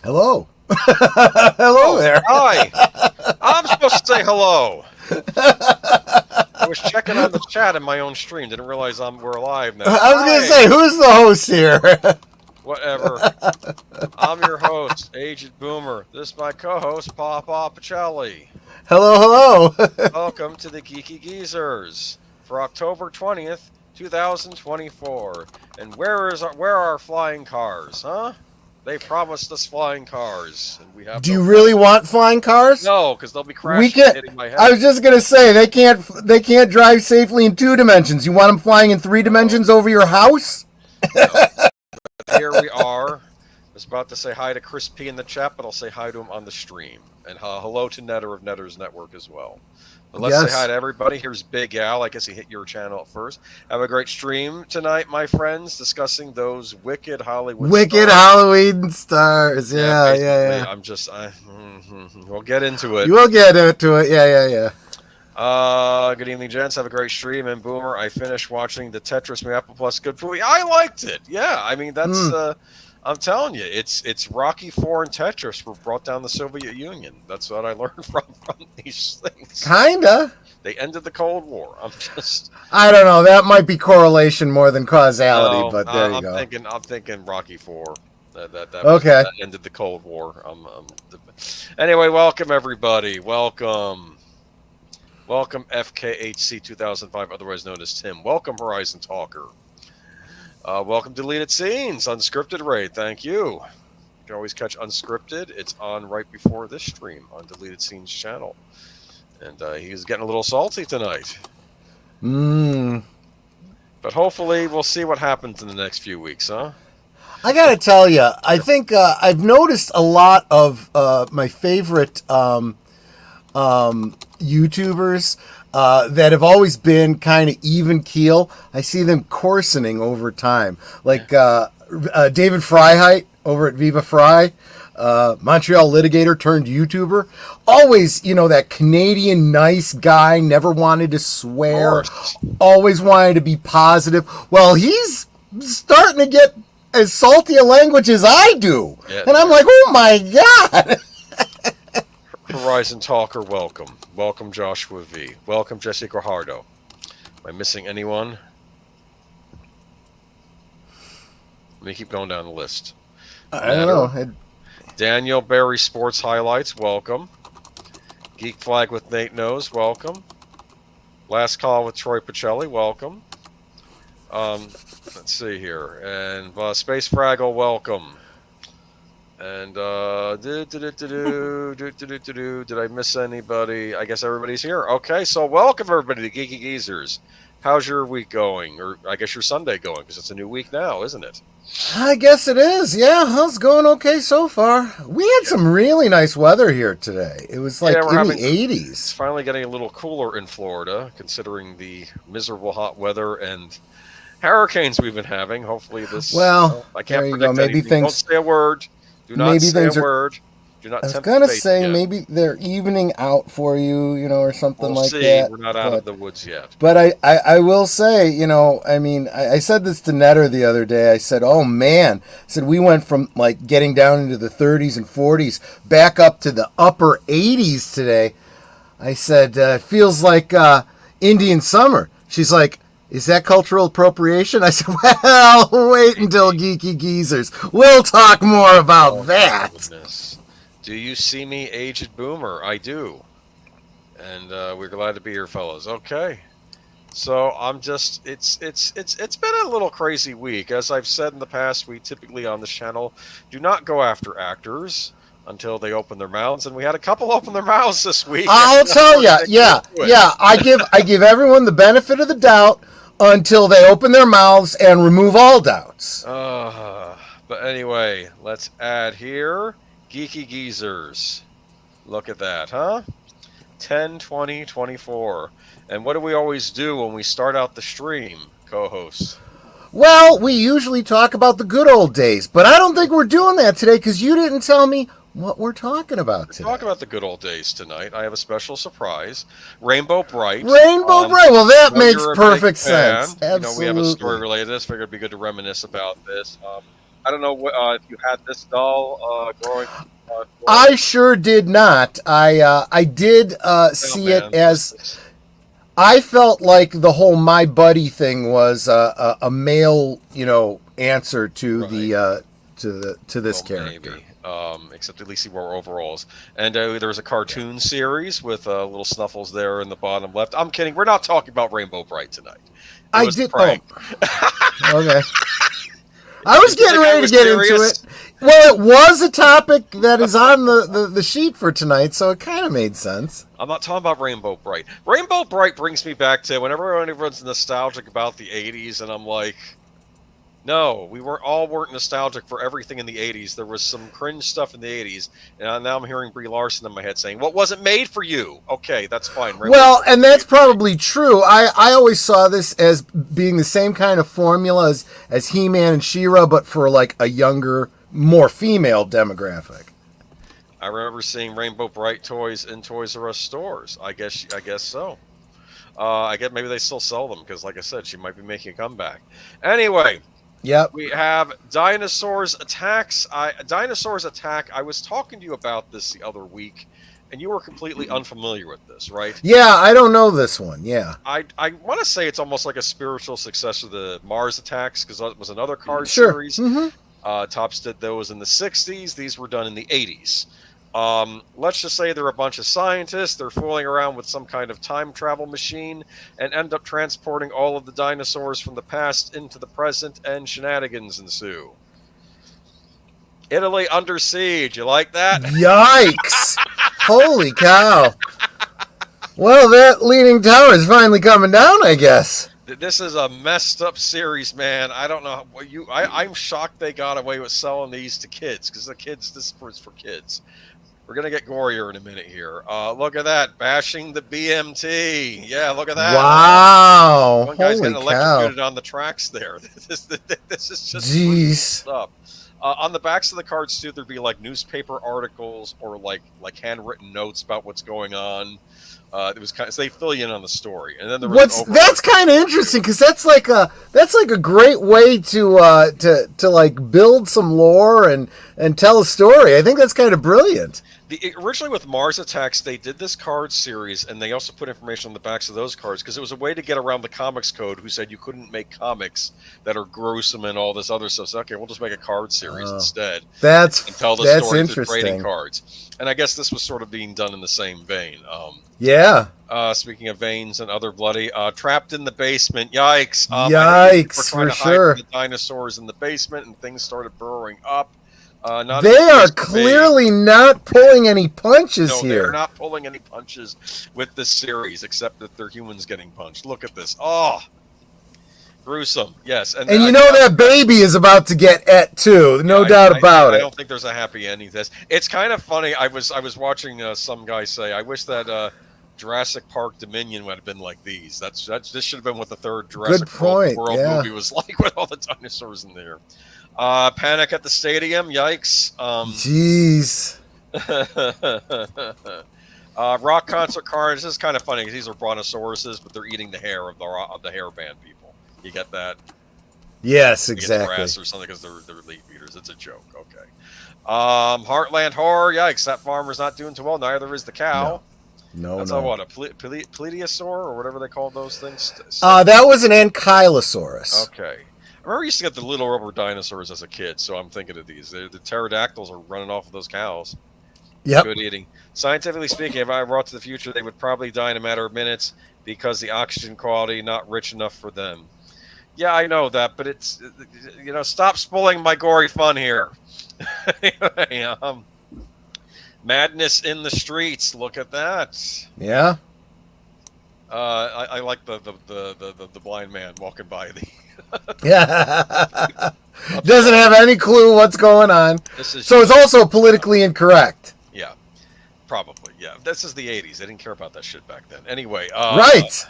Hello. Hello there. Hi. I'm supposed to say hello. I was checking on the chat in my own stream. Didn't realize we're live now. I was going to say, who's the host here? Whatever. I'm your host, Aged Boomer. This is my co-host, Pacelli. Hello. Welcome to the Geeky Geezers for October 20th, 2024. And where are our flying cars, huh? They promised us flying cars, and we have. Do you really want flying cars? No, because they'll be crashing and hitting my head. I was just gonna say they can't drive safely in 2 dimensions. You want them flying in 3 dimensions over your house? No. Here we are. I was about to say hi to Chris P in the chat, but I'll say hi to him on the stream, and hello to Netter of Netter's Network as well. But let's say hi to everybody. Here's Big Al. I guess he hit your channel first. Have a great stream tonight, my friends, discussing those wicked Hollywood stars. Halloween stars. Yeah. We'll get into it. You will get into it. Yeah. Good evening, gents. Have a great stream. And Boomer, I finished watching the Tetris Apple Plus Good Folie. I liked it. Yeah, I mean that's. I'm telling you, it's Rocky IV and Tetris were brought down the Soviet Union. That's what I learned from these things. Kinda. They ended the Cold War. I don't know. That might be correlation more than causality, but there you go. I'm thinking Rocky IV. That ended the Cold War. Anyway, welcome everybody. Welcome FKHC 2005, otherwise known as Tim. Welcome Horizon Talker. Welcome Deleted Scenes, Unscripted Raid. Thank you. You can always catch Unscripted. It's on right before this stream on Deleted Scenes channel. And he's getting a little salty tonight. But hopefully we'll see what happens in the next few weeks, huh? I gotta tell you, I think I've noticed a lot of my favorite YouTubers that have always been kind of even keel. I see them coarsening over time. Like David Freiheit over at Viva Fry, Montreal litigator turned YouTuber. Always, that Canadian nice guy, never wanted to swear, always wanted to be positive. Well, he's starting to get as salty a language as I do. Yeah, and I'm like, oh my God. Horizon Talker, welcome. Welcome, Joshua V. Welcome, Jesse Guajardo. Am I missing anyone? Let me keep going down the list. I don't know. Daniel Berry Sports Highlights, welcome. Geek Flag with Nate Knows, welcome. Last Call with Troy Pacelli, welcome. Let's see here. And Space Fraggle, welcome. And did I miss anybody? I guess everybody's here. Okay, so welcome everybody to Geeky Geezers. How's your week going? Or I guess your Sunday going, because it's a new week now, isn't it? I guess it is. Yeah, it's going okay so far. We had some really nice weather here today. It was like in the 80s. It's finally getting a little cooler in Florida, considering the miserable hot weather and hurricanes we've been having. Hopefully this... Well, I can't predict anything. Don't say a word. Do not say a word. Do not. I was gonna say maybe they're evening out for you, or something like that. We're not out of the woods yet. But I will say, I said this to Netter the other day. I said, oh man, we went from like getting down into the 30s and 40s back up to the upper 80s today. I said, it feels like Indian summer. She's like, is that cultural appropriation? I said, well, wait until Geeky Geezers. We'll talk more about that. Goodness. Do you see me, Aged Boomer? I do. And we're glad to be here, fellas. Okay. So it's been a little crazy week. As I've said in the past, we typically on this channel do not go after actors until they open their mouths, and we had a couple open their mouths this week. I'll tell you, yeah. I give everyone the benefit of the doubt until they open their mouths and remove all doubts. But anyway, let's add here Geeky Geezers. Look at that, huh? 10, 20, 24. And what do we always do when we start out the stream, co-hosts? Well, we usually talk about the good old days, but I don't think we're doing that today because you didn't tell me what we're talking about today. Talk about the good old days tonight. I have a special surprise. Rainbow Brite. Well, that makes perfect sense. Absolutely. We have a story related to this. Figured it'd be good to reminisce about this. I don't know if you had this doll growing. I sure did not. I did see it man. as I felt like the whole My Buddy thing was a male, answer to Right. to this character. Maybe. Except at least he wore overalls. And there was a cartoon series with little Snuffles there in the bottom left. I'm kidding. We're not talking about Rainbow Bright tonight. It I was a did. prank. Oh, okay. I was You getting think I ready was to get serious? into it. Well, it was a topic that is on the sheet for tonight, so it kind of made sense. I'm not talking about Rainbow Bright. Rainbow Bright brings me back to whenever everyone's nostalgic about the 80s, and I'm like, no, we weren't nostalgic for everything in the 80s. There was some cringe stuff in the 80s, and now I'm hearing Brie Larson in my head saying, "What wasn't made for you?" Okay, that's fine. Well, and that's probably true. I always saw this as being the same kind of formula as He-Man and She-Ra, but for like a younger, more female demographic. I remember seeing Rainbow Bright toys in Toys R Us stores. I guess so. I guess maybe they still sell them because, like I said, she might be making a comeback. Anyway. Yep. We have Dinosaurs Attacks. Dinosaurs Attack. I was talking to you about this the other week, and you were completely unfamiliar with this, right? Yeah, I don't know this one. Yeah. I want to say it's almost like a spiritual successor to the Mars Attacks because that was another card Sure. series. Mm-hmm. Tops did those in the 60s. These were done in the 80s. Let's just say they're a bunch of scientists. They're fooling around with some kind of time travel machine and end up transporting all of the dinosaurs from the past into the present, and shenanigans ensue. Italy under siege. You like that? Yikes! Holy cow! Well, that leaning tower is finally coming down, I guess. This is a messed up series, man. I don't know what I'm shocked they got away with selling these to kids because this is for kids. We're going to get gorier in a minute here. Look at that. Bashing the BMT. Yeah, look at that. Wow. One guy's Holy getting cow. electrocuted on the tracks there. This is just Jeez. up. On the backs of the cards, too, there'd be like newspaper articles or like handwritten notes about what's going on. It was so they fill you in on the story, and then there was that's kind of interesting because that's like a great way to like build some lore and tell a story. I think that's kind of brilliant. Originally with Mars Attacks, they did this card series, and they also put information on the backs of those cards because it was a way to get around the comics code, who said you couldn't make comics that are gruesome and all this other stuff. So, okay, we'll just make a card series instead. And tell the story through trading cards. And I guess this was sort of being done in the same vein. Yeah. Speaking of veins and other bloody, trapped in the basement. Yikes! Yikes! For sure. The dinosaurs in the basement, and things started burrowing up. They are clearly not pulling any punches here. They're not pulling any punches with this series, except that they're humans getting punched. Look at this. Oh, gruesome. Yes, and you know that baby is about to get et too. No doubt about it. I don't think there's a happy ending to this. It's kind of funny. I was watching some guy say, "I wish that Jurassic Park Dominion would have been like these." This should have been what the third Jurassic World movie was like with all the dinosaurs in there. Panic at the Stadium. Yikes. Jeez. Rock concert cards. This is kind of funny because these are brontosauruses, but they're eating the hair of the hairband people. You get that? Yes, exactly. Grass or something because they're leaf eaters. It's a joke. Okay. Heartland Horror. Yikes! That farmer's not doing too well. Neither is the cow. No. That's what a plesiosaur or whatever they called those things. That was an ankylosaurus. Okay. I remember I used to get the little rubber dinosaurs as a kid, so I'm thinking of these. The pterodactyls are running off of those cows. Yep. Good eating. Scientifically speaking, if I brought to the future, they would probably die in a matter of minutes because the oxygen quality not rich enough for them. Yeah, I know that, but it's, stop spoiling my gory fun here. Anyway, madness in the streets. Look at that. Yeah. I like the blind man walking by the. Yeah. Doesn't have any clue what's going on. So it's also politically incorrect. Yeah. Probably. Yeah. This is the 80s. They didn't care about that shit back then. Anyway. Right.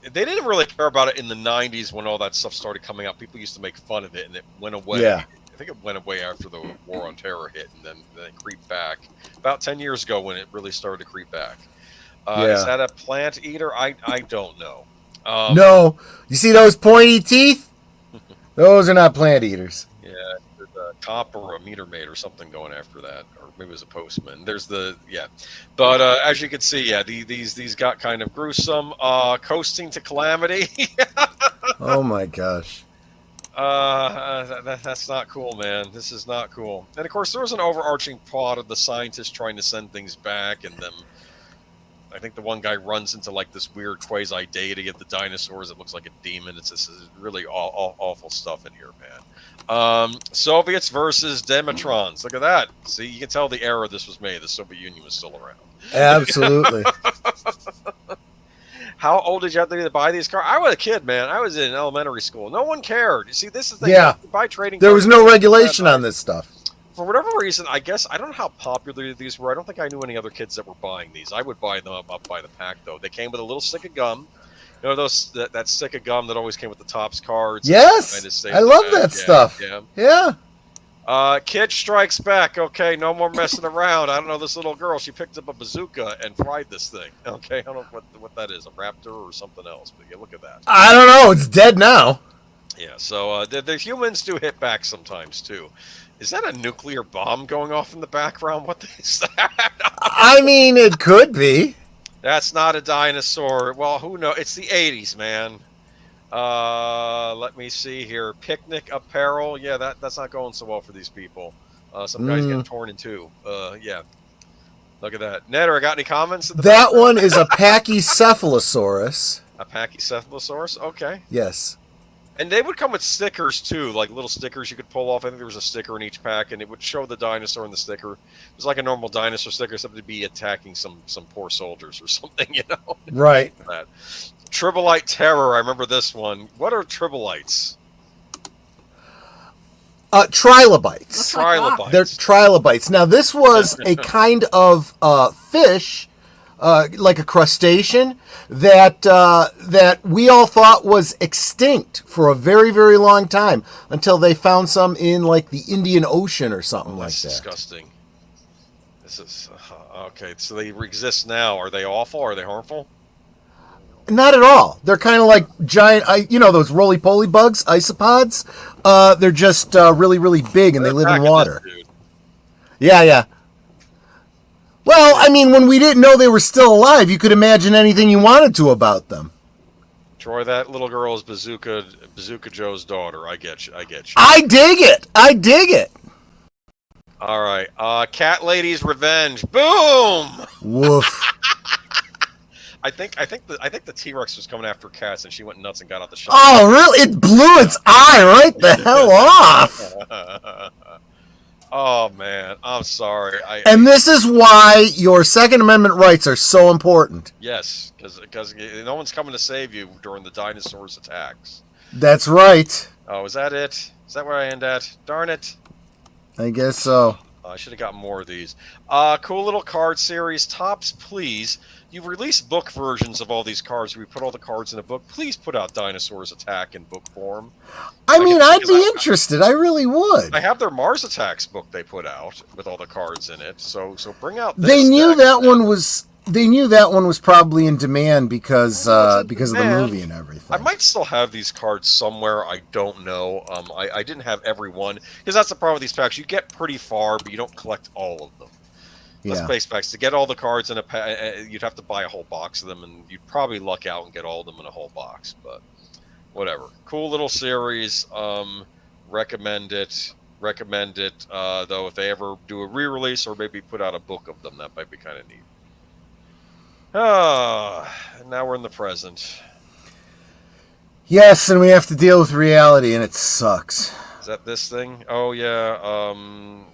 They didn't really care about it in the 90s when all that stuff started coming out. People used to make fun of it, and it went away. Yeah. I think it went away after the War on Terror hit, and then it creeped back. About 10 years ago when it really started to creep back. Is that a plant eater? I don't know. No. You see those pointy teeth? Those are not plant eaters. Yeah. Yeah, there's a cop or a meter maid or something going after that, or maybe it was a postman. There's the yeah, but as you can see, yeah, these got kind of gruesome. Coasting to calamity. Oh my gosh. That's not cool, man. This is not cool. And of course, there was an overarching plot of the scientists trying to send things back, and them. I think the one guy runs into like this weird quasi deity of the dinosaurs. It looks like a demon. It's this is really awful stuff in here, man. Soviets versus Demitrons. Look at that. See, you can tell the era this was made. The Soviet Union was still around. Absolutely. How old did you have to be to buy these cars? I was a kid, man. I was in elementary school. No one cared. You see, this is the thing. Yeah. Buy trading. There was no regulation on this stuff. For whatever reason, I guess I don't know how popular these were. I don't think I knew any other kids that were buying these. I would buy them up by the pack, though. They came with a little stick of gum. You know that stick of gum that always came with the Topps cards. Yes, I love that stuff. Yeah. Kid Strikes Back. Okay, no more messing around. I don't know this little girl. She picked up a bazooka and fried this thing. Okay, I don't know what that is, a raptor or something else. But yeah, look at that. I don't know. It's dead now. Yeah. So the humans do hit back sometimes too. Is that a nuclear bomb going off in the background? What is that? I mean, it could be. That's not a dinosaur. Well, who knows? It's the 80s, man. Let me see here. Picnic apparel. Yeah, that's not going so well for these people. Some guys getting torn in two. Yeah. Look at that. Netter, got any comments? That one is a Pachycephalosaurus. A Pachycephalosaurus? Okay. Yes. And they would come with stickers, too, like little stickers you could pull off. I think there was a sticker in each pack, and it would show the dinosaur in the sticker. It was like a normal dinosaur sticker, except to be attacking some poor soldiers or something, you know? Right. That. Tribolite Terror, I remember this one. What are tribolites? Trilobites. Trilobites. They're trilobites. Now, this was a kind of fish, like a crustacean, that we all thought was extinct for a very, very long time until they found some in like the Indian Ocean or something like that. Disgusting. This is okay. So they exist now. Are they awful? Are they harmful? Not at all. They're kind of like giant, those roly-poly bugs, isopods. They're just really, really big, and they live in water. Yeah. Well, I mean, when we didn't know they were still alive, you could imagine anything you wanted to about them. Troy, that little girl is Bazooka Joe's daughter. I get you. I dig it. All right. Cat Lady's Revenge. Boom! Woof. I think the T-Rex was coming after cats, and she went nuts and got out the shot. Oh, really? It blew its eye right the hell off. Oh man, I'm sorry. And this is why your Second Amendment rights are so important. Yes, because no one's coming to save you during the dinosaurs' attacks. That's right. Oh, is that it? Is that where I end at? Darn it. I guess so. I should have got more of these. Cool little card series. Topps, please. You've released book versions of all these cards. We put all the cards in a book. Please put out Dinosaurs Attack in book form. I'd be interested. I really would. I have their Mars Attacks book they put out with all the cards in it. So bring out this. They knew that one was. They knew that one was probably in demand because of the movie and everything. I might still have these cards somewhere. I don't know. I didn't have every one because that's the problem with these packs. You get pretty far, but you don't collect all of them. Yeah. Base packs. To get all the cards in a pack, you'd have to buy a whole box of them, and you'd probably luck out and get all of them in a whole box. But whatever. Cool little series. Recommend it. Though if they ever do a re-release or maybe put out a book of them, that might be kind of neat. Now we're in the present. Yes, and we have to deal with reality, and it sucks. Is that this thing? Oh, yeah.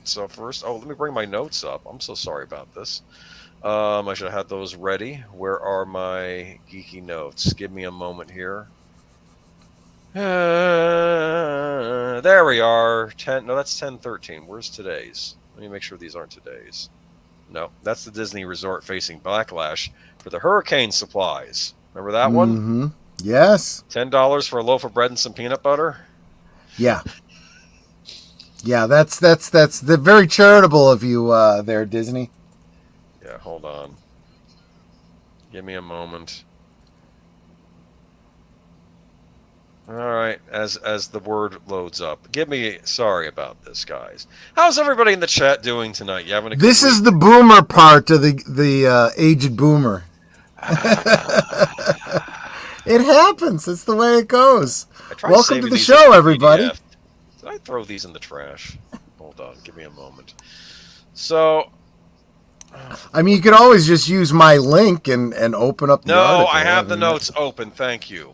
So first, let me bring my notes up. I'm so sorry about this. I should have had those ready. Where are my geeky notes? Give me a moment here. There we are. No, that's 1013. Where's today's? Let me make sure these aren't today's. No, that's the Disney resort facing backlash for the hurricane supplies. Remember that one? Mm-hmm. Yes. $10 for a loaf of bread and some peanut butter? Yeah. Yeah, that's the very charitable of you there, Disney. Yeah, hold on. Give me a moment. All right, as the word loads up. Sorry about this, guys. How's everybody in the chat doing tonight? You having a good This week? is the boomer part of the aged boomer. It happens. It's the way it goes. I tried Welcome saving to the these show, as a everybody. PDF. Did I throw these in the trash? Hold on, give me a moment. So, I mean, you could always just use my link and open up the no, article. I have the notes open. Thank you.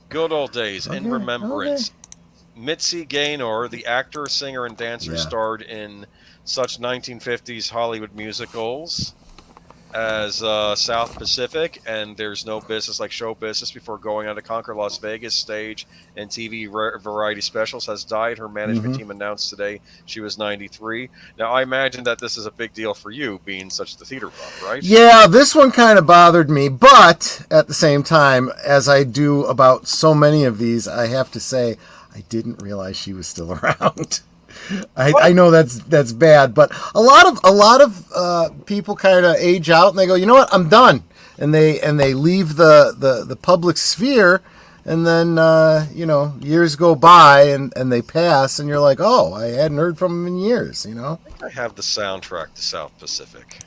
Good old days in remembrance. Okay. Mitzi Gaynor, the actor, singer, and dancer, starred in such 1950s Hollywood musicals as South Pacific and There's No Business Like Show Business before going on to conquer Las Vegas. Stage and TV variety specials. Has died. Her management team announced today she was 93. Now, I imagine that this is a big deal for you, being such the theater buff, right? Yeah, this one kind of bothered me, but at the same time, as I do about so many of these, I have to say I didn't realize she was still around. I know that's bad, but a lot of people kind of age out and they go, you know what, I'm done, and they leave the public sphere, and then years go by and they pass, and you're like, oh, I hadn't heard from them in years. I think I have the soundtrack to South Pacific.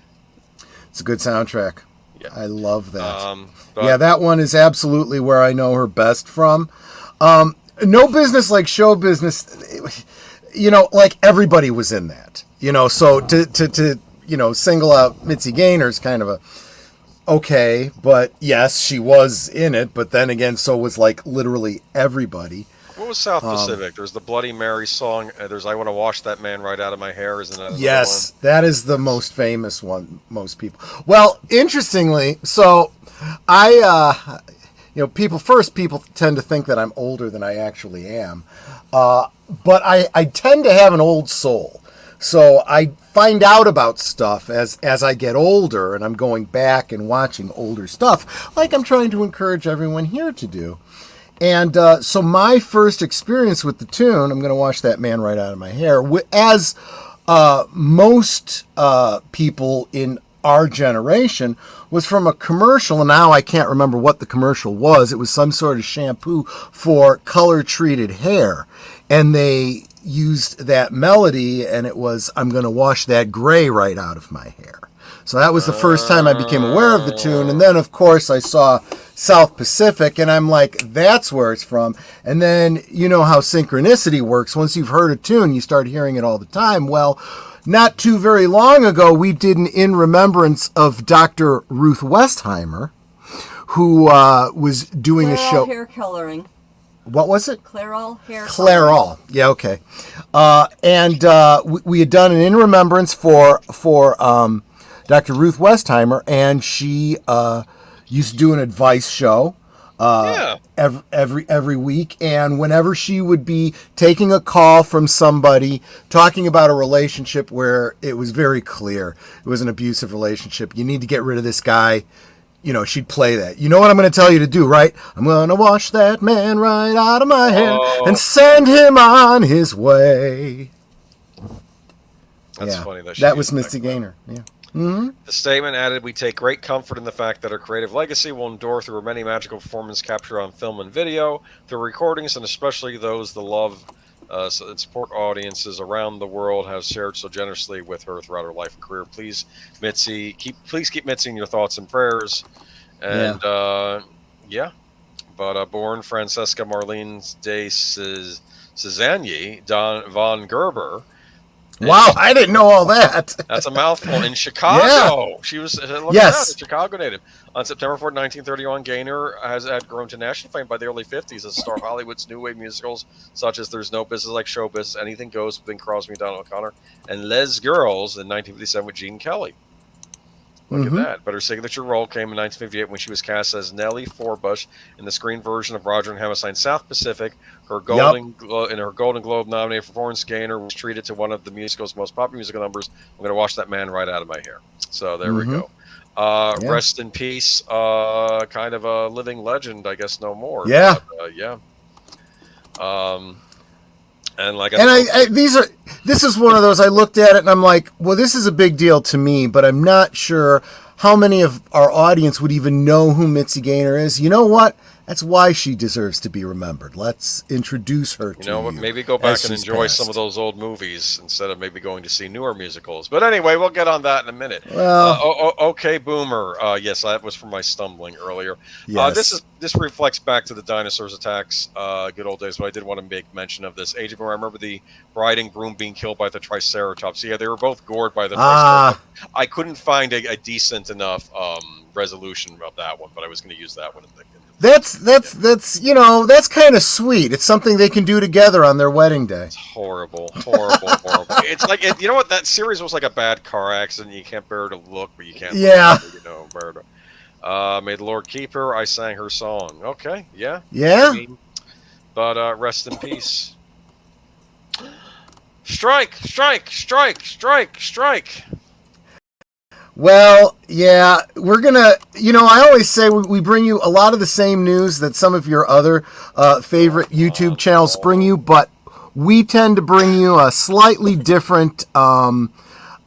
It's a good soundtrack. Yeah. I love that. Yeah, that one is absolutely where I know her best from. No Business Like Show Business. Like everybody was in that, so to single out Mitzi Gaynor is kind of a okay, but yes, she was in it, but then again, so was like literally everybody. What was South Pacific? There's the Bloody Mary song. There's I Want to Wash That Man Right Out of My Hair. Isn't that yes, one? That is the most famous one, most people. Well, interestingly, so I, people tend to think that I'm older than I actually am. But I tend to have an old soul. So I find out about stuff as I get older, and I'm going back and watching older stuff, like I'm trying to encourage everyone here to do. And so my first experience with the tune, I'm going to Wash That Man Right Out of My Hair, as most people in our generation, was from a commercial, and now I can't remember what the commercial was. It was some sort of shampoo for color-treated hair, and they used that melody, and it was, I'm going to wash that gray right out of my hair. So that was the first time I became aware of the tune, and then, of course, I saw South Pacific, and I'm like, that's where it's from. And then, you know how synchronicity works. Once you've heard a tune, you start hearing it all the time. Well, not too very long ago, we did an In Remembrance of Dr. Ruth Westheimer, who was doing a show. Hair coloring. What was it? Clairol hair. Clairol. Yeah, okay. And we had done an In Remembrance for Dr. Ruth Westheimer, and she used to do an advice show every week, and whenever she would be taking a call from somebody talking about a relationship where it was very clear it was an abusive relationship, you need to get rid of this guy, she'd play that. You know what I'm going to tell you to do, right? I'm going to wash that man right out of my hair and send him on his way. That's funny. That was Mitzi Gaynor. Yeah. Mm-hmm. The statement added, we take great comfort in the fact that her creative legacy will endure through her many magical performances captured on film and video, through recordings, and especially those the love and support audiences around the world have shared so generously with her throughout her life and career. Please, Mitzi, keep Mitzi in your thoughts and prayers. And born Francesca Marlene de Cezanne von Gerber. Wow, I didn't know all that. That's a mouthful. In Chicago. Yeah. She was a Chicago native. On September 4, 1931, Gaynor had grown to national fame by the early 50s as a star of Hollywood's new wave musicals, such as There's No Business Like Show Business, Anything Goes with Bing Crosby and Donald O'Connor, and Les Girls in 1957 with Gene Kelly. Look at that. But her signature role came in 1958 when she was cast as Nellie Forbush in the screen version of Roger and Hammerstein's South Pacific. Her Golden Globe nominated performance, Gaynor was treated to one of the musical's most popular musical numbers, I'm going to wash that man right out of my hair. So there we go. Rest in peace. Kind of a living legend, I guess, no more. Yeah. But, and this is one of those, I looked at it and I'm like, well, this is a big deal to me, but I'm not sure how many of our audience would even know who Mitzi Gaynor is. You know what? That's why she deserves to be remembered. Let's introduce her to you. You know what? Maybe go back and enjoy some of those old movies instead of maybe going to see newer musicals. But anyway, we'll get on that in a minute. Well, okay, Boomer. Yes, that was from my stumbling earlier. Yes. This reflects back to the Dinosaurs attacks, good old days. But I did want to make mention of this. Agent Boomer, I remember the bride and groom being killed by the Triceratops. Yeah, they were both gored by the Triceratops. I couldn't find a decent enough resolution of that one, but I was going to use that one in the That's that's kind of sweet. It's something they can do together on their wedding day. It's horrible. It's like you know what, that series was like a bad car accident. You can't bear to look, but you can't. Yeah. Bear to. May the Lord keep her. I sang her song. Okay, yeah. Yeah. But rest in peace. Strike! Strike! Strike! Strike! Strike! Well, yeah, we're going to, I always say we bring you a lot of the same news that some of your other favorite YouTube channels bring you, but we tend to bring you a slightly different point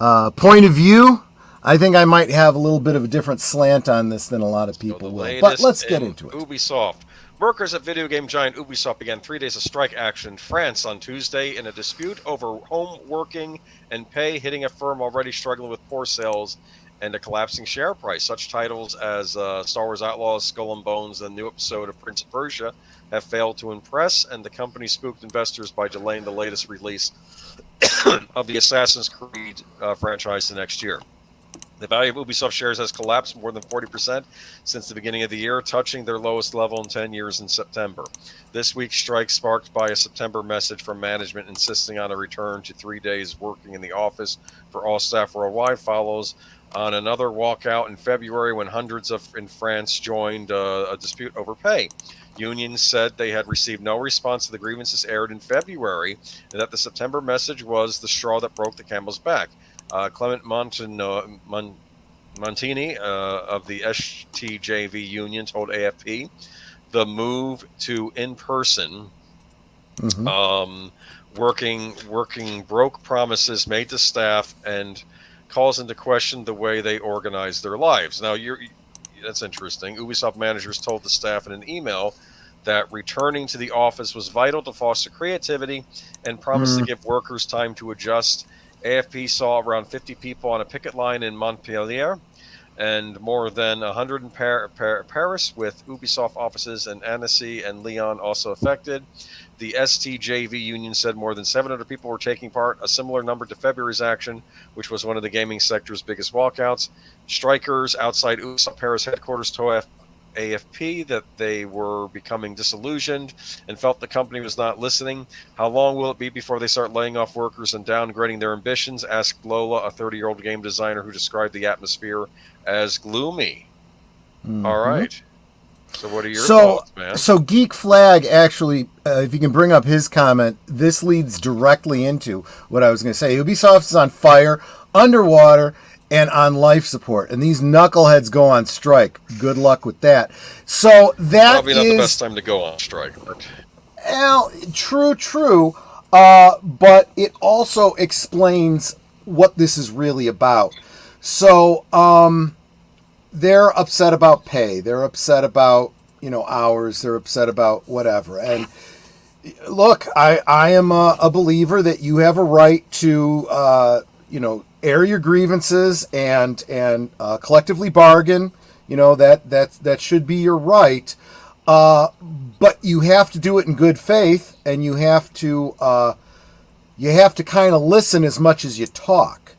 of view. I think I might have a little bit of a different slant on this than a lot of people will, but let's get into it. Ubisoft. Workers at video game giant Ubisoft began 3 days of strike action in France on Tuesday in a dispute over home working and pay, hitting a firm already struggling with poor sales and a collapsing share price. Such titles as Star Wars Outlaws, Skull and Bones, and the new episode of Prince of Persia have failed to impress, and the company spooked investors by delaying the latest release of the Assassin's Creed franchise to next year. The value of Ubisoft shares has collapsed more than 40% since the beginning of the year, touching their lowest level in 10 years in September. This week's strike, sparked by a September message from management insisting on a return to 3 days working in the office for all staff worldwide, follows on another walkout in February when hundreds in France joined a dispute over pay. Unions said they had received no response to the grievances aired in February, and that the September message was the straw that broke the camel's back. Clement Montini of the STJV union told AFP the move to in-person working broke promises made to staff and calls into question the way they organize their lives. Now, that's interesting. Ubisoft managers told the staff in an email that returning to the office was vital to foster creativity and promised to give workers time to adjust. AFP saw around 50 people on a picket line in Montpellier and more than 100 in Paris, with Ubisoft offices in Annecy and Lyon also affected. The STJV union said more than 700 people were taking part, a similar number to February's action, which was one of the gaming sector's biggest walkouts. Strikers outside Ubisoft Paris headquarters told AFP that they were becoming disillusioned and felt the company was not listening. How long will it be before they start laying off workers and downgrading their ambitions? Asked Lola, a 30-year-old game designer who described the atmosphere as gloomy. All right. So what are your thoughts, man? So Geek Flag, actually, if you can bring up his comment, this leads directly into what I was going to say. Ubisoft is on fire, underwater, and on life support, and these knuckleheads go on strike. Good luck with that. So that probably not the best time to go on strike. Well, true. But it also explains what this is really about. So they're upset about pay. They're upset about hours. They're upset about whatever. And look, I am a believer that you have a right to air your grievances and collectively bargain. That should be your right. But you have to do it in good faith, and you have to kind of listen as much as you talk.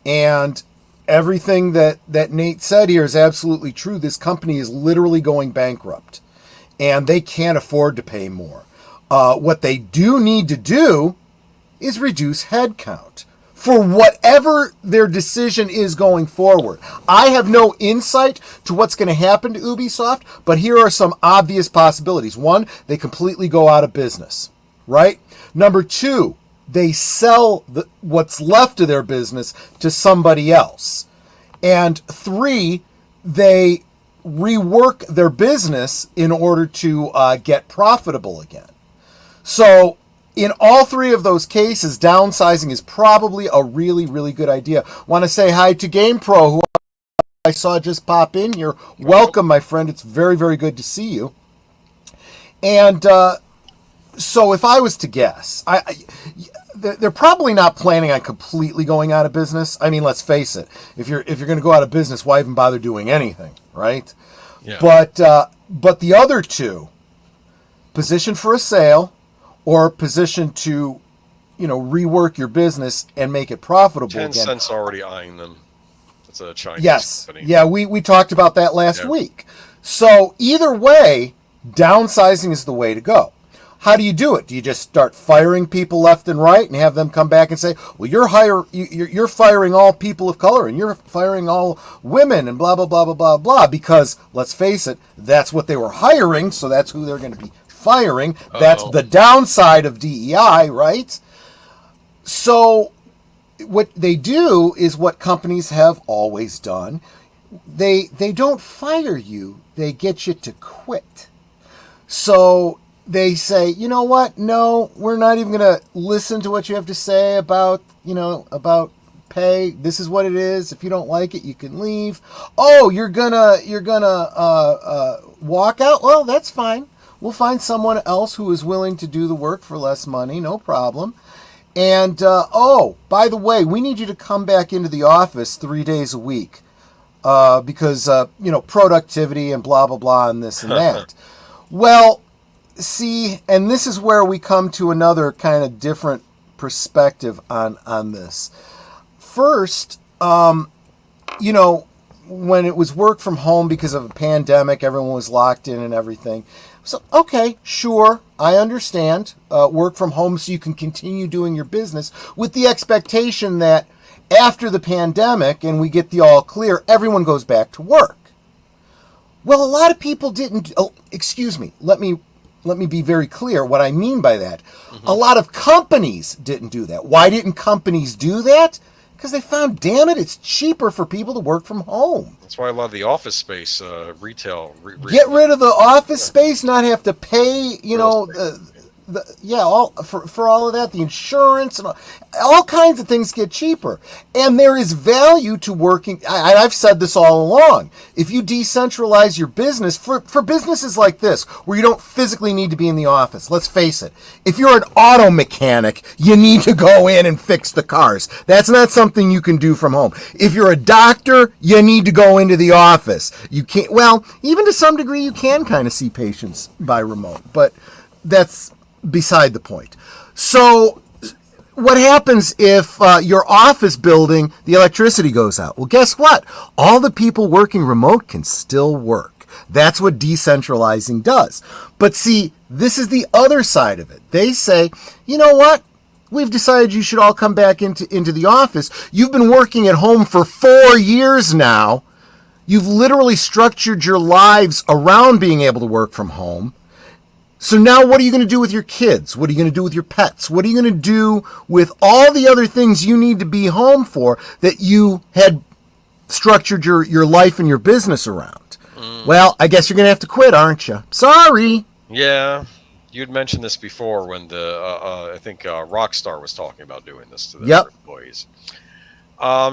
And everything that Nate said here is absolutely true. This company is literally going bankrupt, and they can't afford to pay more. What they do need to do is reduce headcount for whatever their decision is going forward. I have no insight to what's going to happen to Ubisoft, but here are some obvious possibilities. One, they completely go out of business, right? Number two, they sell what's left of their business to somebody else. And three, they rework their business in order to get profitable again. So in all three of those cases, downsizing is probably a really, really good idea. Want to say hi to GamePro, who I saw just pop in here. Welcome, my friend. It's very, very good to see you. And so if I was to guess, they're probably not planning on completely going out of business. I mean, let's face it. If you're going to go out of business, why even bother doing anything, right? Yeah. But the other two, position for a sale or position to, rework your business and make it profitable again. Tencent's already eyeing them. It's a Chinese company. Yeah, we talked about that last week. So either way, downsizing is the way to go. How do you do it? Do you just start firing people left and right and have them come back and say, well, you're firing all people of color and you're firing all women and blah, blah, blah, blah, blah, blah, because let's face it, that's what they were hiring, so that's who they're going to be firing. Uh-oh. That's the downside of DEI, right? So what they do is what companies have always done. They don't fire you, they get you to quit. So they say, you know what? No, we're not even going to listen to what you have to say about pay. This is what it is. If you don't like it, you can leave. Oh, you're gonna walk out? Well, that's fine. We'll find someone else who is willing to do the work for less money. No problem. And, by the way, we need you to come back into the office 3 days a week because, productivity and blah, blah, blah, and this and that. Well, see, and this is where we come to another kind of different perspective on this. First, when it was work from home because of a pandemic, everyone was locked in and everything. So, okay, sure, I understand. Work from home so you can continue doing your business with the expectation that after the pandemic and we get the all clear, everyone goes back to work. Well, a lot of people didn't. Oh, excuse me. Let me be very clear what I mean by that. Mm-hmm. A lot of companies didn't do that. Why didn't companies do that? Because they found, damn it, it's cheaper for people to work from home. That's why a lot of the office space, retail. Get rid of the office space, not have to pay, for all of that, the insurance and all kinds of things get cheaper. And there is value to working. I've said this all along. If you decentralize your business, for businesses like this, where you don't physically need to be in the office, let's face it, if you're an auto mechanic, you need to go in and fix the cars. That's not something you can do from home. If you're a doctor, you need to go into the office. You can't, well, even to some degree, you can kind of see patients by remote, but that's beside the point. So what happens if your office building, the electricity goes out? Well, guess what? All the people working remote can still work. That's what decentralizing does. But see, this is the other side of it. They say, you know what? We've decided you should all come back into the office. You've been working at home for 4 years now. You've literally structured your lives around being able to work from home. So now what are you going to do with your kids? What are you going to do with your pets? What are you going to do with all the other things you need to be home for that you had structured your life and your business around? Well, I guess you're going to have to quit, aren't you? Sorry. Yeah. You'd mentioned this before when I think Rockstar was talking about doing this to their employees.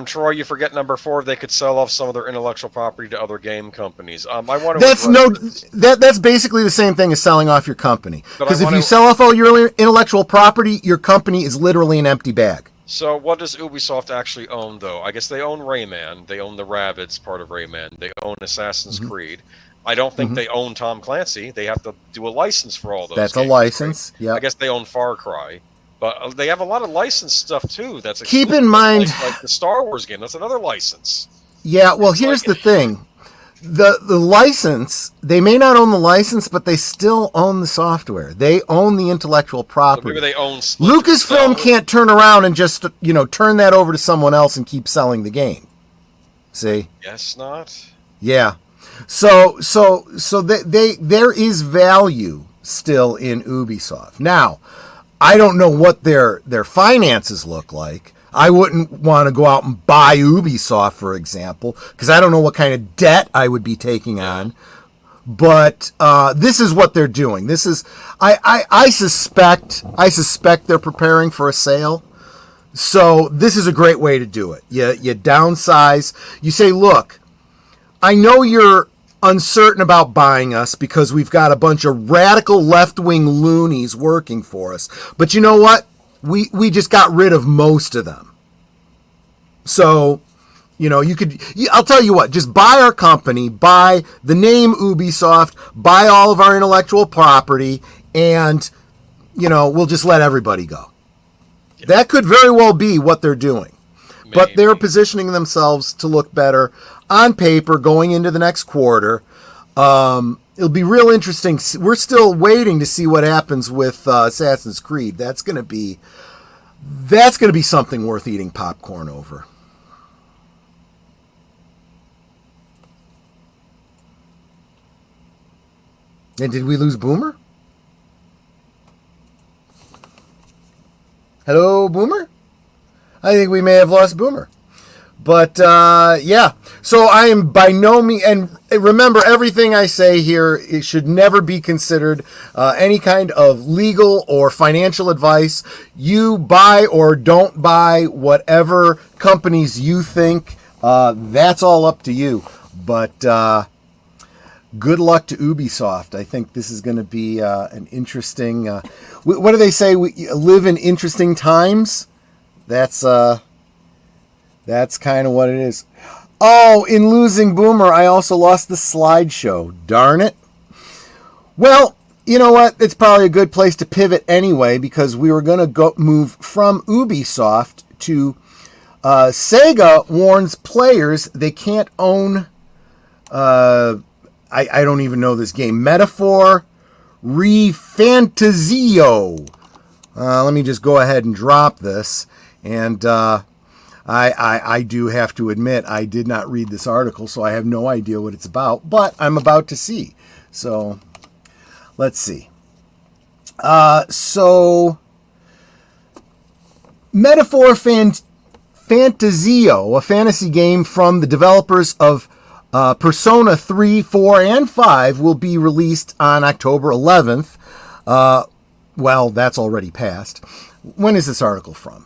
Troy, you forget number 4. They could sell off some of their intellectual property to other game companies. I want to. That's basically the same thing as selling off your company. Because if you sell off all your intellectual property, your company is literally an empty bag. So what does Ubisoft actually own, though? I guess they own Rayman. They own the Rabbids part of Rayman. They own Assassin's Creed. I don't think they own Tom Clancy. They have to do a license for all those. That's games, a license. Right? Yeah. I guess they own Far Cry. But they have a lot of licensed stuff, too. That's keep in mind, like the Star Wars game. That's another license. Yeah, well, here's the thing. The license, they may not own the license, but they still own the software. They own the intellectual property. So maybe they own Lucasfilm can't turn around and just, turn that over to someone else and keep selling the game. See? Guess not. Yeah. So there is value still in Ubisoft. Now, I don't know what their finances look like. I wouldn't want to go out and buy Ubisoft, for example, because I don't know what kind of debt I would be taking on. But this is what they're doing. This is I suspect they're preparing for a sale. So this is a great way to do it. You downsize. You say, look, I know you're uncertain about buying us because we've got a bunch of radical left-wing loonies working for us. But you know what? We just got rid of most of them. So, I'll tell you what, just buy our company, buy the name Ubisoft, buy all of our intellectual property, and, we'll just let everybody go. Yeah. That could very well be what they're doing. Maybe. But they're positioning themselves to look better on paper going into the next quarter. It'll be real interesting. We're still waiting to see what happens with Assassin's Creed. That's going to be something worth eating popcorn over. And did we lose Boomer? Hello, Boomer? I think we may have lost Boomer. But, yeah. So I am by no means... And remember, everything I say here, it should never be considered any kind of legal or financial advice. You buy or don't buy whatever companies you think. That's all up to you. But... good luck to Ubisoft. I think this is going to be an interesting... what do they say? We live in interesting times? That's kind of what it is. Oh, in losing Boomer, I also lost the slideshow. Darn it. Well, you know what? It's probably a good place to pivot anyway, because we were going to move from Ubisoft to SEGA warns players they can't own... I don't even know this game. Metaphor Refantazio. Let me just go ahead and drop this. And I do have to admit, I did not read this article, so I have no idea what it's about. But I'm about to see. So, let's see. Metaphor Fantazio, a fantasy game from the developers of Persona 3, 4, and 5 will be released on October 11th. Well, that's already passed. When is this article from?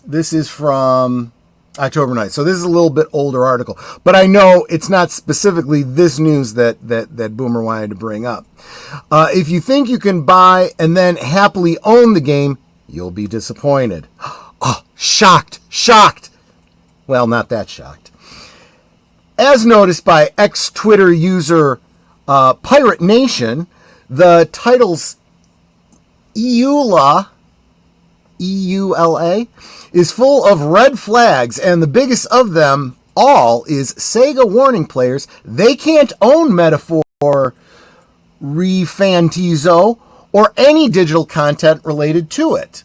This is from October 9th. So this is a little bit older article. But I know it's not specifically this news that Boomer wanted to bring up. If you think you can buy and then happily own the game, you'll be disappointed. Oh, shocked. Well, not that shocked. As noticed by ex-Twitter user Pirate Nation, the title's EULA, E-U-L-A, is full of red flags, and the biggest of them all is SEGA warning players they can't own Metaphor Refantizo or any digital content related to it.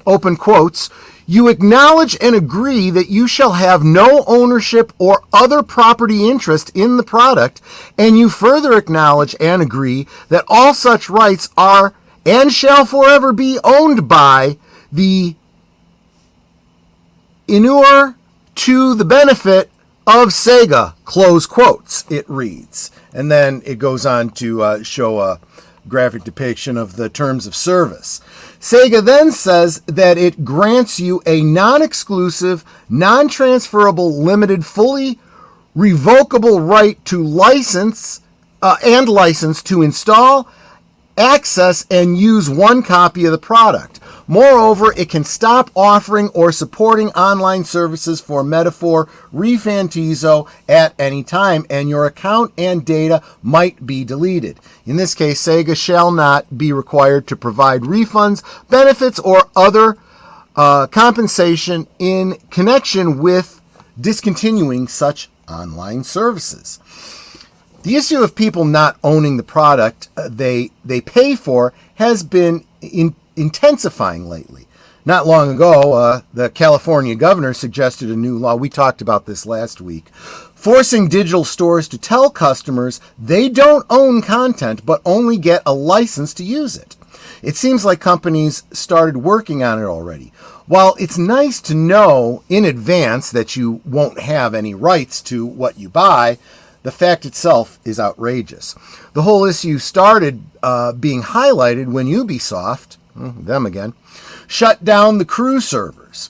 Open quotes. You acknowledge and agree that you shall have no ownership or other property interest in the product, and you further acknowledge and agree that all such rights are and shall forever be owned by the inure to the benefit of SEGA, close quotes, it reads. And then it goes on to show a graphic depiction of the terms of service. SEGA then says that it grants you a non-exclusive, non-transferable, limited, fully revocable right to license to install, access, and use one copy of the product. Moreover, it can stop offering or supporting online services for Metaphor Refantizo at any time, and your account and data might be deleted. In this case, SEGA shall not be required to provide refunds, benefits, or other compensation in connection with discontinuing such online services. The issue of people not owning the product they pay for has been intensifying lately. Not long ago, the California governor suggested a new law, we talked about this last week, forcing digital stores to tell customers they don't own content but only get a license to use it. It seems like companies started working on it already. While it's nice to know in advance that you won't have any rights to what you buy, the fact itself is outrageous. The whole issue started being highlighted when Ubisoft, them again, shut down the Crew servers.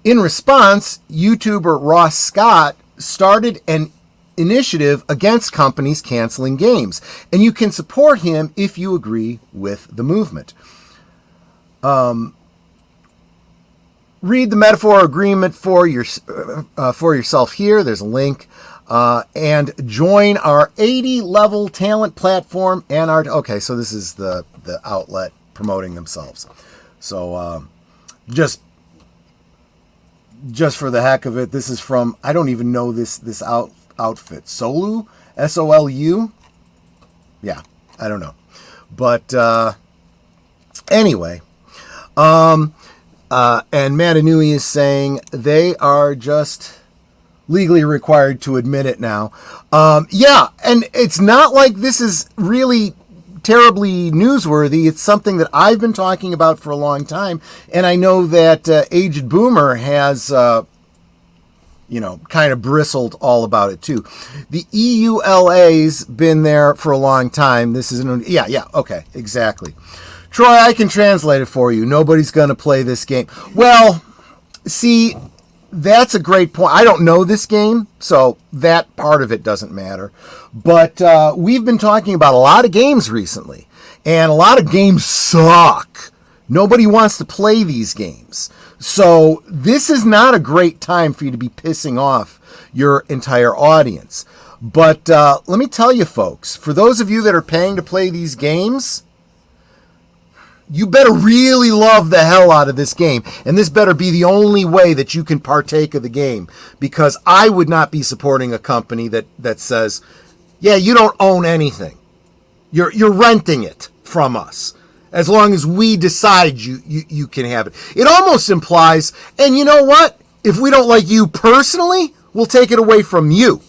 In response, YouTuber Ross Scott started an initiative against companies canceling games, and you can support him if you agree with the movement. Read the metaphor agreement for yourself here. There's a link. And join our 80-level talent platform and our... Okay, so this is the outlet promoting themselves. So just for the heck of it, this is from... I don't even know this outfit. Solu? S-O-L-U? Yeah, I don't know. But anyway... and Matanui is saying they are just legally required to admit it now. Yeah, and it's not like this is really terribly newsworthy. It's something that I've been talking about for a long time, and I know that Aged Boomer has, kind of bristled all about it too. The EULA's been there for a long time. This is okay, exactly. Troy, I can translate it for you. Nobody's going to play this game. Well, see, that's a great point. I don't know this game, so that part of it doesn't matter. But we've been talking about a lot of games recently, and a lot of games suck. Nobody wants to play these games. So this is not a great time for you to be pissing off your entire audience. But let me tell you, folks, for those of you that are paying to play these games... You better really love the hell out of this game, and this better be the only way that you can partake of the game, because I would not be supporting a company that says, yeah, you don't own anything. You're renting it from us. As long as we decide you can have it. It almost implies, and you know what? If we don't like you personally, we'll take it away from you.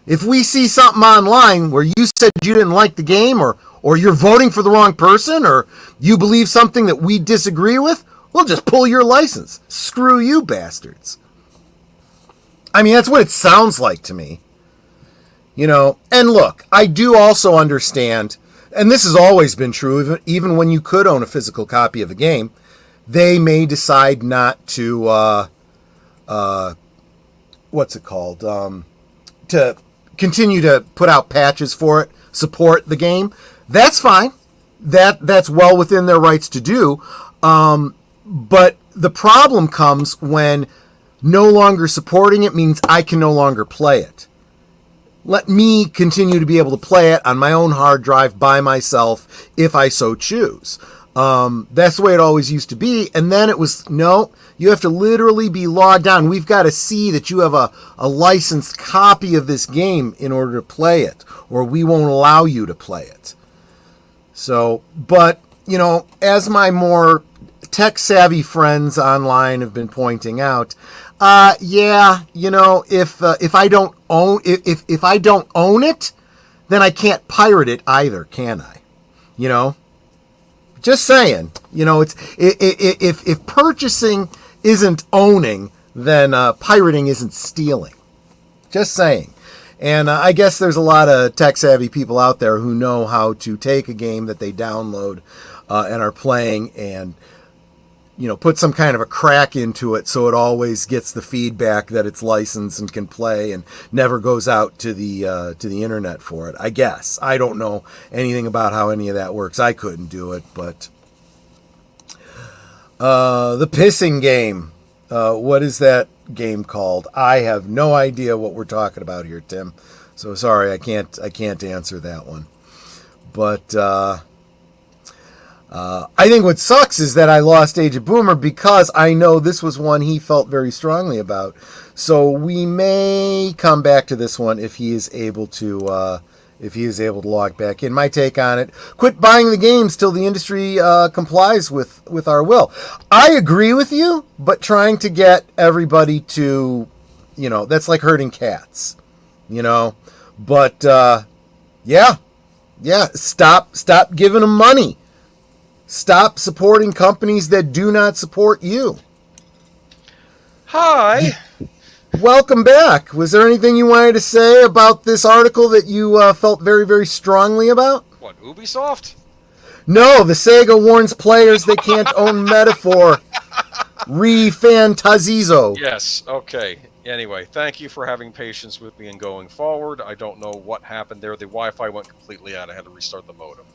If we see something online where you said you didn't like the game, or you're voting for the wrong person, or you believe something that we disagree with, we'll just pull your license. Screw you, bastards. I mean, that's what it sounds like to me. And look, I do also understand, and this has always been true, even when you could own a physical copy of a game, they may decide not to, to continue to put out patches for it, support the game. That's fine. That's well within their rights to do. But the problem comes when no longer supporting it means I can no longer play it. Let me continue to be able to play it on my own hard drive by myself if I so choose. That's the way it always used to be. And then it was, no, you have to literally be logged on. We've got to see that you have a licensed copy of this game in order to play it, or we won't allow you to play it. So, but, as my more tech-savvy friends online have been pointing out, if I don't own it, then I can't pirate it either, can I? Just saying. It's if purchasing isn't owning, then pirating isn't stealing. Just saying. And I guess there's a lot of tech-savvy people out there who know how to take a game that they download and are playing and, put some kind of a crack into it so it always gets the feedback that it's licensed and can play and never goes out to the internet for it. I guess. I don't know anything about how any of that works. I couldn't do it, but... the pissing game. What is that game called? I have no idea what we're talking about here, Tim. So sorry, I can't answer that one. But I think what sucks is that I lost Aged Boomer because I know this was one he felt very strongly about. So we may come back to this one if he is able to log back in. My take on it: quit buying the games till the industry complies with our will. I agree with you, but trying to get everybody to, that's like herding cats, But stop giving them money. Stop supporting companies that do not support you. Hi. Welcome back. Was there anything you wanted to say about this article that you felt very, very strongly about? What, Ubisoft? No, the SEGA warns players they can't own Metaphor. Re-fantazizo. Yes, okay. Anyway, thank you for having patience with me and going forward. I don't know what happened there. The Wi-Fi went completely out. I had to restart the modem.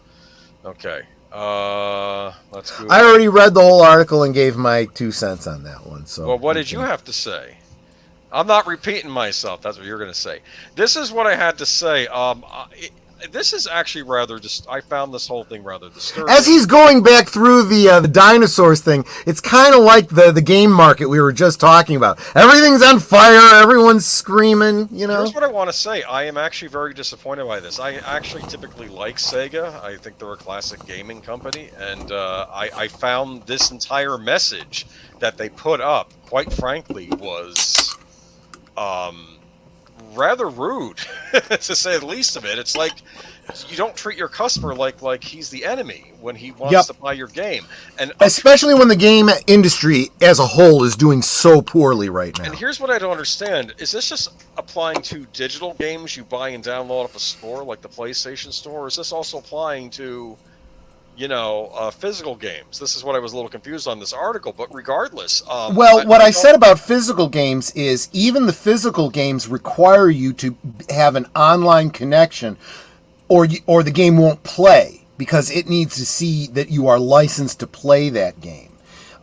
Okay. Let's go. I already read the whole article and gave my 2 cents on that one. So, Well, what did you have to say? I'm not repeating myself. That's what you're going to say. This is what I had to say. This is actually rather just. I found this whole thing rather disturbing. As he's going back through the dinosaurs thing, it's kind of like the game market we were just talking about. Everything's on fire. Everyone's screaming. You know. Here's what I want to say. I am actually very disappointed by this. I actually typically like SEGA. I think they're a classic gaming company, and I found this entire message that they put up, quite frankly, was rather rude, to say the least of it. It's like you don't treat your customer like he's the enemy when he wants to buy your game, and especially when the game industry as a whole is doing so poorly right now. And here's what I don't understand: is this just applying to digital games you buy and download off a store like the PlayStation Store, or is this also applying to physical games? This is what I was a little confused on this article, but regardless. What I said about physical games is even the physical games require you to have an online connection or the game won't play because it needs to see that you are licensed to play that game.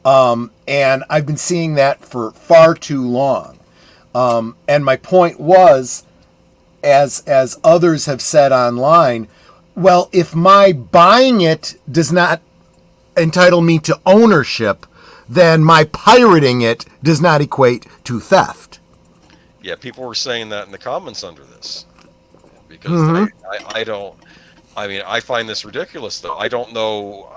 And I've been seeing that for far too long. And my point was, as others have said online, well, if my buying it does not entitle me to ownership, then my pirating it does not equate to theft. Yeah, people were saying that in the comments under this. Because I find this ridiculous, though. I don't know.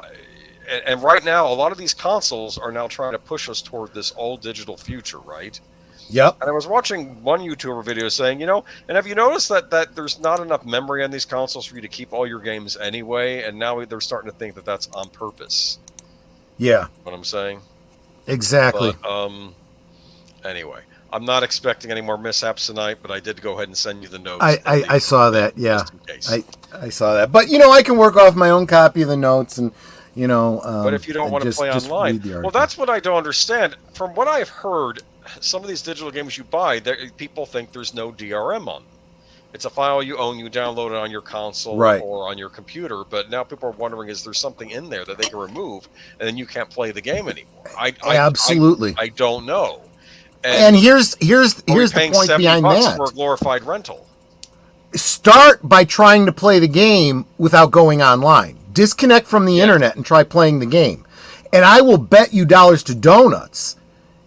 And right now, a lot of these consoles are now trying to push us toward this all digital future, right? Yep. And I was watching one YouTuber video saying, and have you noticed that there's not enough memory on these consoles for you to keep all your games anyway? And now they're starting to think that that's on purpose. Yeah. What I'm saying? Exactly. But, anyway, I'm not expecting any more mishaps tonight, but I did go ahead and send you the notes. I saw that, yeah. I saw that. But, I can work off my own copy of the notes and, but if you don't want to play online, well, that's what I don't understand. From what I've heard, some of these digital games you buy, people think there's no DRM on them. It's a file you own, you download it on your console or on your computer, but now people are wondering, is there something in there that they can remove, and then you can't play the game anymore? Absolutely. I don't know. And here's the point behind that. For a glorified rental. Start by trying to play the game without going online. Disconnect from the internet and try playing the game. And I will bet you dollars to donuts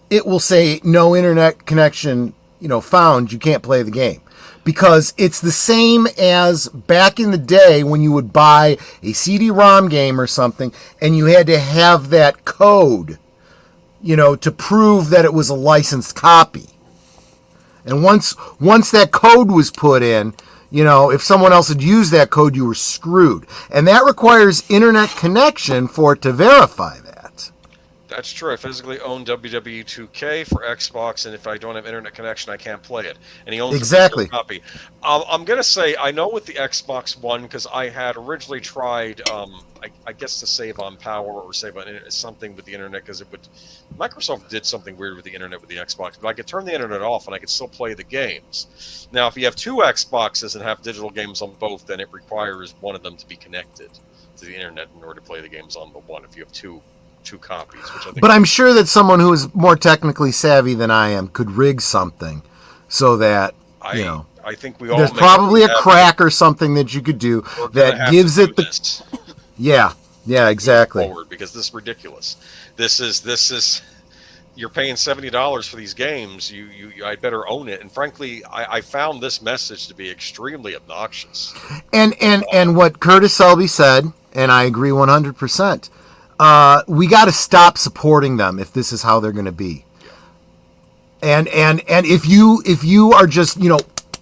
it will say no internet connection, found, you can't play the game. Because it's the same as back in the day when you would buy a CD-ROM game or something and you had to have that code, to prove that it was a licensed copy. And once that code was put in, if someone else had used that code, you were screwed. And that requires internet connection for it to verify that. That's true. I physically own WWE 2K for Xbox, and if I don't have internet connection, I can't play it. And he owns a copy. I'm going to say, I know with the Xbox One, because I had originally tried, I guess to save on power or save on something with the internet, because Microsoft did something weird with the internet with the Xbox, but I could turn the internet off and I could still play the games. Now, if you have two Xboxes and have digital games on both, then it requires one of them to be connected to the internet in order to play the games on the one, if you have two copies. Which I think I'm sure that someone who is more technically savvy than I am could rig something so that, I think we all there's probably a crack or something that you could do that gives it the... Yeah, exactly. Forward, because this is ridiculous. This is you're paying $70 for these games. I better own it. And frankly, I found this message to be extremely obnoxious. And what Curtis Selby said, and I agree 100%. We got to stop supporting them if this is how they're going to be. Yeah. And if you are just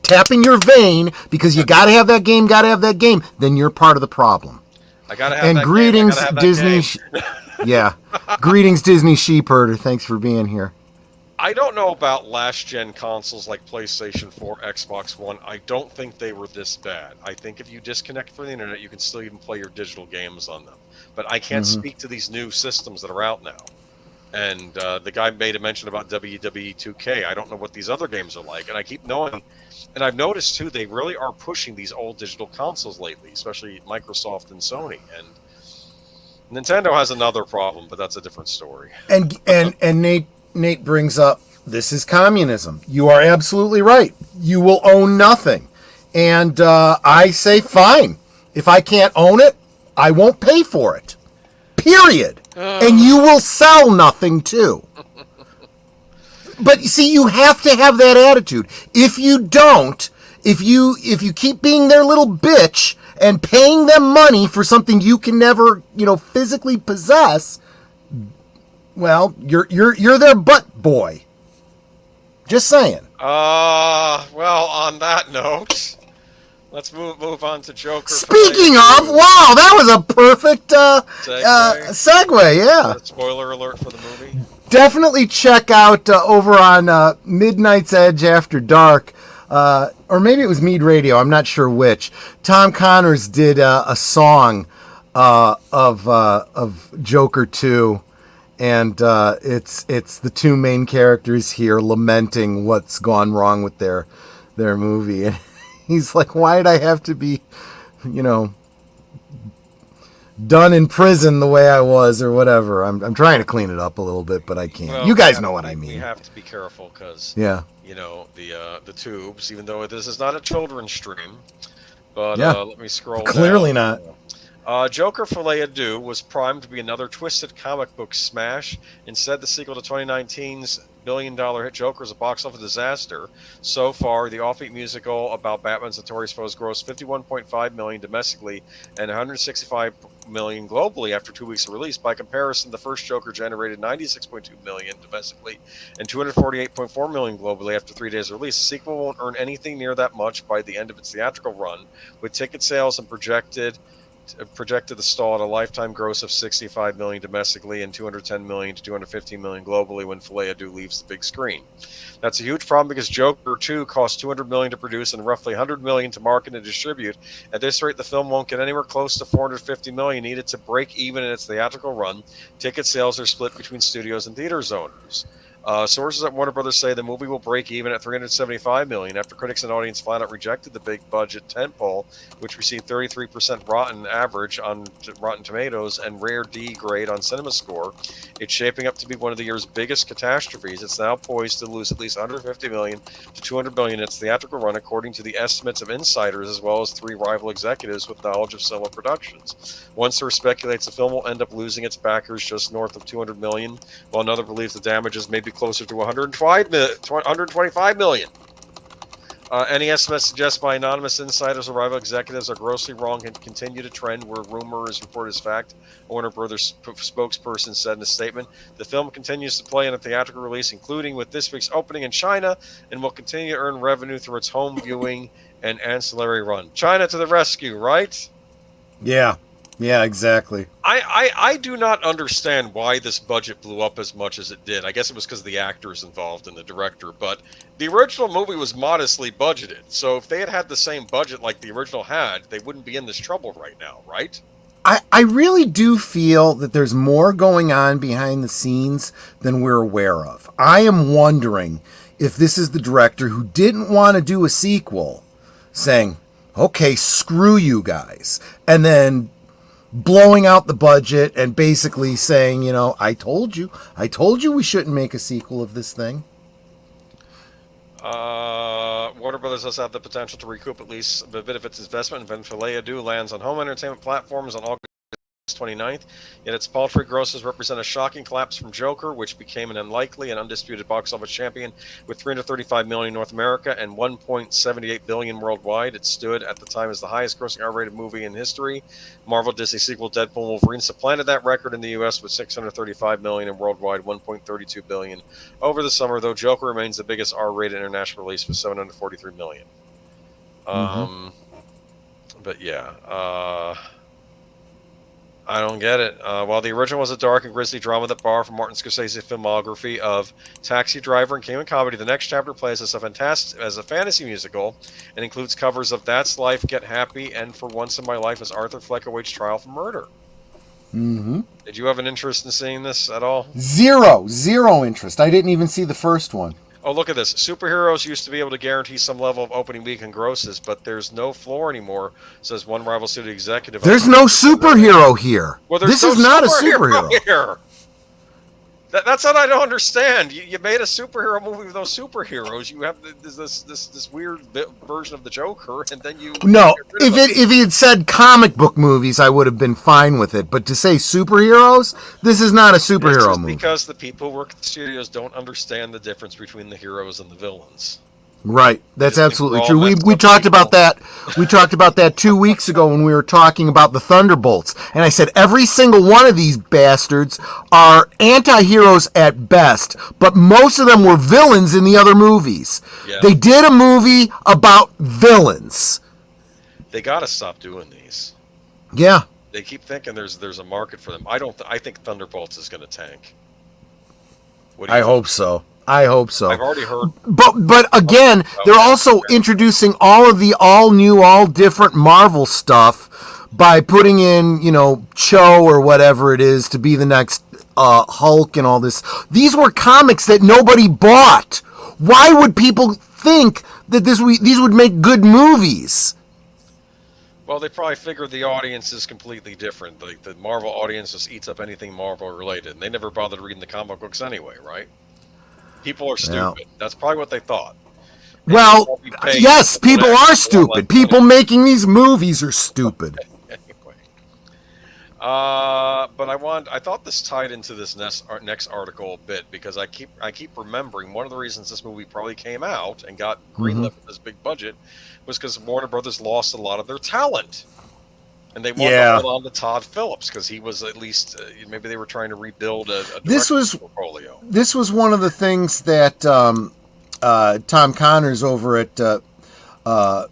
tapping your vein because you got to have that game, then you're part of the problem. I gotta have and that greetings, game. Disney. Yeah, greetings, Disney Sheepherder. Thanks for being here. I don't know about last-gen consoles like PlayStation 4, Xbox One. I don't think they were this bad. I think if you disconnect from the internet, you can still even play your digital games on them. But I can't speak to these new systems that are out now. And the guy made a mention about WWE 2K. I don't know what these other games are like, and I keep knowing. And I've noticed too, they really are pushing these old digital consoles lately, especially Microsoft and Sony. And Nintendo has another problem, but that's a different story. And Nate brings up, this is communism. You are absolutely right. You will own nothing. And I say, fine. If I can't own it, I won't pay for it. Period. And you will sell nothing too. But you see, you have to have that attitude. If you don't, if you keep being their little bitch and paying them money for something you can never, physically possess, well, you're their butt boy. Just saying. Well, on that note, let's move on to Joker. Speaking of, wow, that was a perfect segue. Yeah. Spoiler alert for the movie. Definitely check out over on Midnight's Edge After Dark, or maybe it was Mead Radio. I'm not sure which. Tom Connors did a song of Joker 2. And it's the two main characters here lamenting what's gone wrong with their movie. And he's like, why did I have to be, done in prison the way I was or whatever? I'm trying to clean it up a little bit, but I can't. Well, you guys know what I mean. We have to be careful because, the tubes, even though this is not a children's stream, but let me scroll Clearly down. not. Joker Folie Deux was primed to be another twisted comic book smash. Instead, the sequel to 2019's billion-dollar hit Joker is a box office disaster. So far, the offbeat musical about Batman's notorious foes grossed $51.5 million domestically and $165 million globally after 2 weeks of release. By comparison, the first Joker generated $96.2 million domestically and $248.4 million globally after 3 days of release. The sequel won't earn anything near that much by the end of its theatrical run, with ticket sales and projected the stall at a lifetime gross of $65 million domestically and $210 million to $215 million globally when Folie Deux leaves the big screen. That's a huge problem because Joker 2 cost $200 million to produce and roughly $100 million to market and distribute. At this rate, the film won't get anywhere close to $450 million needed to break even in its theatrical run. Ticket sales are split between studios and theaters owners. Sources at Warner Brothers say the movie will break even at $375 million after critics and audience flat out rejected the big-budget tentpole, which received 33% rotten average on Rotten Tomatoes and rare D grade on CinemaScore. It's shaping up to be one of the year's biggest catastrophes. It's now poised to lose at least $150 million to $200 million in its theatrical run, according to the estimates of insiders as well as 3 rival executives with knowledge of similar productions. One source speculates the film will end up losing its backers just north of $200 million, while another believes the damages may be closer to $125 million. Any estimates suggest by anonymous insiders or rival executives are grossly wrong and continue to trend where rumor is reported as fact. A Warner Brothers spokesperson said in a statement, the film continues to play in a theatrical release, including with this week's opening in China, and will continue to earn revenue through its home viewing and ancillary run. China to the rescue, right? Yeah. Yeah, exactly. I do not understand why this budget blew up as much as it did. I guess it was because of the actors involved and the director, but the original movie was modestly budgeted. So if they had had the same budget like the original had, they wouldn't be in this trouble right now, right? I really do feel that there's more going on behind the scenes than we're aware of. I am wondering if this is the director who didn't want to do a sequel saying, okay, screw you guys, and then blowing out the budget and basically saying, I told you we shouldn't make a sequel of this thing. Warner Brothers does have the potential to recoup at least a bit of its investment when Folie Deux lands on home entertainment platforms on August 29th, yet its paltry grosses represent a shocking collapse from Joker, which became an unlikely and undisputed box office champion with $335 million in North America and $1.78 billion worldwide. It stood at the time as the highest grossing R-rated movie in history. Marvel Disney sequel Deadpool and Wolverine supplanted that record in the US with $635 million and worldwide $1.32 billion over the summer, though Joker remains the biggest R-rated international release with $743 million. But yeah, I don't get it. While the original was a dark and grisly drama that borrowed from Martin Scorsese's filmography of Taxi Driver and Cayman Comedy, the next chapter plays as a fantasy musical and includes covers of That's Life, Get Happy, and For Once in My Life as Arthur Fleck awaits trial for murder. Mm-hmm. Did you have an interest in seeing this at all? Zero interest. I didn't even see the first one. Oh, look at this. Superheroes used to be able to guarantee some level of opening weekend grosses, but there's no floor anymore, says one rival studio executive. There's no superhero here. Well, there's this no is not a superhero. here. That's what I don't understand. You made a superhero movie with no superheroes. You have this weird version of the Joker, and then you no. If he had said comic book movies, I would have been fine with it. But to say superheroes, this is not a superhero movie. Because the people who work at the studios don't understand the difference between the heroes and the villains. Right, that's absolutely true. We talked about that. We talked about that 2 weeks ago when we were talking about the Thunderbolts, and I said every single one of these bastards are anti-heroes at best, but most of them were villains in the other movies. Yeah. They did a movie about villains. They got to stop doing these. Yeah. They keep thinking there's a market for them. I think Thunderbolts is going to tank. I hope so. I've already heard. But again, they're also introducing all of the all different Marvel stuff by putting in, Cho or whatever it is to be the next Hulk and all this. These were comics that nobody bought. Why would people think that these would make good movies? Well, they probably figured the audience is completely different. Like the Marvel audience just eats up anything Marvel related, and they never bothered reading the comic books anyway, right? People are stupid. Yeah. That's probably what they thought. And well, yes, people are stupid. People making these movies are stupid. Anyway, but I thought this tied into this next article a bit because I keep remembering one of the reasons this movie probably came out and got greenlit with this big budget was because Warner Brothers lost a lot of their talent. And they wanted to hold on to Todd Phillips because he was at least maybe they were trying to rebuild a portfolio. This was one of the things that Tom Connors over at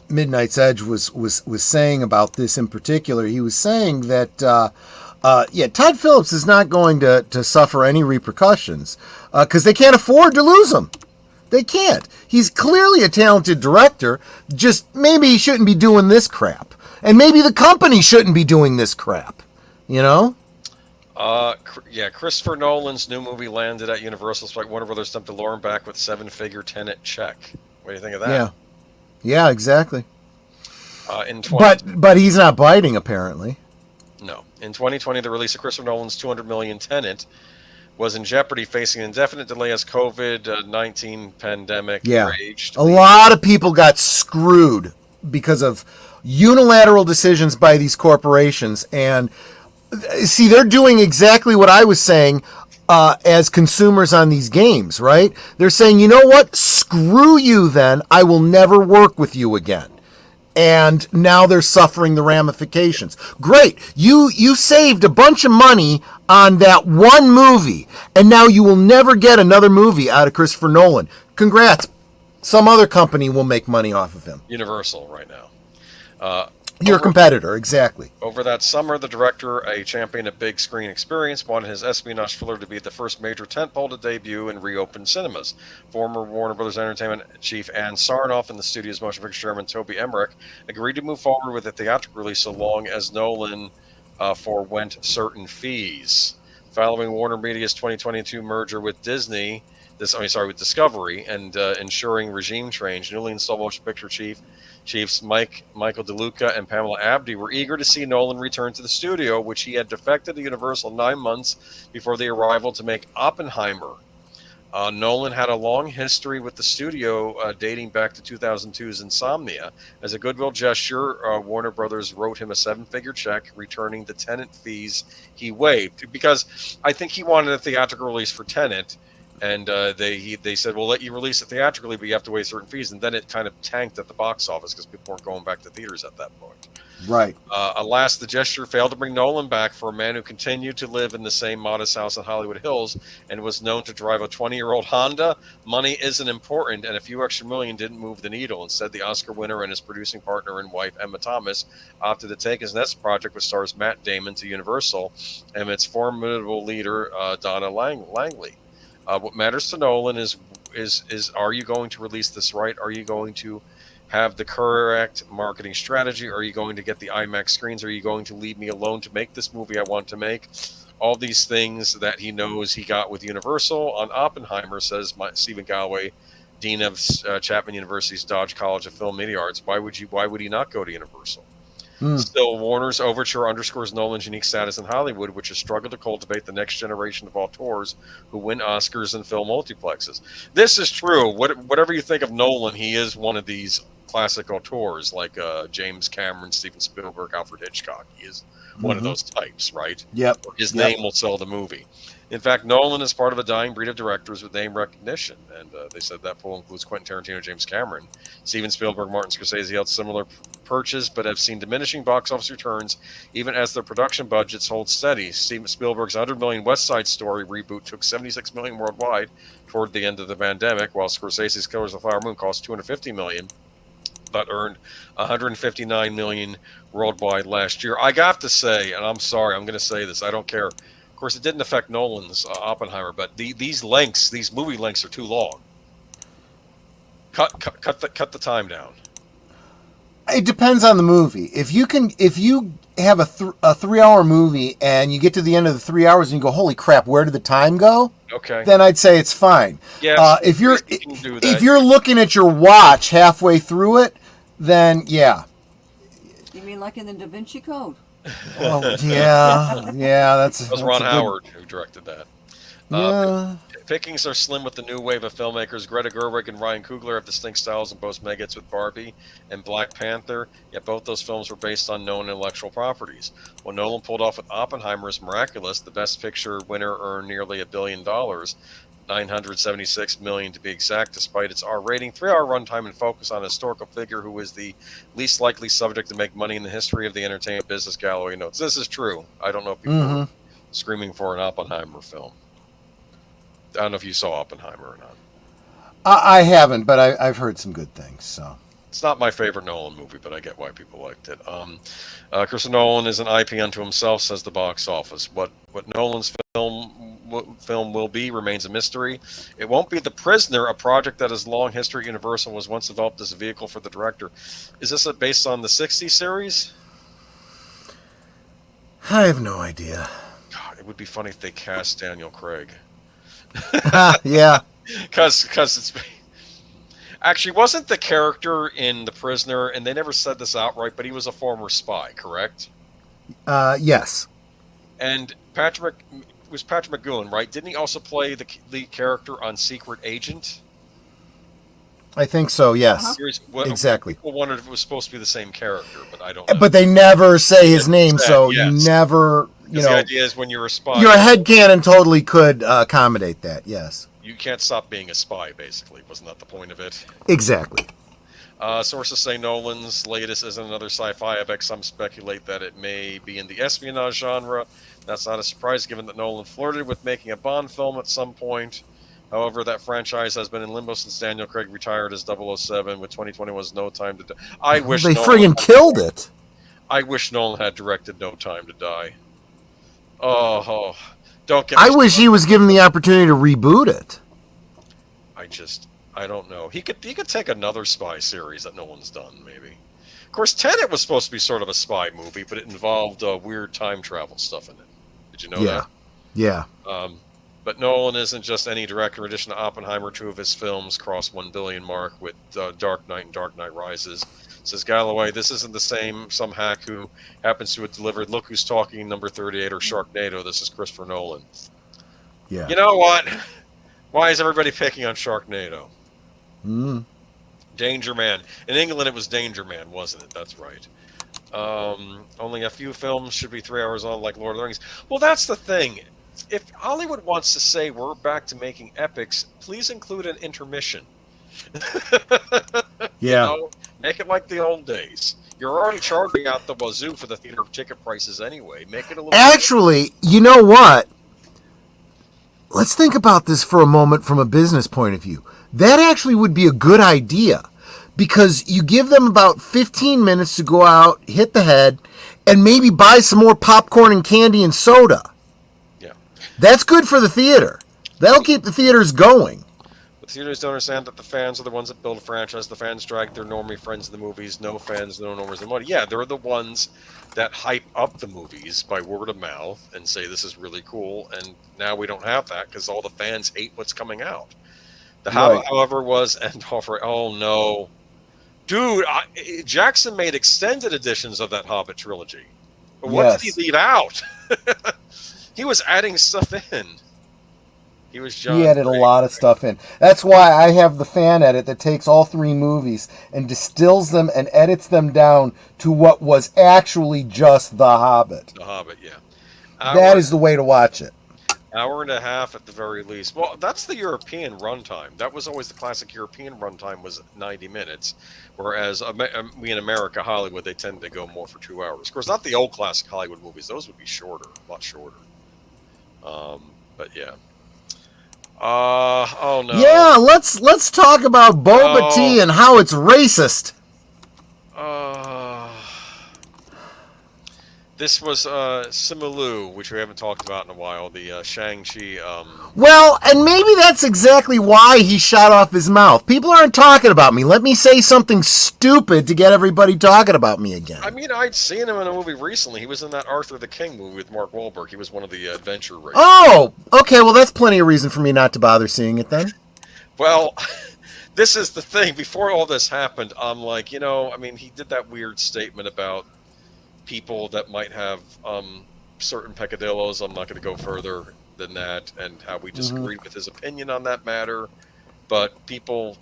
Midnight's Edge was saying about this in particular. He was saying that Todd Phillips is not going to suffer any repercussions because they can't afford to lose him. They can't. He's clearly a talented director. Just maybe he shouldn't be doing this crap. And maybe the company shouldn't be doing this crap, Christopher Nolan's new movie landed at Universal, despite Warner Brothers dumped to lure him back with 7-figure tenant check. What do you think of that? Yeah, exactly. But he's not biting, apparently. No. In 2020, the release of Christopher Nolan's $200 million Tenet was in jeopardy, facing indefinite delay as COVID-19 pandemic raged. A lot of people got screwed because of unilateral decisions by these corporations, and see, they're doing exactly what I was saying as consumers on these games, right? They're saying, you know what? Screw you then. I will never work with you again. And now they're suffering the ramifications. Great. You saved a bunch of money on that one movie, and now you will never get another movie out of Christopher Nolan. Congrats. Some other company will make money off of him. Universal right now. Your competitor, exactly. Over that summer, the director, a champion of big screen experience, wanted his espionage thriller to be the first major tentpole to debut in reopened cinemas. Former Warner Brothers Entertainment chief Ann Sarnoff and the studio's motion picture chairman Toby Emmerich agreed to move forward with a theatrical release so long as Nolan forewent certain fees. Following Warner Media's 2022 merger with Discovery, and ensuring regime change, newly installed motion picture chiefs Michael DeLuca and Pamela Abdy were eager to see Nolan return to the studio, which he had defected to Universal 9 months before the arrival to make Oppenheimer. Nolan had a long history with the studio dating back to 2002's Insomnia. As a goodwill gesture, Warner Brothers wrote him a 7-figure check, returning the Tenet fees he waived. Because I think he wanted a theatrical release for Tenet, and they said, we'll let you release it theatrically, but you have to waive certain fees. And then it kind of tanked at the box office because people weren't going back to theaters at that point. Right. Alas, the gesture failed to bring Nolan back for a man who continued to live in the same modest house in Hollywood Hills and was known to drive a 20-year-old Honda. Money isn't important, and a few extra million didn't move the needle. Instead, the Oscar winner and his producing partner and wife, Emma Thomas, opted to take his next project, which stars Matt Damon, to Universal and its formidable leader, Donna Langley. What matters to Nolan is are you going to release this right? Are you going to have the correct marketing strategy? Are you going to get the IMAX screens? Are you going to leave me alone to make this movie I want to make? All these things that he knows he got with Universal. On Oppenheimer, says Stephen Galloway, Dean of Chapman University's Dodge College of Film Media Arts. Why would he not go to Universal? Still, Warner's Overture underscores Nolan's unique status in Hollywood, which has struggled to cultivate the next generation of auteurs who win Oscars and film multiplexes. This is true. Whatever you think of Nolan, he is one of these classic auteurs like James Cameron, Steven Spielberg, Alfred Hitchcock. He is one of those types, right? Yep. His name will sell the movie. In fact, Nolan is part of a dying breed of directors with name recognition, and they said that pool includes Quentin Tarantino, James Cameron, Steven Spielberg, Martin Scorsese held similar perches, but have seen diminishing box office returns even as their production budgets hold steady. Steven Spielberg's $100 million West Side Story reboot took $76 million worldwide toward the end of the pandemic, while Scorsese's Killers of the Flower Moon cost $250 million, but earned $159 million worldwide last year. I got to say, and I'm sorry, I'm going to say this, I don't care. Of course, it didn't affect Nolan's Oppenheimer, but these movie lengths are too long. Cut the time down. It depends on the movie. If you have a 3-hour movie and you get to the end of the 3 hours and you go, holy crap, where did the time go? Okay. Then I'd say it's fine. Yeah. If you're looking at your watch halfway through it, then yeah. You mean like in the Da Vinci Code? Oh yeah, that was Ron Howard who directed that. Yeah. Pickings are slim with the new wave of filmmakers. Greta Gerwig and Ryan Coogler have distinct styles and both mega hits with Barbie and Black Panther, yet both those films were based on known intellectual properties. What Nolan pulled off with Oppenheimer is miraculous. The Best Picture winner earned nearly $1 billion, $976 million to be exact, despite its R rating, 3-hour runtime, and focus on a historical figure who is the least likely subject to make money in the history of the entertainment business, Galloway notes. This is true. I don't know if people are screaming for an Oppenheimer film. I don't know if you saw Oppenheimer or not. I haven't, but I've heard some good things. So it's not my favorite Nolan movie, but I get why people liked it. Christopher Nolan is an IP unto himself, says the box office. What Nolan's film will be remains a mystery. It won't be The Prisoner, a project that has long history at Universal, was once developed as a vehicle for the director. Is this based on the 60 series? I have no idea. God, it would be funny if they cast Daniel Craig. Yeah, because it's actually wasn't the character in The Prisoner, and they never said this outright, but he was a former spy, correct? Yes. And Patrick McGowan, right? Didn't he also play the lead character on Secret Agent? I think so. Yes. Exactly. People wondered if it was supposed to be the same character, but I don't know. But they never say his name, so you never. The idea is when you're a spy, your headcanon totally could accommodate that. Yes. You can't stop being a spy. Basically, wasn't that the point of it? Exactly. Sources say Nolan's latest isn't another sci-fi. I bet some speculate that it may be in the espionage genre. That's not a surprise, given that Nolan flirted with making a Bond film at some point. However, that franchise has been in limbo since Daniel Craig retired as 007, with 2021's No Time to Die. I wish they friggin' killed it. I wish Nolan had directed No Time to Die. Oh, don't get me I wish he was given the opportunity to reboot it. I don't know. He could take another spy series that no one's done, maybe. Of course, Tenet was supposed to be sort of a spy movie, but it involved weird time travel stuff in it. Did you know that? Yeah. But Nolan isn't just any director. In addition to Oppenheimer, 2 of his films crossed $1 billion mark with Dark Knight and Dark Knight Rises. Says Galloway, this isn't the same some hack who happens to have delivered Look Who's Talking number 38 or Sharknado. This is Christopher Nolan. Yeah. You know what? Why is everybody picking on Sharknado? Danger Man. In England, it was Danger Man, wasn't it? That's right. Only a few films should be 3 hours long, like Lord of the Rings. Well, that's the thing. If Hollywood wants to say we're back to making epics, please include an intermission. Yeah. Make it like the old days. You're already charging out the wazoo for the theater ticket prices anyway. Make it a little. Actually, you know what? Let's think about this for a moment from a business point of view. That actually would be a good idea, because you give them about 15 minutes to go out, hit the head, and maybe buy some more popcorn and candy and soda. Yeah. That's good for the theater. That'll keep the theaters going. But Studios don't understand that the fans are the ones that build a franchise. The fans drag their normie friends in the movies. No fans, no normers in money. Yeah, they're the ones that hype up the movies by word of mouth and say this is really cool. And now we don't have that because all the fans hate what's coming out. The Hobbit, however, was end offer. Oh no, dude! Jackson made extended editions of that Hobbit trilogy. But what did he leave out? He was adding stuff in. He was John. He added a lot of stuff in. That's why I have the fan edit that takes all 3 movies and distills them and edits them down to what was actually just The Hobbit. The Hobbit, yeah. That is the way to watch it. Hour and a half at the very least. Well, that's the European runtime. That was always the classic European runtime was 90 minutes, whereas we in America, Hollywood, they tend to go more for 2 hours. Of course, not the old classic Hollywood movies. Those would be shorter, a lot shorter. But yeah. Oh no. Yeah, let's talk about boba tea and how it's racist. This was Simu, which we haven't talked about in a while. The Shang-Chi. Well, and maybe that's exactly why he shot off his mouth. People aren't talking about me. Let me say something stupid to get everybody talking about me again. I mean, I'd seen him in a movie recently. He was in that Arthur the King movie with Mark Wahlberg. He was one of the adventure racers. Oh, okay. Well, that's plenty of reason for me not to bother seeing it then. Well, this is the thing. Before all this happened, I'm like, I mean, he did that weird statement about people that might have certain peccadillos. I'm not going to go further than that, and how we disagreed with his opinion on that matter. But people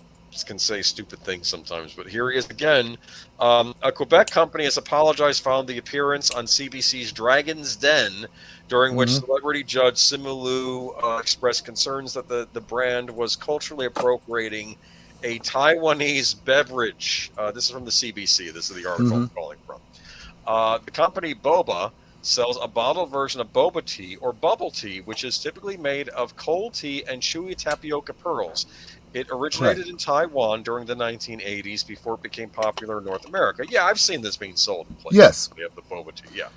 can say stupid things sometimes. But here he is again. A Quebec company has apologized following the appearance on CBC's Dragon's Den, during which celebrity judge Simu Liu expressed concerns that the brand was culturally appropriating a Taiwanese beverage. This is from the CBC. This is the article I'm calling from. The company Boba sells a bottled version of boba tea or bubble tea, which is typically made of cold tea and chewy tapioca pearls. It originated in Taiwan during the 1980s before it became popular in North America. Yeah, I've seen this being sold in places. Yes. We have the boba tea, yeah.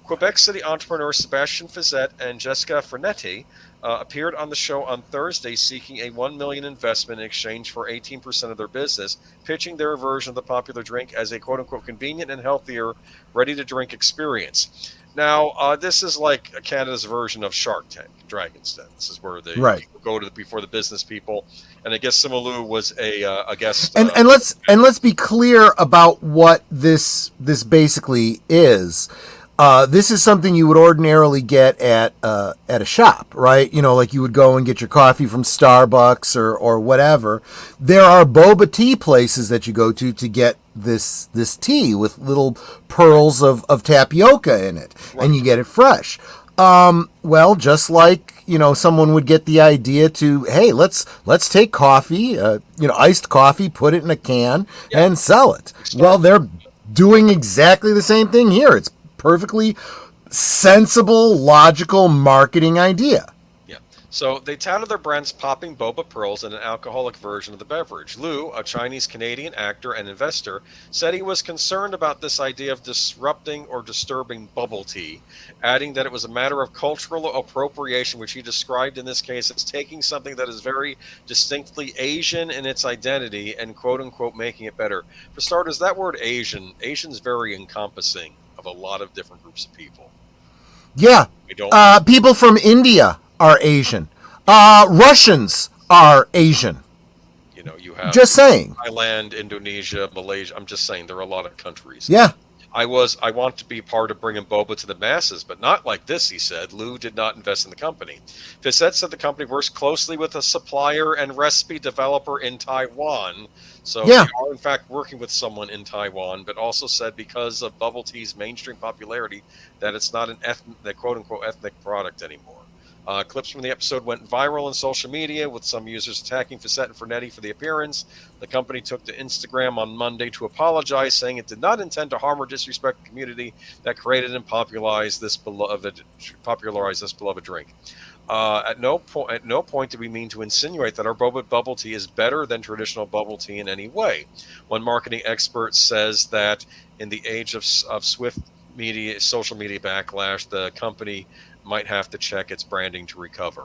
Quebec City entrepreneur Sebastian Fizette and Jessica Frenetti appeared on the show on Thursday seeking a $1 million investment in exchange for 18% of their business, pitching their version of the popular drink as a quote-unquote convenient and healthier, ready-to-drink experience. Now, this is like Canada's version of Shark Tank, Dragon's Den. This is where they go to before the business people, and I guess Simu Liu was a guest. And let's be clear about what this basically is. This is something you would ordinarily get at a shop, right? Like you would go and get your coffee from Starbucks or whatever. There are boba tea places that you go to get this tea with little pearls of tapioca in it, and you get it fresh. Well, just like someone would get the idea to, hey, let's take coffee, iced coffee, put it in a can, and sell it. Well, they're doing exactly the same thing here. It's perfectly sensible, logical marketing idea. Yeah. So they touted their brand's popping boba pearls in an alcoholic version of the beverage. Liu, a Chinese-Canadian actor and investor, said he was concerned about this idea of disrupting or disturbing bubble tea, adding that it was a matter of cultural appropriation, which he described in this case as taking something that is very distinctly Asian in its identity and quote-unquote making it better. For starters, that word Asian's very encompassing of a lot of different groups of people. Yeah. People from India are Asian. Russians are Asian. You have just saying. Thailand, Indonesia, Malaysia. I'm just saying there are a lot of countries. Yeah. I want to be part of bringing boba to the masses, but not like this, he said. Liu did not invest in the company. Fissette said the company works closely with a supplier and recipe developer in Taiwan. So they are, in fact, working with someone in Taiwan, but also said because of bubble tea's mainstream popularity that it's not an quote-unquote ethnic product anymore. Clips from the episode went viral on social media, with some users attacking Fissette and Frenetti for the appearance. The company took to Instagram on Monday to apologize, saying it did not intend to harm or disrespect the community that created and popularized this beloved drink. At no point did we mean to insinuate that our boba bubble tea is better than traditional bubble tea in any way. One marketing expert says that in the age of swift social media backlash, the company might have to check its branding to recover.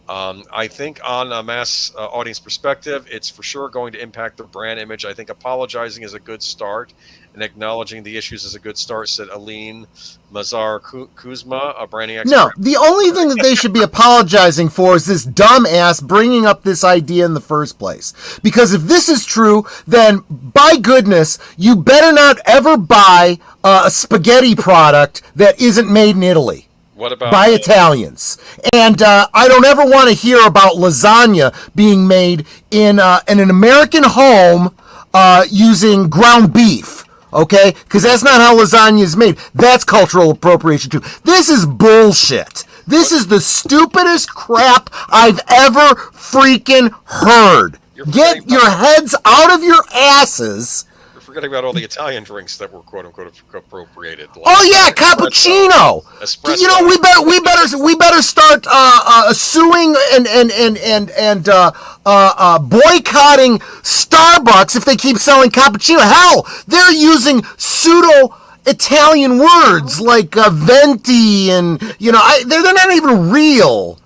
I think on a mass audience perspective, it's for sure going to impact the brand image. I think apologizing is a good start, and acknowledging the issues is a good start, said Aline Mazar Kuzma, a branding expert. No, the only thing that they should be apologizing for is this dumbass bringing up this idea in the first place. Because if this is true, then by goodness, you better not ever buy a spaghetti product that isn't made in Italy. What about by Italians. And I don't ever want to hear about lasagna being made in an American home using ground beef. Okay? Because that's not how lasagna is made. That's cultural appropriation too. This is bullshit. This is the stupidest crap I've ever freaking heard. Get your heads out of your asses. Forgetting about all the Italian drinks that were "quote unquote" appropriated. Like oh yeah, cappuccino. Espresso. You know, we better start suing and boycotting Starbucks if they keep selling cappuccino. Hell, they're using pseudo Italian words like venti and they're not even real.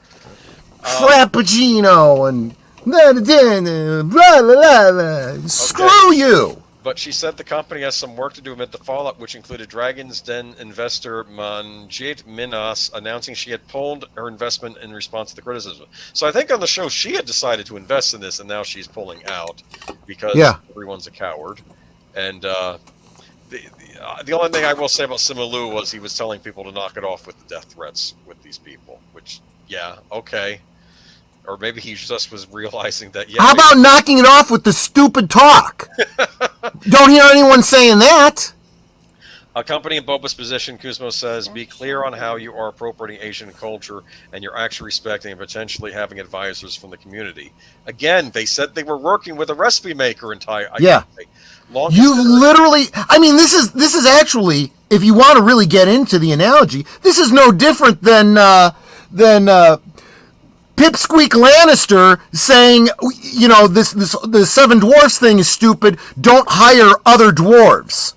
Frappuccino and blah, blah, blah, blah. Screw you. But she said the company has some work to do amid the fallout, which included Dragon's Den investor Manjit Minas announcing she had pulled her investment in response to the criticism. So I think on the show she had decided to invest in this, and now she's pulling out because everyone's a coward. And the only thing I will say about Simu was he was telling people to knock it off with the death threats with these people, which, yeah, okay. Or maybe he just was realizing that, yeah. How about knocking it off with the stupid talk? Don't hear anyone saying that. A company in Boba's position, Kuzmo says, be clear on how you are appropriating Asian culture and you're actually respecting and potentially having advisors from the community. Again, they said they were working with a recipe maker in Thai. Yeah. You literally, I mean, this is actually, if you want to really get into the analogy, this is no different than Pipsqueak Lannister saying, the Seven Dwarfs thing is stupid. Don't hire other dwarves.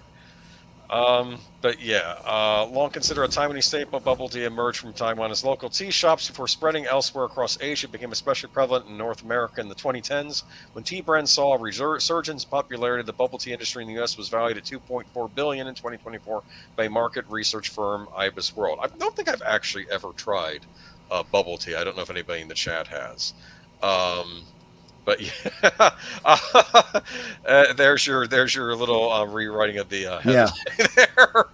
But yeah, long considered a Taiwanese staple, bubble tea emerged from Taiwan as local tea shops before spreading elsewhere across Asia. It became especially prevalent in North America in the 2010s when tea brands saw a resurgence in popularity. The bubble tea industry in the U.S. was valued at $2.4 billion in 2024 by market research firm Ibis World. I don't think I've actually ever tried bubble tea. I don't know if anybody in the chat has. But yeah, there's your little rewriting of the headline there.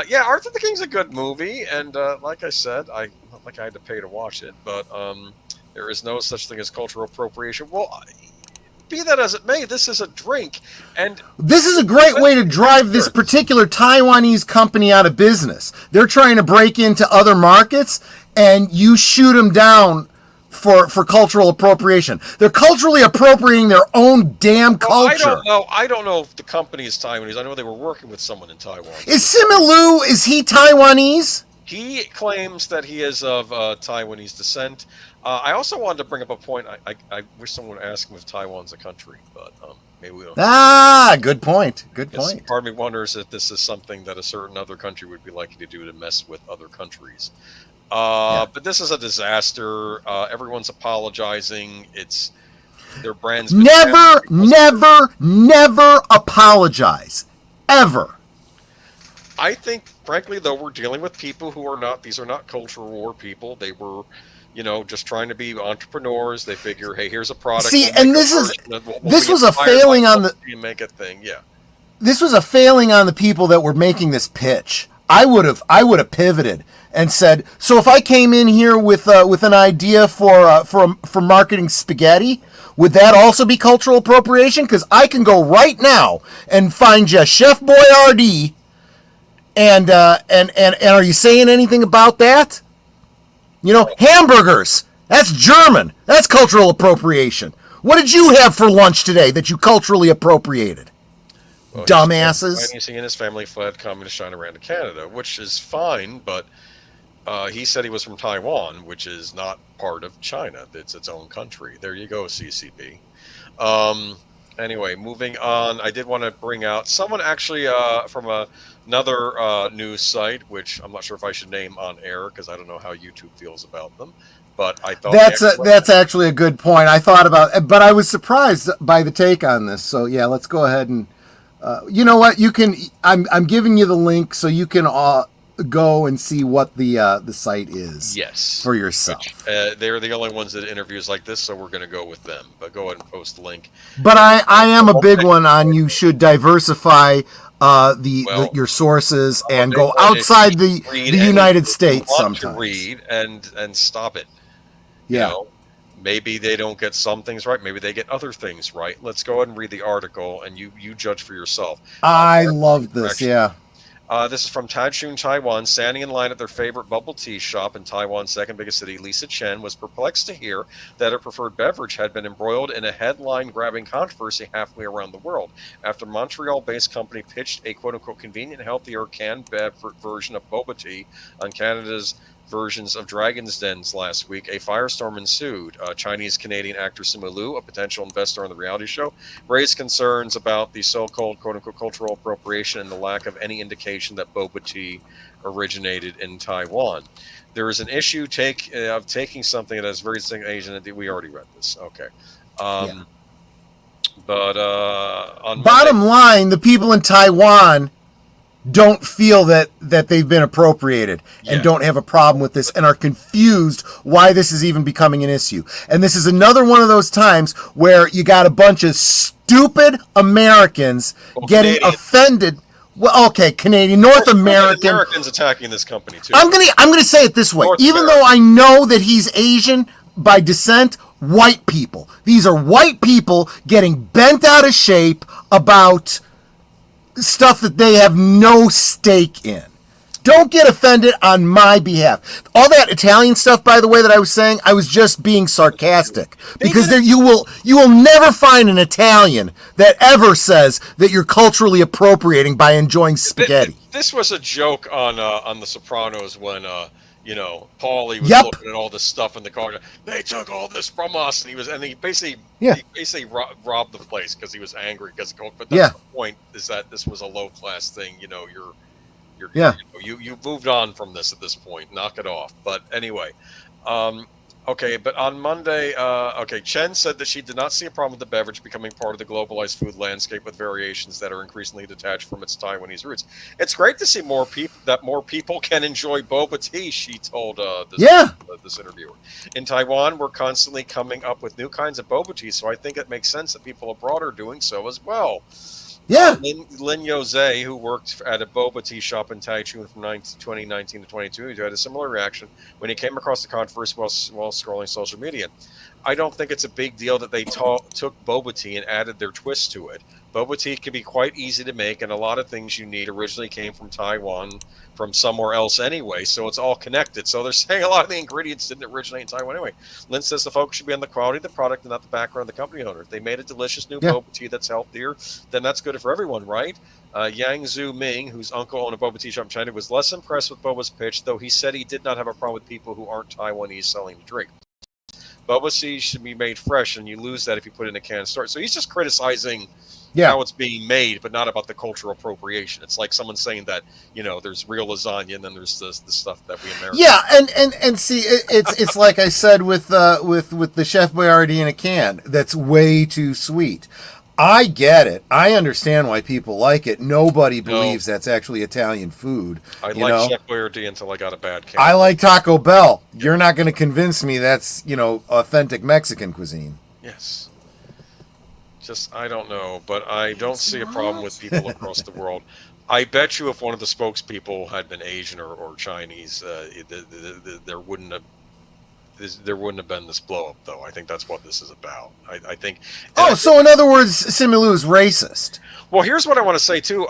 Yeah, Arthur the King's a good movie, and like I said, I had to pay to watch it, but there is no such thing as cultural appropriation. Well, be that as it may, this is a drink, and this is a great way to drive this particular Taiwanese company out of business. They're trying to break into other markets, and you shoot them down for cultural appropriation. They're culturally appropriating their own damn culture. I don't know if the company is Taiwanese. I know they were working with someone in Taiwan. Is Simu, is he Taiwanese? He claims that he is of Taiwanese descent. I also wanted to bring up a point. I wish someone would ask him if Taiwan's a country, but maybe we don't. Good point. Good point. Part of me wonders if this is something that a certain other country would be likely to do to mess with other countries. But this is a disaster. Everyone's apologizing. It's their brand's never apologize. Ever. I think, frankly, though, we're dealing with people who are not, these are not cultural war people. They were, just trying to be entrepreneurs. They figure, hey, here's a product. See, and this was a failing on the, you make a thing. Yeah. This was a failing on the people that were making this pitch. I would have pivoted and said, so if I came in here with an idea for marketing spaghetti, would that also be cultural appropriation? Because I can go right now and find you Chef Boyardee, and are you saying anything about that? Hamburgers. That's German. That's cultural appropriation. What did you have for lunch today that you culturally appropriated? Well, dumbasses. He and his family fled communist China, ran to Canada, which is fine, but he said he was from Taiwan, which is not part of China. It's its own country. There you go, CCP. Anyway, moving on. I did want to bring out someone actually from another news site, which I'm not sure if I should name on air because I don't know how YouTube feels about them. But I thought That's actually a good point. I thought about, but I was surprised by the take on this. So yeah, let's go ahead and you know what, you can. I'm giving you the link so you can go and see what the site is. Yes, for yourself. Which, they're the only ones that did interviews like this, so we're going to go with them. But go ahead and post the link. But I am a big one on you should diversify your sources and go outside the United States sometimes. To read and stop it. Yeah. You know, maybe they don't get some things right. Maybe they get other things right. Let's go ahead and read the article, and you judge for yourself. I love this. Yeah. This is from Taichung, Taiwan. Standing in line at their favorite bubble tea shop in Taiwan's second biggest city, Lisa Chen was perplexed to hear that her preferred beverage had been embroiled in a headline-grabbing controversy halfway around the world after Montreal-based company pitched a quote-unquote convenient, healthier canned version of boba tea on Canada's versions of Dragon's Dens last week. A firestorm ensued. Chinese-Canadian actor Simu Liu, a potential investor on the reality show, raised concerns about the so-called quote-unquote cultural appropriation and the lack of any indication that boba tea originated in Taiwan. There is an issue of taking something that has very distinct Asian. We already read this. Okay. But on bottom line, the people in Taiwan don't feel that they've been appropriated and don't have a problem with this and are confused why this is even becoming an issue. And this is another one of those times where you got a bunch of stupid Americans getting offended. Well, okay, Canadian, North American Americans attacking this company too. I'm gonna say it this way. Even though I know that he's Asian by descent, white people. These are white people getting bent out of shape about stuff that they have no stake in. Don't get offended on my behalf. All that Italian stuff, by the way, that I was saying, I was just being sarcastic. Because you will never find an Italian that ever says that you're culturally appropriating by enjoying spaghetti. This was a joke on The Sopranos when Pauley was looking at all this stuff in the car. They took all this from us, and he basically robbed the place because he was angry. But that's the point, is that this was a low class thing. You moved on from this at this point. Knock it off. But anyway, okay. But on Monday, Chen said that she did not see a problem with the beverage becoming part of the globalized food landscape with variations that are increasingly detached from its Taiwanese roots. It's great to see more people can enjoy boba tea, she told this interviewer. In Taiwan, we're constantly coming up with new kinds of boba tea, so I think it makes sense that people abroad are doing so as well. Yeah. Lin Yozhe, who worked at a boba tea shop in Taichung from 2019 to 22, who had a similar reaction when he came across the controversy while scrolling social media. I don't think it's a big deal that they took boba tea and added their twist to it. Boba tea can be quite easy to make, and a lot of things you need originally came from Taiwan, from somewhere else anyway, so it's all connected. So they're saying a lot of the ingredients didn't originate in Taiwan anyway. Lin says the focus should be on the quality of the product and not the background of the company owner. If they made a delicious new boba tea that's healthier, then that's good for everyone, right? Yang Zhu Ming, whose uncle owned a boba tea shop in China, was less impressed with boba's pitch, though he said he did not have a problem with people who aren't Taiwanese selling the drink. Boba tea should be made fresh, and you lose that if you put it in a canned store. So he's just criticizing how it's being made, but not about the cultural appropriation. It's like someone saying that, there's real lasagna and then there's the stuff that we Americans. Yeah, and see, it's like I said with the Chef Boyardee in a can. That's way too sweet. I get it. I understand why people like it. Nobody believes that's actually Italian food. I like Chef Boyardee until I got a bad can. I like Taco Bell. You're not going to convince me that's, authentic Mexican cuisine. Yes. I don't know, but I don't see a problem with people across the world. I bet you if one of the spokespeople had been Asian or Chinese, there wouldn't have been this blow up, though. I think that's what this is about. I think. So in other words, Simu Liu is racist. Well, here's what I want to say too.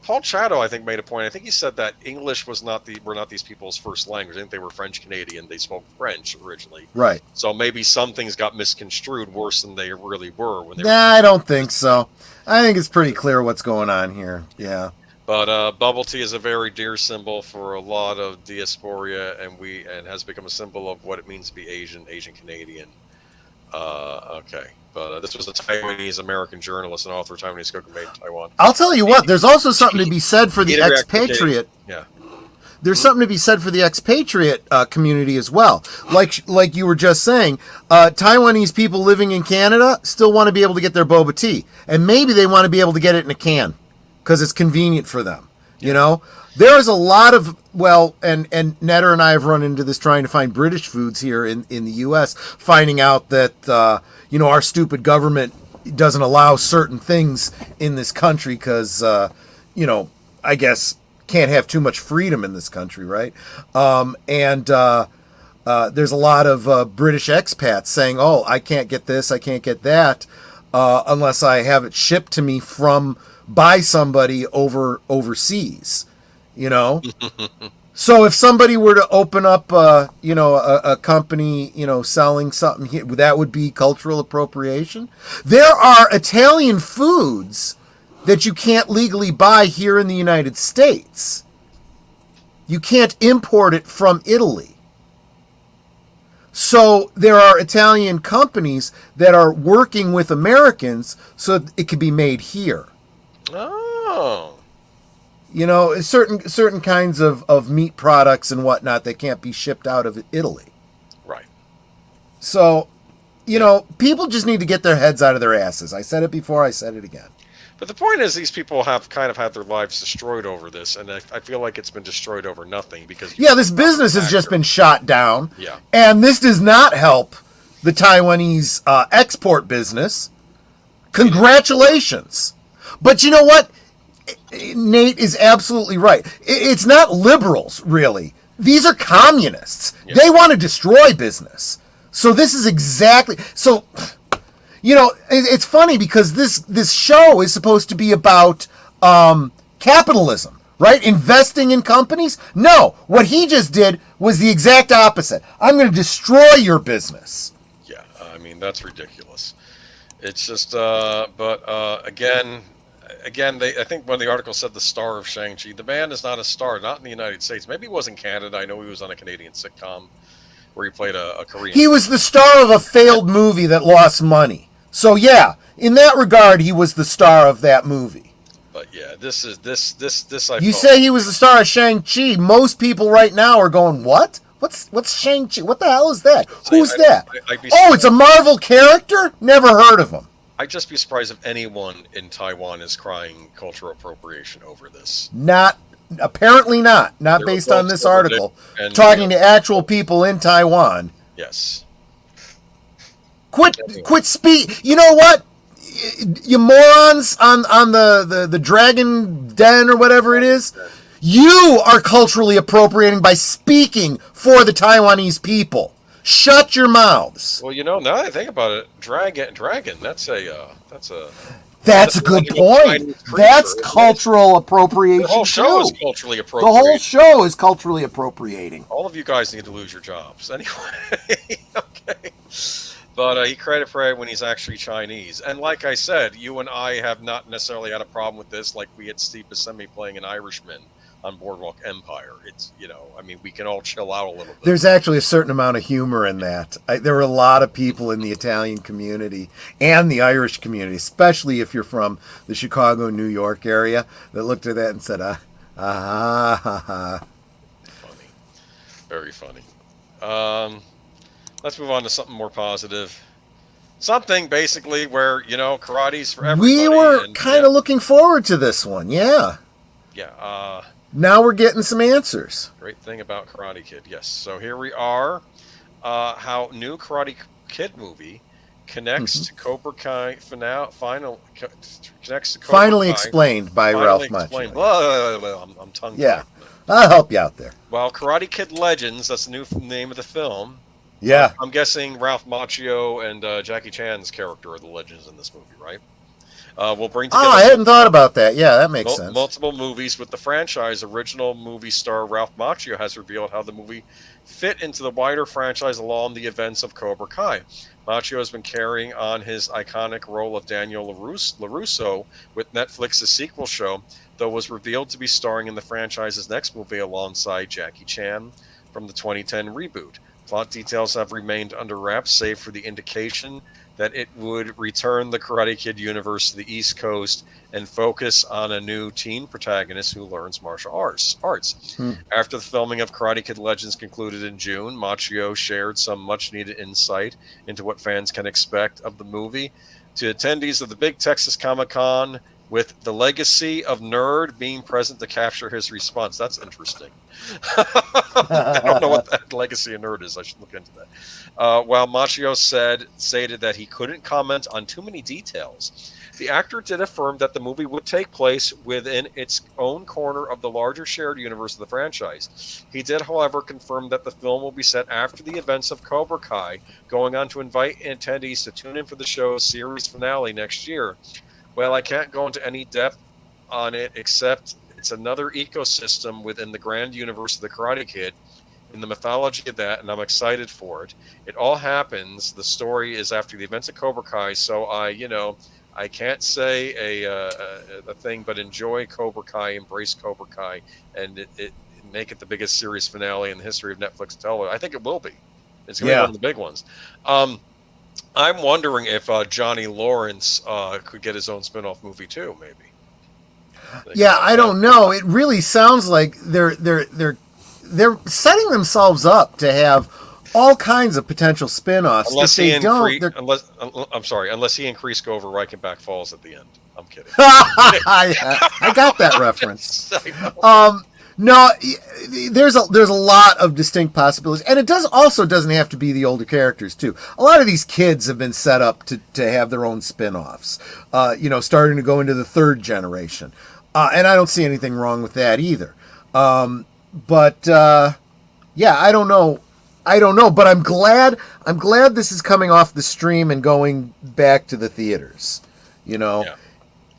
Paul Chateau, I think, made a point. I think he said that English were not these people's first language. I think they were French Canadian. They spoke French originally. Right. So maybe some things got misconstrued worse than they really were when they. I don't think so. I think it's pretty clear what's going on here. Yeah. But bubble tea is a very dear symbol for a lot of diaspora, and has become a symbol of what it means to be Asian Canadian. Okay, But this was a Taiwanese American journalist and author of Taiwanese cooking made in Taiwan. I'll tell you what. There's also something to be said for the expatriate. Yeah. There's something to be said for the expatriate community as well. Like you were just saying, Taiwanese people living in Canada still want to be able to get their boba tea, and maybe they want to be able to get it in a can because it's convenient for them. You know, there is a lot of and Netter and I have run into this trying to find British foods here in the U.S. Finding out that our stupid government doesn't allow certain things in this country because I guess can't have too much freedom in this country, right? There's a lot of British expats saying, "Oh, I can't get this, I can't get that, unless I have it shipped to me by somebody overseas." So if somebody were to open up, a company, selling something here, that would be cultural appropriation. There are Italian foods that you can't legally buy here in the United States. You can't import it from Italy. So there are Italian companies that are working with Americans so that it can be made here. Oh. Certain kinds of meat products and whatnot that can't be shipped out of Italy. Right. So, people just need to get their heads out of their asses. I said it before, I said it again. But the point is, these people have kind of had their lives destroyed over this, and I feel like it's been destroyed over nothing because this business has just been shot down. Yeah, and this does not help the Taiwanese export business. Congratulations, but you know what? Nate is absolutely right. It's not liberals, really. These are communists. Yeah. They want to destroy business. So this is exactly so. It's funny because this show is supposed to be about capitalism, right? Investing in companies. No, what he just did was the exact opposite. I'm going to destroy your business. Yeah, I mean, that's ridiculous. It's just, again, I think when the article said the star of Shang-Chi, the man is not a star, not in the United States. Maybe he was in Canada. I know he was on a Canadian sitcom where he played a Korean. He was the star of a failed movie that lost money. So yeah, in that regard, he was the star of that movie. But yeah, this. You say he was the star of Shang-Chi. Most people right now are going, "What? What's Shang-Chi? What the hell is that? Who's that? It's a Marvel character? Never heard of him." I'd just be surprised if anyone in Taiwan is crying cultural appropriation over this. Apparently not. Not based on this article. Talking to actual people in Taiwan. Yes. Quit speak. You know what? You morons on the Dragon Den or whatever it is. You are culturally appropriating by speaking for the Taiwanese people. Shut your mouths. Well, now that I think about it, dragon. That's a good point. That's cultural appropriation. The whole show is culturally appropriating. The whole show is culturally appropriating. All of you guys need to lose your jobs anyway. Okay. But he credit for it when he's actually Chinese. And like I said, you and I have not necessarily had a problem with this, like we had Steve Buscemi playing an Irishman on Boardwalk Empire. It's, we can all chill out a little bit. There's actually a certain amount of humor in that. There were a lot of people in the Italian community and the Irish community, especially if you're from the Chicago, New York area, that looked at that and said, Funny. Very funny. Let's move on to something more positive. Something, basically, where, karate's for everybody. We were kind of looking forward to this one, yeah. Yeah. Now we're getting some answers. Great thing about Karate Kid, yes. So here we are. How new Karate Kid movie connects to Cobra Kai Finally explained by Ralph Macchio. I'm tongue-tied. Yeah, I'll help you out there. Well, Karate Kid Legends, that's the new name of the film. Yeah. I'm guessing Ralph Macchio and Jackie Chan's character are the legends in this movie, right? We'll bring together. I hadn't thought about that. Yeah, that makes sense. Multiple movies with the franchise. Original movie star Ralph Macchio has revealed how the movie fit into the wider franchise along the events of Cobra Kai. Macchio has been carrying on his iconic role of Daniel LaRusso with Netflix's sequel show, though was revealed to be starring in the franchise's next movie alongside Jackie Chan from the 2010 reboot. Plot details have remained under wraps, save for the indication that it would return the Karate Kid universe to the East Coast and focus on a new teen protagonist who learns martial arts. After the filming of Karate Kid Legends concluded in June, Machio shared some much-needed insight into what fans can expect of the movie to attendees of the big Texas Comic-Con, with the legacy of Nerd being present to capture his response. That's interesting. I don't know what that legacy of Nerd is. I should look into that. While Machio stated that he couldn't comment on too many details, the actor did affirm that the movie would take place within its own corner of the larger shared universe of the franchise. He did, however, confirm that the film will be set after the events of Cobra Kai, going on to invite attendees to tune in for the show's series finale next year. Well, I can't go into any depth on it, except it's another ecosystem within the grand universe of the Karate Kid, in the mythology of that, and I'm excited for it. It all happens. The story is after the events of Cobra Kai, so I can't say a thing, but enjoy Cobra Kai, embrace Cobra Kai, and it make it the biggest series finale in the history of Netflix television. I think it will be. It's going to be one of the big ones. I'm wondering if Johnny Lawrence could get his own spin-off movie too, maybe. Yeah, I don't know. It really sounds like they're setting themselves up to have all kinds of potential spin-offs. Unless he increased go over Reichenbach Falls at the end. I'm kidding. I got that reference. No, there's a lot of distinct possibilities, and it doesn't have to be the older characters too. A lot of these kids have been set up to have their own spin-offs, starting to go into the third generation, and I don't see anything wrong with that either. I don't know, but I'm glad this is coming off the stream and going back to the theaters. Yeah.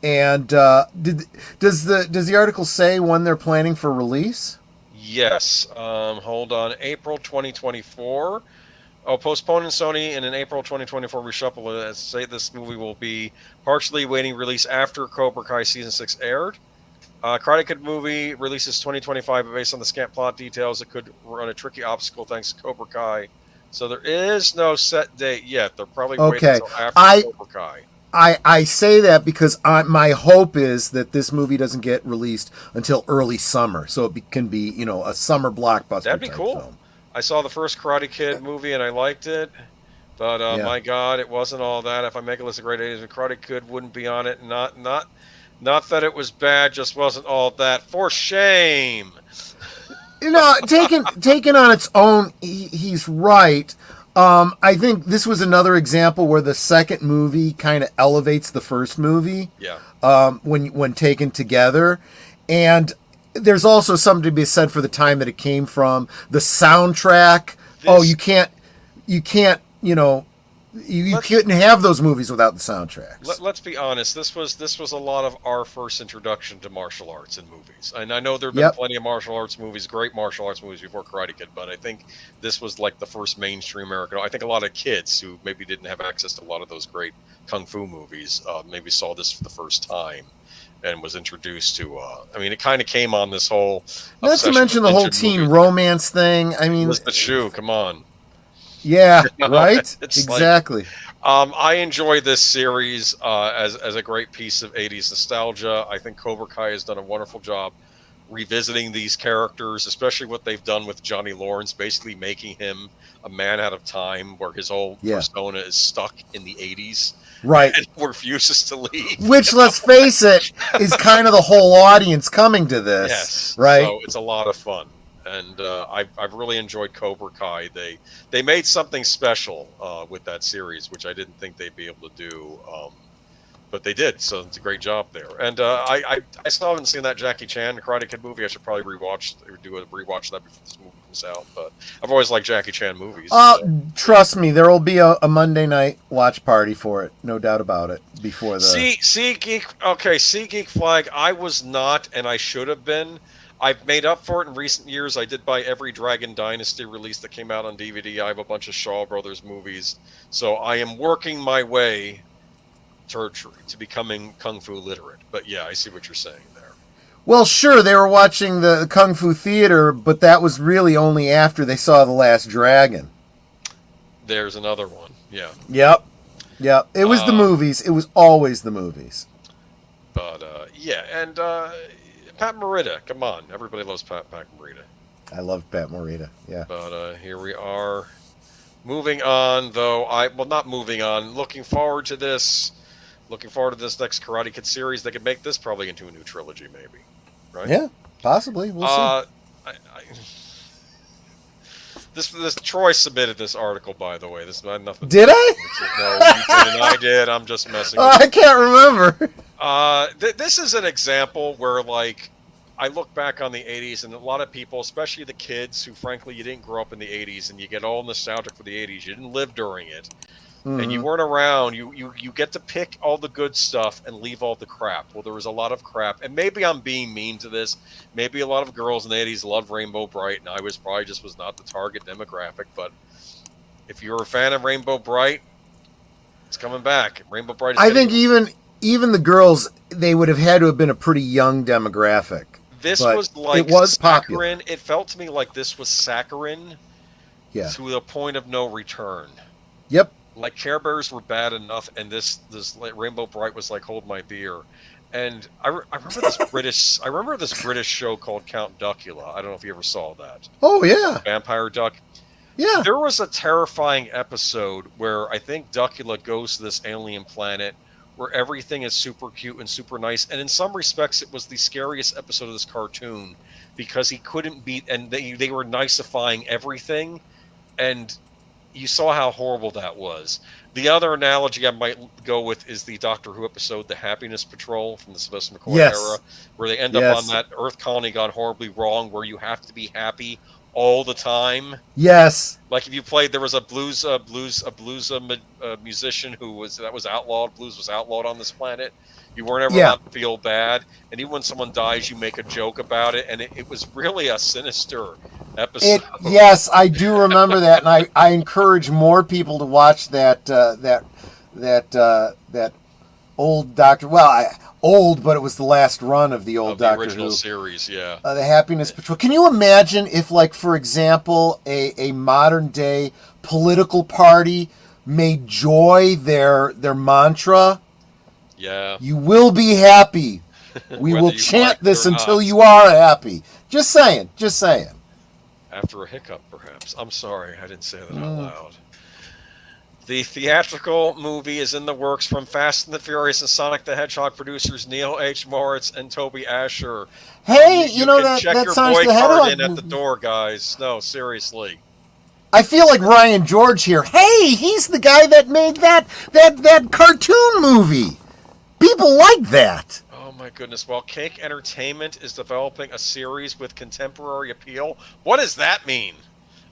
And does the article say when they're planning for release? Yes. Hold on. April 2024. Postponed in Sony in an April 2024 reshuffle. Say this movie will be partially waiting release after Cobra Kai Season 6 aired. Karate Kid movie releases 2025, but based on the scant plot details, it could run a tricky obstacle thanks to Cobra Kai. So there is no set date yet. They're probably waiting until after Cobra Kai. I say that because my hope is that this movie doesn't get released until early summer, so it can be a summer blockbuster. That'd be cool. Film. I saw the first Karate Kid movie and I liked it, but my God, it wasn't all that. If I make a list of great 80s, Karate Kid wouldn't be on it. Not that it was bad, just wasn't all that. For shame. Taken on its own, he's right. I think this was another example where the second movie kind of elevates the first movie. Yeah. When taken together, and there's also something to be said for the time that it came from. The soundtrack. You couldn't have those movies without the soundtracks. Let's be honest. This was a lot of our first introduction to martial arts in movies. And I know there have been plenty of martial arts movies, great martial arts movies before Karate Kid, but I think this was like the first mainstream American. I think a lot of kids who maybe didn't have access to a lot of those great kung fu movies maybe saw this for the first time and was introduced to. It kind of came on this whole. Not to mention the whole teen romance thing. Was the shoe? Come on. Yeah, right? Exactly. I enjoy this series as a great piece of 80s nostalgia. I think Cobra Kai has done a wonderful job revisiting these characters, especially what they've done with Johnny Lawrence, basically making him a man out of time, where his whole persona is stuck in the 80s. Right. And refuses to leave. Which, let's face it, is kind of the whole audience coming to this. Yes. Right? So it's a lot of fun. And I've really enjoyed Cobra Kai. They made something special with that series, which I didn't think they'd be able to do, but they did. So it's a great job there. And I still haven't seen that Jackie Chan Karate Kid movie. I should probably do a rewatch of that before this movie comes out. But I've always liked Jackie Chan movies. Trust me, there will be a Monday night watch party for it, no doubt about it. Before the SeaGeek Flag. I was not, and I should have been. I've made up for it in recent years. I did buy every Dragon Dynasty release that came out on DVD. I have a bunch of Shaw Brothers movies. So I am working my way to becoming Kung Fu literate. But yeah, I see what you're saying there. Well, sure, they were watching the Kung Fu Theater, but that was really only after they saw The Last Dragon. There's another one. Yeah. Yep. It was the movies. It was always the movies. But yeah, and Pat Morita. Come on, everybody loves Pat Morita. I love Pat Morita. Yeah. But here we are. Moving on, though. Not moving on. Looking forward to this. Looking forward to this next Karate Kid series. They could make this probably into a new trilogy, maybe. Right? Yeah, possibly. We'll see. This Troy submitted this article, by the way. This had nothing. Did I? No, you didn't. I did. I'm just messing. I can't remember. This is an example where, like, I look back on the 80s, and a lot of people, especially the kids who, frankly, you didn't grow up in the 80s, and you get all nostalgic for the 80s. You didn't live during it. And you weren't around. You get to pick all the good stuff and leave all the crap. Well, there was a lot of crap. And maybe I'm being mean to this. Maybe a lot of girls in the 80s loved Rainbow Brite, and I was not the target demographic. But if you're a fan of Rainbow Brite, it's coming back. Rainbow Brite is I think even the girls, they would have had to have been a pretty young demographic. This was like it was saccharine. popular. It felt to me like this was saccharine to the point of no return. Yep. Like Care Bears were bad enough, and this Rainbow Brite was like hold my beer. And I remember this British show called Count Duckula. I don't know if you ever saw that. Oh yeah, Vampire Duck. Yeah. There was a terrifying episode where I think Duckula goes to this alien planet where everything is super cute and super nice, and in some respects it was the scariest episode of this cartoon because he couldn't beat, and they were nicifying everything, and you saw how horrible that was. The other analogy I might go with is the Doctor Who episode, The Happiness Patrol, from the Sylvester McCoy era, where they end up on that Earth colony gone horribly wrong, where you have to be happy all the time. Yes. Like if you played, there was a blues musician who was outlawed. Blues was outlawed on this planet. You weren't ever allowed to feel bad, and even when someone dies, you make a joke about it, and it was really a sinister episode. Yes, I do remember that, and I encourage more people to watch that old Doctor. Well, old, but it was the last run of the old Doctor original Who series. Yeah, the Happiness Patrol. Can you imagine if, like, for example, a modern day political party made joy their mantra? Yeah. You will be happy. We will chant this until you are happy. Just saying. After a hiccup, perhaps. I'm sorry, I didn't say that out loud. The theatrical movie is in the works from Fast and the Furious and Sonic the Hedgehog producers Neil H. Moritz and Toby Asher. Hey, you know can that check your Sonic boy the card Hedgehog in at the door, guys. No, seriously. I feel like Ryan George here. Hey, he's the guy that made that cartoon movie. People like that. Oh my goodness. Well, Cake Entertainment is developing a series with contemporary appeal. What does that mean?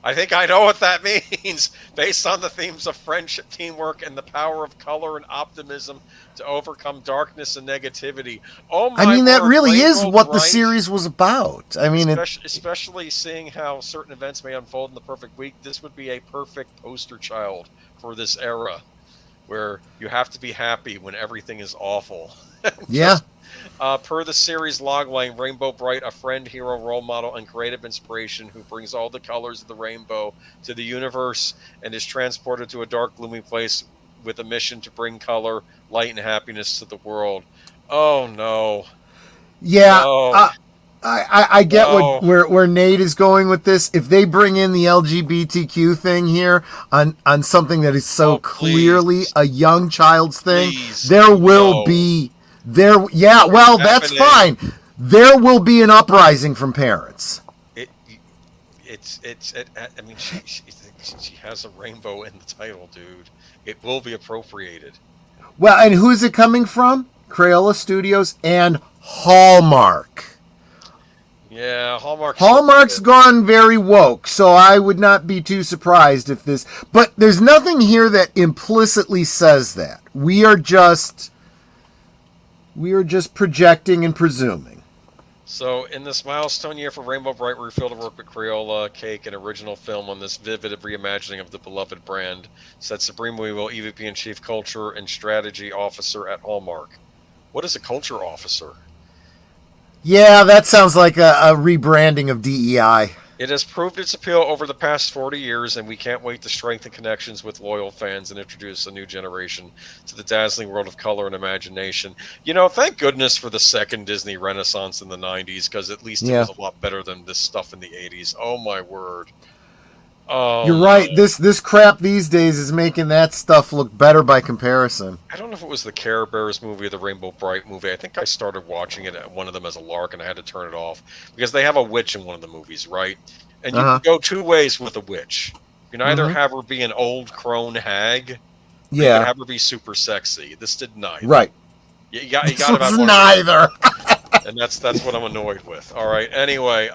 I think I know what that means. Based on the themes of friendship, teamwork, and the power of color and optimism to overcome darkness and negativity. Oh my! I mean, that word, really is Rainbow what the Brite, series was about. I mean, especially seeing how certain events may unfold in the perfect week. This would be a perfect poster child for this era, where you have to be happy when everything is awful. Yeah. Per the series logline, Rainbow Brite, a friend, hero, role model, and creative inspiration who brings all the colors of the rainbow to the universe and is transported to a dark, gloomy place with a mission to bring color, light, and happiness to the world. Oh, no. Yeah. No. I get where Nate is going with this. If they bring in the LGBTQ thing here on something that is so clearly a young child's thing, there will be... that's fine. There will be an uprising from parents. I mean, she has a rainbow in the title, dude. It will be appropriated. Well, and who's it coming from? Crayola Studios and Hallmark. Yeah, Hallmark's gone very woke, so I would not be too surprised if this... But there's nothing here that implicitly says that. We are just projecting and presuming. So, in this milestone year for Rainbow Brite, we're thrilled to work with Crayola Cake, an original film on this vivid reimagining of the beloved brand, said Supreme Weevil, EVP and Chief Culture and Strategy Officer at Hallmark. What is a culture officer? Yeah, that sounds like a rebranding of DEI. It has proved its appeal over the past 40 years, and we can't wait to strengthen connections with loyal fans and introduce a new generation to the dazzling world of color and imagination. Thank goodness for the second Disney Renaissance in the 90s, because at least it Yeah. was a lot better than this stuff in the 80s. Oh, my word. You're right. This crap these days is making that stuff look better by comparison. I don't know if it was the Care Bears movie or the Rainbow Brite movie. I think I started watching it at one of them as a lark, and I had to turn it off because they have a witch in one of the movies, right? And you can go two ways with a witch. You can either have her be an old crone hag, or you can have her be super sexy. This did neither. Right. You got This about was one neither. and that's what I'm annoyed with. All right. Anyway,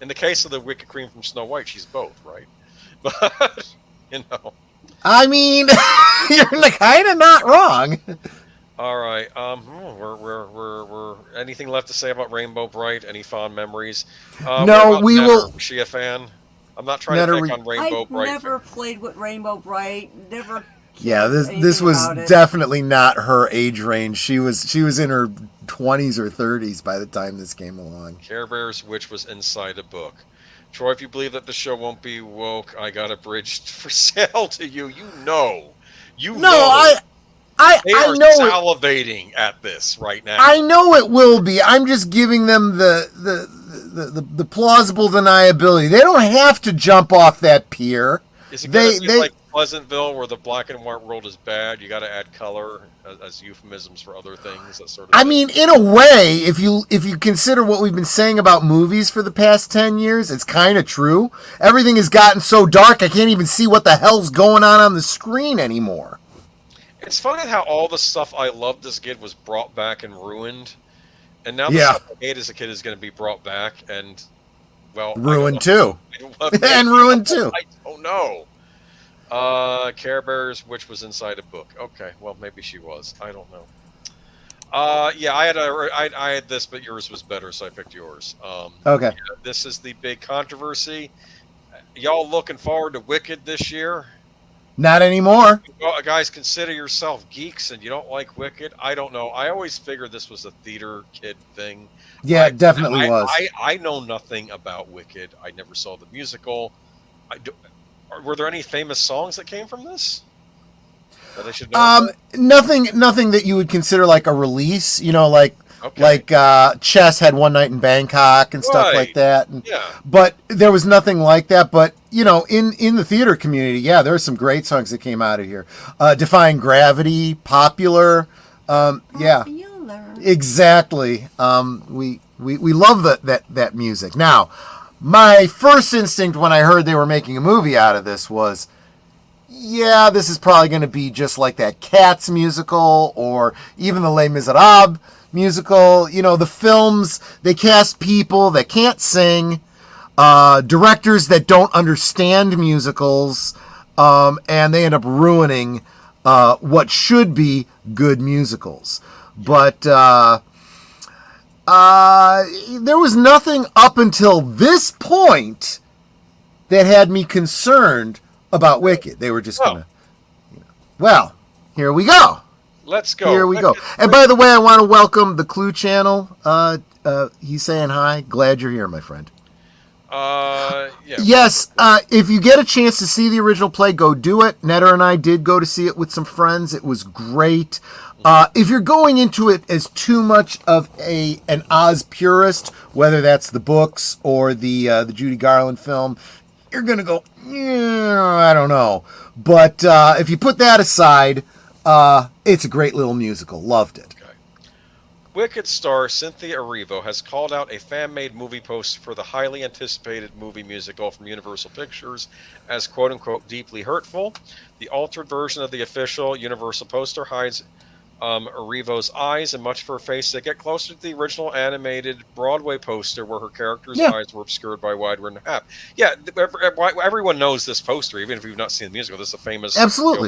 in the case of the Wicked Queen from Snow White, she's both, right? But I mean, you're kind of not wrong. All right. We're anything left to say about Rainbow Brite? Any fond memories? No, we Netter? will. Was she a fan? I'm not trying to pick on Rainbow I've Brite. never played with Rainbow Brite. Never. Yeah, this anything was about it. definitely not her age range. She was in her 20s or 30s by the time this came along. Care Bears Witch was inside a book. Troy, if you believe that the show won't be woke, I got a bridge for sale to you. You know. They are know salivating at this right now. I know it will be. I'm just giving them the plausible deniability. They don't have to jump off that pier. Is it going to be like Pleasantville, where the black and white world is bad? You got to add color as euphemisms for other things. That sort of. I mean, in a way, if you consider what we've been saying about movies for the past 10 years, it's kind of true. Everything has gotten so dark, I can't even see what the hell's going on the screen anymore. It's funny how all the stuff I loved as a kid was brought back and ruined, and now the stuff I hate as a kid is going to be brought back and, well, ruined too. And ruined too. I don't know. Care Bears, which was inside a book. Okay, well, maybe she was. I don't know. Yeah, I had this, but yours was better, so I picked yours. Okay. Yeah, this is the big controversy. Y'all looking forward to Wicked this year? Not anymore. Well, guys, consider yourself geeks and you don't like Wicked. I don't know. I always figured this was a theater kid thing. Yeah, it definitely was. I know nothing about Wicked. I never saw the musical. Were there any famous songs that came from this that I should know? Nothing that you would consider like a release. Like Chess had One Night in Bangkok and stuff like that. Yeah. But there was nothing like that. But in the theater community, yeah, there are some great songs that came out of here. Defying Gravity, Popular. Yeah, exactly. We love that music. Now, my first instinct when I heard they were making a movie out of this was, yeah, this is probably going to be just like that Cats musical or even the Les Miserables musical. The films, they cast people that can't sing, directors that don't understand musicals, and they end up ruining what should be good musicals. But there was nothing up until this point that had me concerned about Wicked. They were just gonna, well, here we go. Let's go. Here we go. And by the way, I want to welcome the Clue channel. He's saying hi. Glad you're here, my friend. Yeah. Yes, if you get a chance to see the original play, go do it. Netter and I did go to see it with some friends. It was great. If you're going into it as too much of an Oz purist, whether that's the books or the Judy Garland film, you're gonna go, yeah, I don't know. But if you put that aside, it's a great little musical. Loved it. Okay. Wicked star Cynthia Erivo has called out a fan-made movie poster for the highly anticipated movie musical from Universal Pictures as quote-unquote deeply hurtful. The altered version of the official Universal poster hides Erivo's eyes and much of her face that get closer to the original animated Broadway poster where her character's eyes were obscured by wide rimmed hat. Yeah, everyone knows this poster, even if you've not seen the musical. This is a famous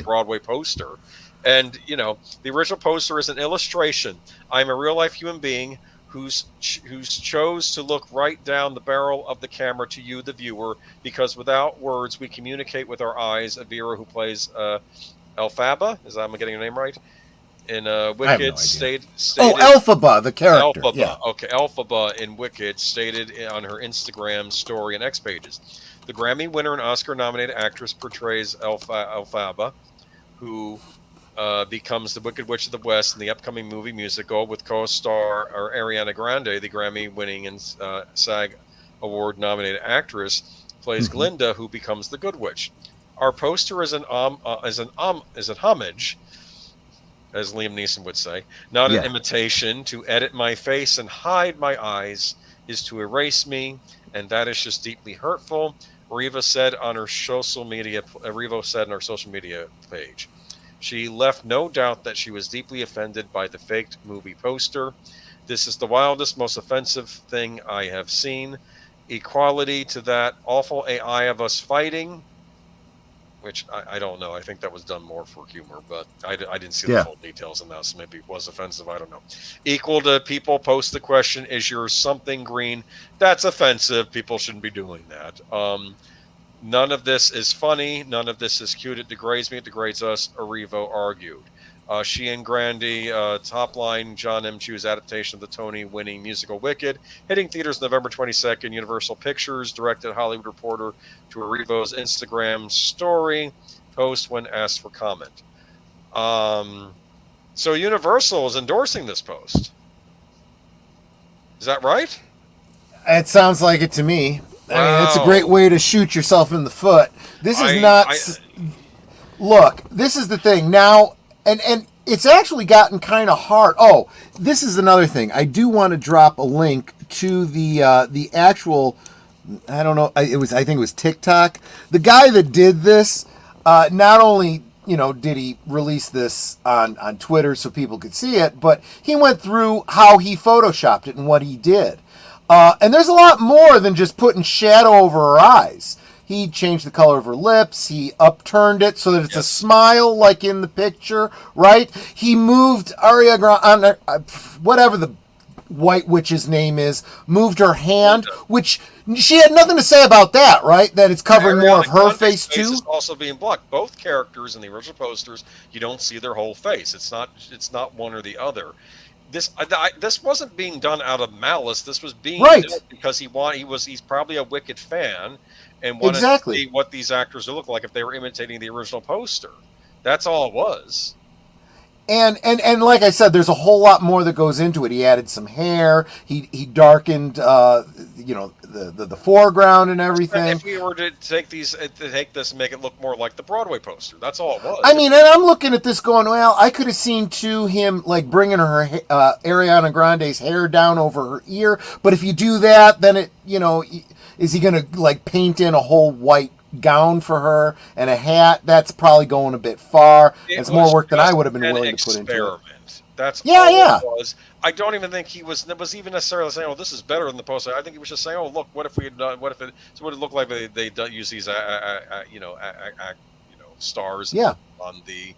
Broadway poster. And, the original poster is an illustration. I'm a real-life human being who's chose to look right down the barrel of the camera to you, the viewer, because without words, we communicate with our eyes. Avira, who plays Elphaba, am I getting her name right? in no Wicked idea. stated. Oh, Elphaba, the character. Elphaba. Yeah. Okay, Elphaba in Wicked stated on her Instagram story and X pages. The Grammy winner and Oscar-nominated actress portrays Elphaba, who becomes the Wicked Witch of the West in the upcoming movie musical with co-star Ariana Grande, the Grammy-winning and SAG Award-nominated actress, plays Glinda, who becomes the Good Witch. Our poster is an homage, as Liam Neeson would say, not an imitation. To edit my face and hide my eyes is to erase me, and that is just deeply hurtful. Revo said on her social media page. She left no doubt that she was deeply offended by the faked movie poster. This is the wildest, most offensive thing I have seen. Equality to that awful AI of us fighting, which I don't know. I think that was done more for humor, but I didn't see the full details on that, so maybe it was offensive. I don't know. Equal to people post the question, is yours something green? That's offensive. People shouldn't be doing that. None of this is funny. None of this is cute. It degrades me. It degrades us, Arrivo argued. She and Grandi, top line, John M. Chu's adaptation of the Tony-winning musical Wicked, hitting theaters November 22nd. Universal Pictures directed Hollywood Reporter to Arrivo's Instagram story post when asked for comment. So Universal is endorsing this post. Is that right? It sounds like it to me. I mean, it's a great way to shoot yourself in the foot. This is look, this is the thing. Now, and it's actually gotten kind of hard. Oh, this is another thing. I do want to drop a link to the actual, I don't know, I think it was TikTok. The guy that did this, not only, did he release this on Twitter so people could see it, but he went through how he photoshopped it and what he did. And there's a lot more than just putting shadow over her eyes. He changed the color of her lips. He upturned it so that it's a smile like in the picture, right? He moved Ariana, whatever the White Witch's name is, moved her hand, which she had nothing to say about that, right? That it's covering more of her face too. Is also being blocked. Both characters in the original posters, you don't see their whole face. It's not one or the other. This wasn't being done out of malice. This was being done because he's probably a Wicked fan and wanted to see what these actors would look like if they were imitating the original poster. That's all it was. And like I said, there's a whole lot more that goes into it. He added some hair. He darkened, the foreground and everything. If we were to take this and make it look more like the Broadway poster, that's all it was. I mean, and I'm looking at this going, well, I could have seen too him like bringing her Ariana Grande's hair down over her ear. But if you do that, then it, is he going to like paint in a whole white gown for her and a hat? That's probably going a bit far. It's more work than I would have been willing to put into it. That's all it was. I don't even think he was even necessarily saying, "Oh, this is better than the poster." I think he was just saying, "Oh, look, what if we had done? What if it? So would it look like they use these, stars on the."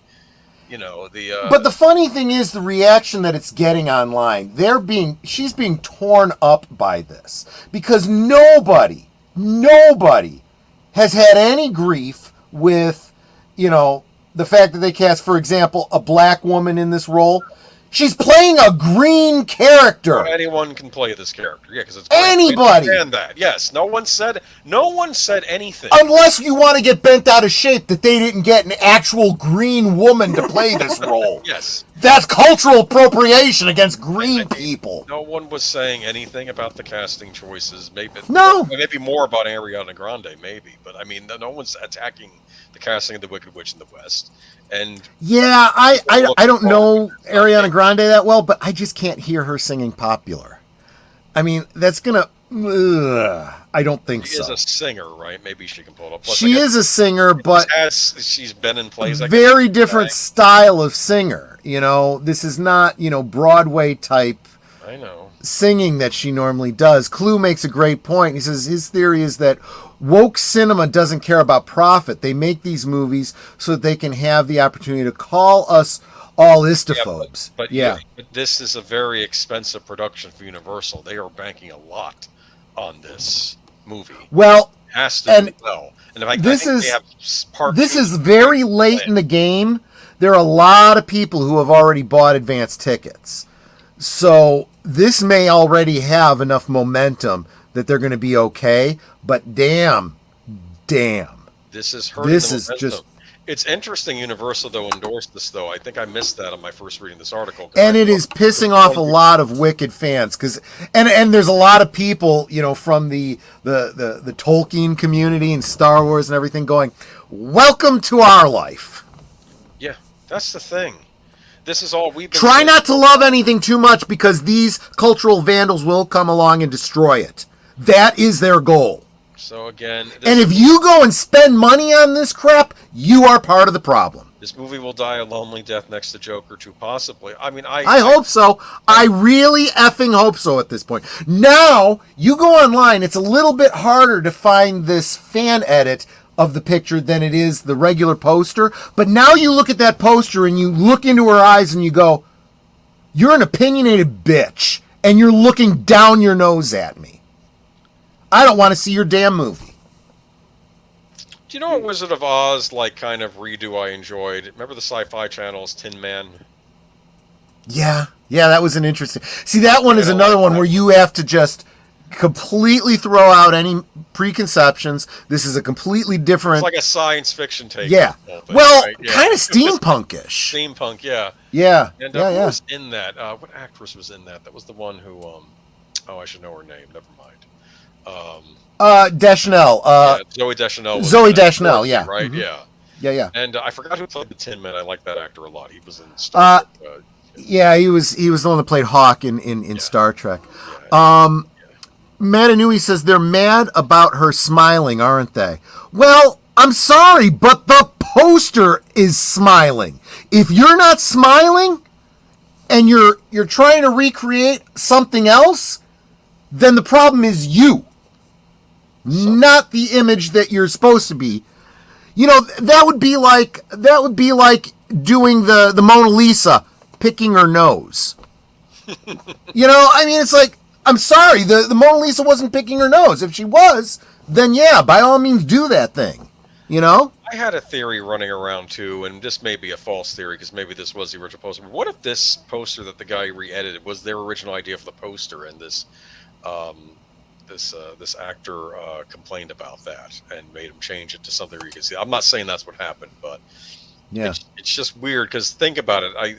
But the funny thing is the reaction that it's getting online. She's being torn up by this because nobody has had any grief with, the fact that they cast, for example, a black woman in this role. She's playing a green character. Well, anyone can play this character, because it's anybody. And that, yes, no one said anything. Unless you want to get bent out of shape that they didn't get an actual green woman to play this role. Yes, that's cultural appropriation against green people. No one was saying anything about the casting choices. Maybe more about Ariana Grande, maybe, but I mean, no one's attacking the casting of the Wicked Witch in the West. And yeah, I don't know Ariana Grande that well, but I just can't hear her singing Popular. I mean, that's gonna. I don't think so. She is a singer, right? Maybe she can pull it up. Plus, she is a singer, but she's been in plays. Very different style of singer. This is not Broadway type. I know. Singing that she normally does. Clue makes a great point. He says his theory is that woke cinema doesn't care about profit. They make these movies so that they can have the opportunity to call us all istophobes. But this is a very expensive production for Universal. They are banking a lot on this movie. Well, it has to do well. And this is very late in the game there are a lot of people who have already bought advance tickets. So this may already have enough momentum that they're going to be okay. But damn. This is hurting This the is momentum. just... It's interesting Universal, though, endorsed this, though. I think I missed that on my first reading this article. And it is pissing off a lot of Wicked fans, and there's a lot of people, from the Tolkien community and Star Wars and everything going, welcome to our life. Yeah, that's the thing. This is all we've been Try saying. not to love anything too much, because these cultural vandals will come along and destroy it. That is their goal. So again, And if you go and spend money on this crap, you are part of the problem. this movie will die a lonely death next to Joker 2, possibly. I mean, I hope so. I really effing hope so at this point. Now, you go online, it's a little bit harder to find this fan edit of the picture than it is the regular poster. But now you look at that poster and you look into her eyes and you go, you're an opinionated bitch, and you're looking down your nose at me. I don't want to see your damn movie. Do you know what Wizard of Oz, kind of redo I enjoyed? Remember the Sci-Fi Channel's Tin Man? Yeah, that was an interesting... See, that one is another one where you have to just completely throw out any preconceptions. This is a completely different... It's like a science fiction take. Yeah. Thing, Well, right? Yeah. kind of steampunkish. Steampunk, yeah. Yeah. And yeah. who was in that? What actress was in that? That was the one who... I should know her name. Never mind. Deschanel. Zoe Deschanel. Zoe Deschanel, yeah. Right, Mhm. yeah. Yeah. And I forgot who played the Tin Man. I like that actor a lot. He was in Star Trek. Yeah, he was the one that played Hawk in Star Trek. Yeah. Matanui says they're mad about her smiling, aren't they? Well, I'm sorry, but the poster is smiling. If you're not smiling and you're trying to recreate something else, then the problem is you, not the image that you're supposed to be. That would be like doing the Mona Lisa picking her nose. It's like, I'm sorry, the Mona Lisa wasn't picking her nose. If she was, then yeah, by all means do that thing. I had a theory running around too, and this may be a false theory because maybe this was the original poster. But what if this poster that the guy re-edited was their original idea for the poster, and this actor complained about that and made him change it to something where you can see. I'm not saying that's what happened, but Yeah. it's just weird because think about it.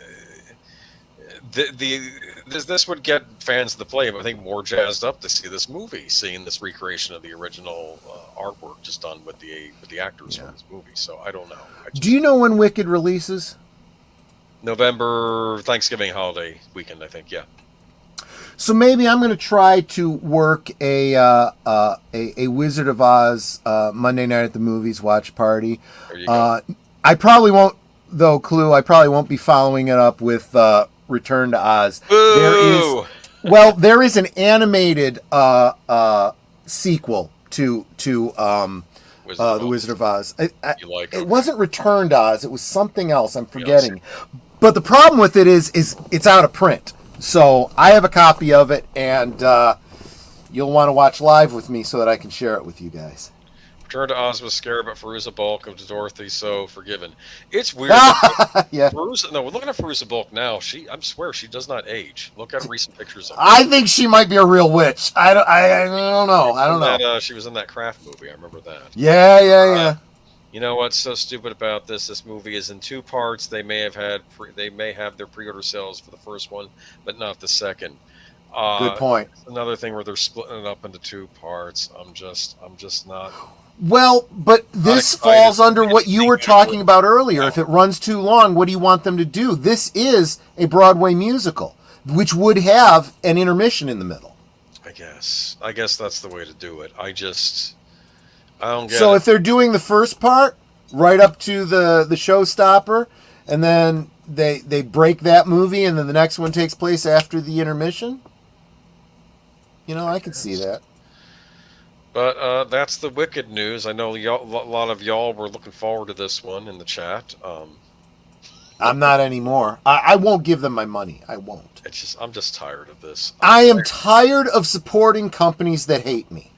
This would get fans of the play, I think, more jazzed up to see this movie, seeing this recreation of the original artwork just done with the actors from this movie. So I don't know. Do you know when Wicked releases? November, Thanksgiving holiday weekend, I think. Yeah. So maybe I'm going to try to work a Wizard of Oz Monday night at the movies watch party. There you go. I probably won't, though, Clue. I probably won't be following it up with Return to Oz. Boo! There is an animated sequel to the Wizard of Oz. It wasn't Return to Oz. It was something else. I'm forgetting. But the problem with it is it's out of print. So I have a copy of it, and you'll want to watch live with me so that I can share it with you guys. Return to Oz was scary, but Fairuza Balk of Dorothy so forgiven. It's weird. Yeah. We're looking at Fairuza Balk now. I swear she does not age. Look at recent pictures of her. I think she might be a real witch. I don't know. She was in that Craft movie. I remember that. Yeah. You know what's so stupid about this? This movie is in two parts. They may have their pre-order sales for the first one, but not the second. Good point. Another thing where they're splitting it up into two parts. I'm just not. Well, but this falls under what you were talking about earlier. If it runs too long, what do you want them to do? This is a Broadway musical, which would have an intermission in the middle. I guess that's the way to do it. I don't get it. So if they're doing the first part right up to the showstopper, and then they break that movie, and then the next one takes place after the intermission, I could see that. But that's the Wicked news. I know a lot of y'all were looking forward to this one in the chat. I'm not anymore. I won't give them my money. I won't. I'm just tired of this. I am tired of supporting companies that hate me.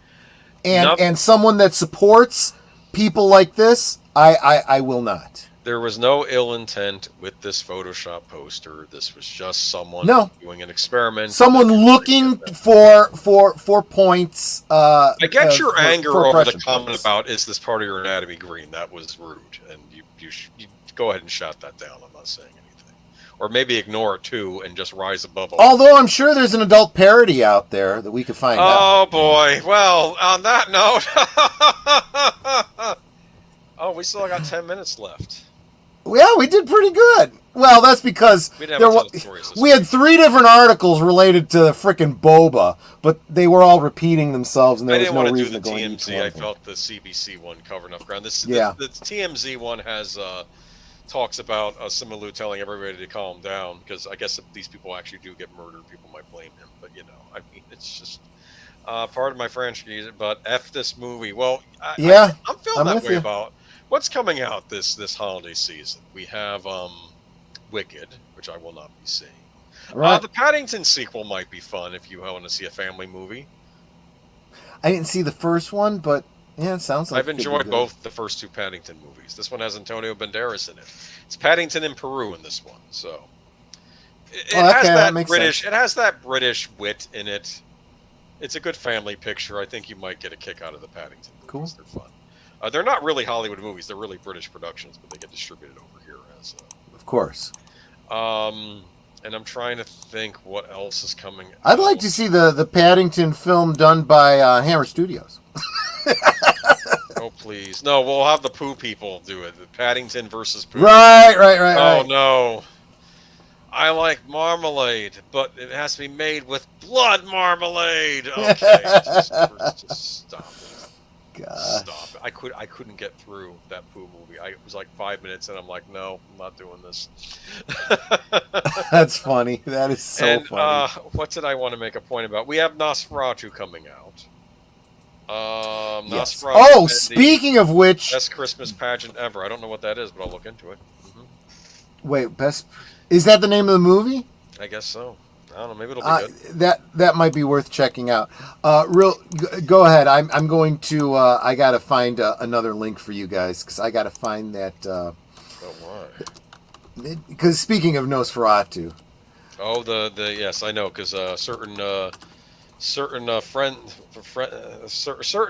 And someone that supports people like this, I will not. There was no ill intent with this Photoshop poster. This was just someone doing an experiment. Someone looking for points. I get your for anger over the comment points. about is this part of your anatomy green? That was rude, and you go ahead and shout that down. I'm not saying anything, or maybe ignore it too and just rise above. Although I'm sure there's an adult parody out there that we could find out. Oh boy! Well, on that note, oh, we still got 10 minutes left. Yeah, we did pretty good. Well, that's because we had 3 different articles related to frickin' boba, but they were all repeating themselves, and there was no reason to go into each one. I felt the CBC one covered enough ground. The TMZ one has talks about Simalu telling everybody to calm down, because I guess if these people actually do get murdered, people might blame him. But, I mean, it's just part of my franchise, but F this movie. Well, I'm feeling that way about what's coming out this holiday season. We have Wicked, which I will not be seeing. Right. The Paddington sequel might be fun if you want to see a family movie. I didn't see the first one, but yeah, it sounds like I've enjoyed both the first 2 Paddington movies. This one has Antonio Banderas in it. It's Paddington in Peru in this one, so it has that British. Sense. It has that British wit in it. It's a good family picture. I think you might get a kick out of the Paddington movies. Cool. They're fun. They're not really Hollywood movies. They're really British productions, but they get distributed over here as. Of course. And I'm trying to think what else is coming. I'd like to see the Paddington film done by Hammer Studios. Oh please, no! We'll have the Pooh people do it. The Paddington versus Pooh. Right. Oh no! I like marmalade, but it has to be made with blood marmalade. Okay, just stop it. Gosh. Stop it. I couldn't get through that Pooh movie. It was like 5 minutes, and I'm like, no, I'm not doing this. That's funny. That is so funny. What did I want to make a point about? We have Nosferatu coming out. Yes. Nosferatu. Oh, speaking of which, best Christmas pageant ever. I don't know what that is, but I'll look into it. Wait, is that the name of the movie? I guess so. I don't know. Maybe it'll be good. That might be worth checking out. Go ahead. I'm going to. I gotta find another link for you guys because I gotta find that. Why? Because speaking of Nosferatu. Oh, yes, I know. Because certain certain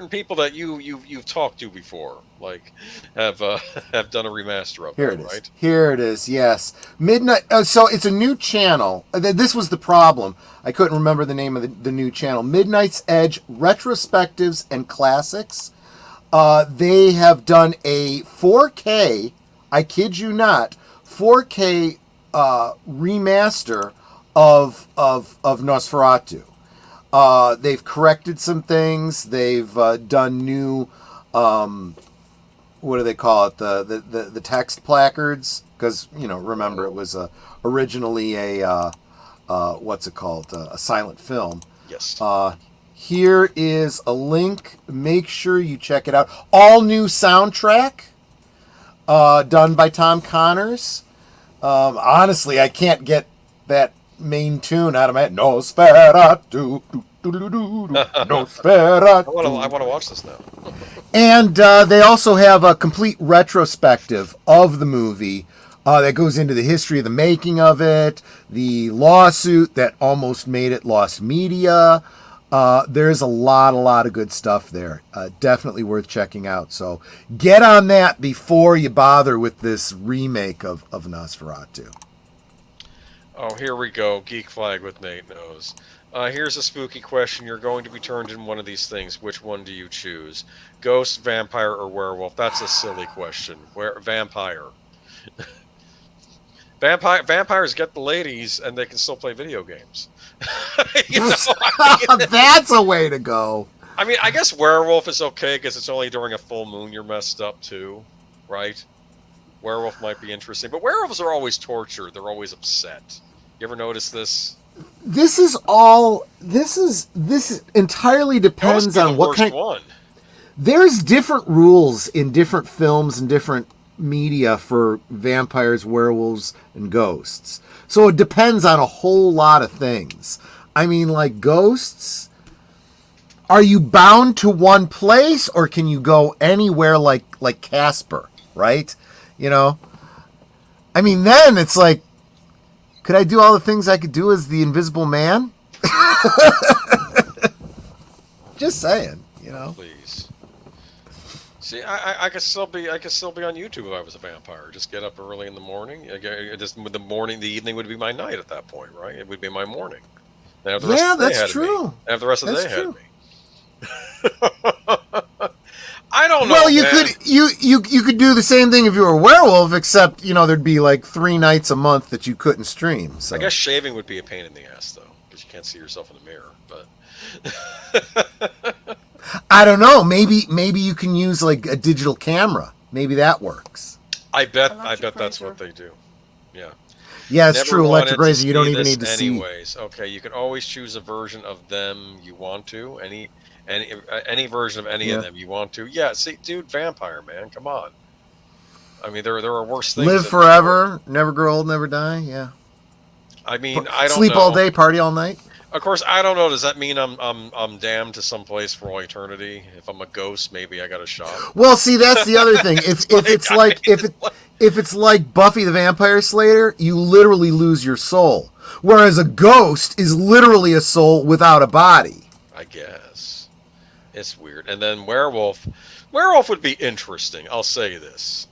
people that you've talked to before, like have done a remaster of Here it, it is. right? Here it is. Yes, Midnight. So it's a new channel. This was the problem. I couldn't remember the name of the new channel. Midnight's Edge Retrospectives and Classics. They have done a 4K. I kid you not, 4K remaster of Nosferatu. They've corrected some things. They've done new, what do they call it? The text placards, because remember it was originally a what's it called? A silent film. Yes. Here is a link. Make sure you check it out. All new soundtrack, done by Tom Connors. Honestly, I can't get that main tune out of my head. Nosferatu. Nosferatu. I want to watch this now. And they also have a complete retrospective of the movie that goes into the history of the making of it, the lawsuit that almost made it lost media. There's a lot of good stuff there. Definitely worth checking out. So get on that before you bother with this remake of Nosferatu. Oh, here we go. Geek Flag with Nate Knows. Here's a spooky question. You're going to be turned in one of these things. Which one do you choose? Ghost, vampire, or werewolf? That's a silly question. Vampire. Vampires get the ladies, and they can still play video games. That's a way to go. I mean, I guess werewolf is okay because it's only during a full moon you're messed up too, right? Werewolf might be interesting, but werewolves are always tortured. They're always upset. You ever notice this? This entirely depends on what kind. One. There's different rules in different films and different media for vampires, werewolves, and ghosts. So it depends on a whole lot of things. I mean, like ghosts, are you bound to one place or can you go anywhere like Casper, right? I mean, then it's like, could I do all the things I could do as the Invisible Man? Just saying, you know. Please. See, I could still be on YouTube if I was a vampire. Just get up early in the morning. The evening would be my night at that point, right? It would be my morning. Then have the rest of the day that's ahead of true. me. Have the rest of the day That's ahead true. of me. I don't know. Well, you man. could you could do the same thing if you were a werewolf, except there'd be like 3 nights a month that you couldn't stream. So I guess shaving would be a pain in the ass though, because you can't see yourself in the mirror. But I don't know. Maybe you can use like a digital camera. Maybe that works. I bet Electric that's razor. what they do. Yeah. Yeah, it's Never true. wanted Electric to razor. You don't see even this need to see. anyways. Okay, you can always choose a version of them you want to. Any version of any of them you want to. Yeah, see, dude, vampire, man, come on. I mean, there are worse things. Live forever, never grow old, never die. Yeah. I mean, I don't sleep know. all day, party all night. Of course, I don't know. Does that mean I'm damned to some place for all eternity? If I'm a ghost, maybe I got a shot. Well, see, that's the other thing. If it's like Buffy the Vampire Slayer, you literally lose your soul. Whereas a ghost is literally a soul without a body. I guess it's weird. And then werewolf would be interesting. I'll say this: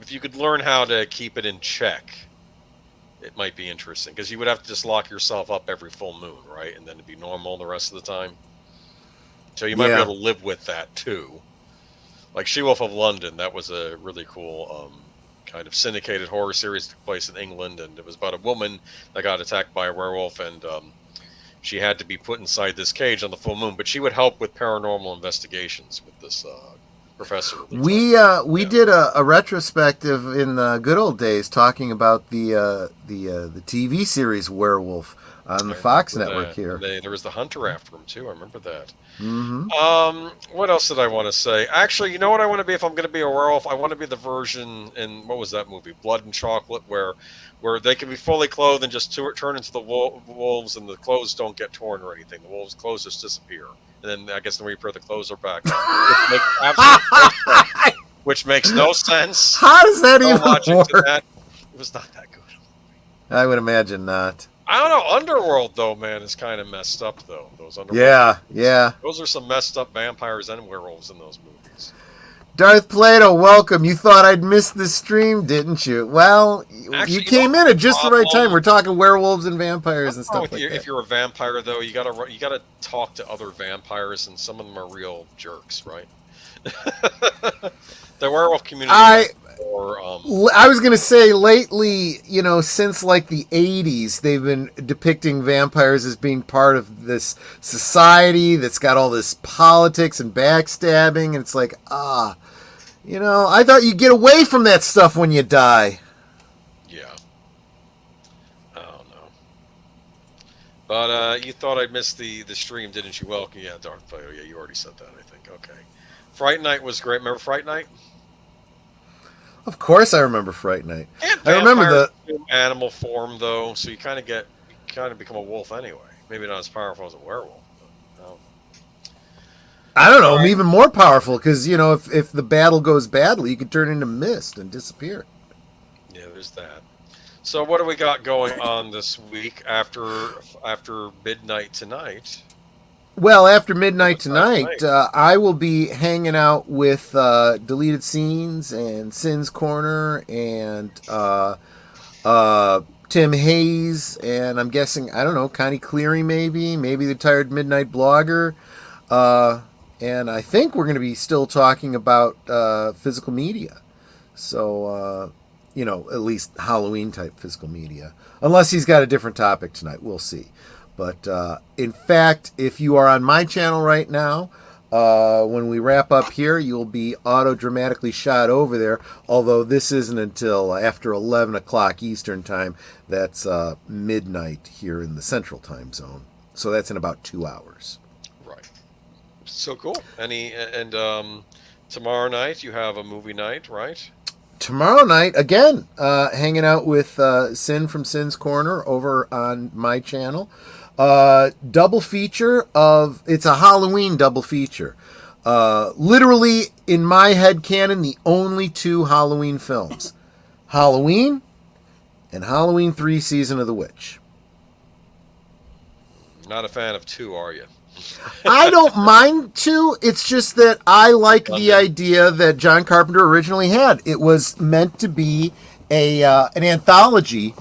if you could learn how to keep it in check, it might be interesting, because you would have to just lock yourself up every full moon, right? And then it'd be normal the rest of the time. So you might be able to live with that too. Like She-Wolf of London, that was a really cool kind of syndicated horror series that took place in England, and it was about a woman that got attacked by a werewolf, and she had to be put inside this cage on the full moon. But she would help with paranormal investigations with this professor. We did a retrospective in the good old days talking about the TV series Werewolf on the Fox network here. There was the Hunter after him too. I remember that. Mm-hmm. What else did I want to say? Actually, you know what I want to be if I'm going to be a werewolf? I want to be the version in, what was that movie, Blood and Chocolate, where they can be fully clothed and just turn into the wolves, and the clothes don't get torn or anything. The wolves' clothes just disappear. And then I guess when we put the clothes are back on. Which makes no sense. How does that No even logic work? to that. It was not that good. I would imagine not. I don't know. Underworld, though, man, is kind of messed up, though. Those Underworld Yeah. Those are some messed up vampires and werewolves in those movies. Darth Plato, welcome. You thought I'd miss the stream, didn't you? Well, Actually, you came in at just the right time. We're talking werewolves and vampires and stuff like that. If you're a vampire, though, you gotta talk to other vampires, and some of them are real jerks, right? The werewolf community. I was gonna say lately, since like the 80s, they've been depicting vampires as being part of this society that's got all this politics and backstabbing, and it's like, I thought you'd get away from that stuff when you die. Yeah. I don't know. But you thought I'd miss the stream, didn't you? Well, yeah, Darth Plato. Yeah, you already said that, I think. Okay. Fright Night was great. Remember Fright Night? Of course, I remember Fright Night. And I remember the animal form, though, so you kind of become a wolf anyway. Maybe not as powerful as a werewolf. But, I don't know. I'm even more powerful because if the battle goes badly, you can turn into mist and disappear. Yeah, there's that. So what do we got going on this week after midnight tonight? Well, after midnight tonight, I will be hanging out with Deleted Scenes and Sin's Corner and Tim Hayes, and I'm guessing, I don't know, Connie Cleary maybe the Tired Midnight Blogger. And I think we're going to be still talking about physical media. So, at least Halloween-type physical media. Unless he's got a different topic tonight. We'll see. But, in fact, if you are on my channel right now, when we wrap up here, you'll be auto-dramatically shot over there. Although this isn't until after 11 o'clock Eastern Time. That's midnight here in the Central Time Zone. So that's in about 2 hours. Right. So cool. Tomorrow night you have a movie night, right? Tomorrow night, again, hanging out with Sin from Sin's Corner over on my channel. Double feature it's a Halloween double feature. Literally, in my headcanon, the only two Halloween films. Halloween and Halloween 3 Season of the Witch. Not a fan of 2, are you? I don't mind 2. It's just that I like the idea that John Carpenter originally had. It was meant to be an anthology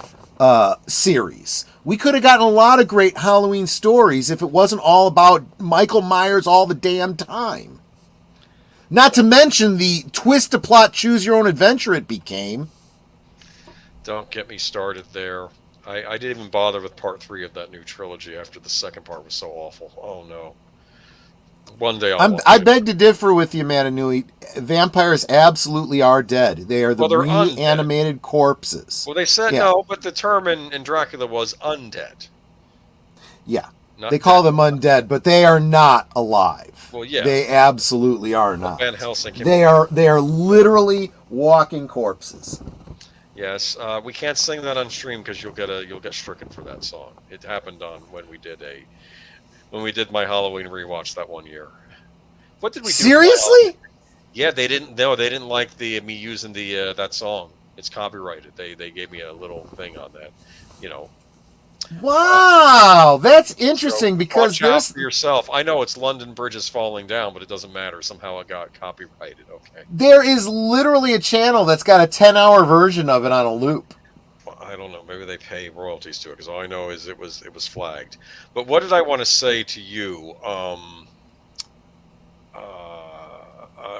series. We could have gotten a lot of great Halloween stories if it wasn't all about Michael Myers all the damn time. Not to mention the twist to plot, choose your own adventure it became. Don't get me started there. I didn't even bother with part 3 of that new trilogy after the second part was so awful. Oh no. One day I beg to differ with you, Mananui. Vampires absolutely are dead. They are the reanimated corpses. Well, they said no, but the term in Dracula was undead. Yeah. They call them undead, but they are not alive. Well, yeah. They absolutely are not. Van Helsing they are literally walking corpses. Yes, we can't sing that on stream because you'll get stricken for that song. It happened on when we did my Halloween rewatch that one year. What did we do? Seriously? Yeah, they didn't like me using the that song. It's copyrighted. They gave me a little thing on that, you know. Wow, that's interesting because watch out for yourself. I know it's London Bridge is falling down, but it doesn't matter. Somehow it got copyrighted. Okay. There is literally a channel that's got a 10-hour version of it on a loop. Well, I don't know. Maybe they pay royalties to it because all I know is it was flagged. But what did I want to say to you?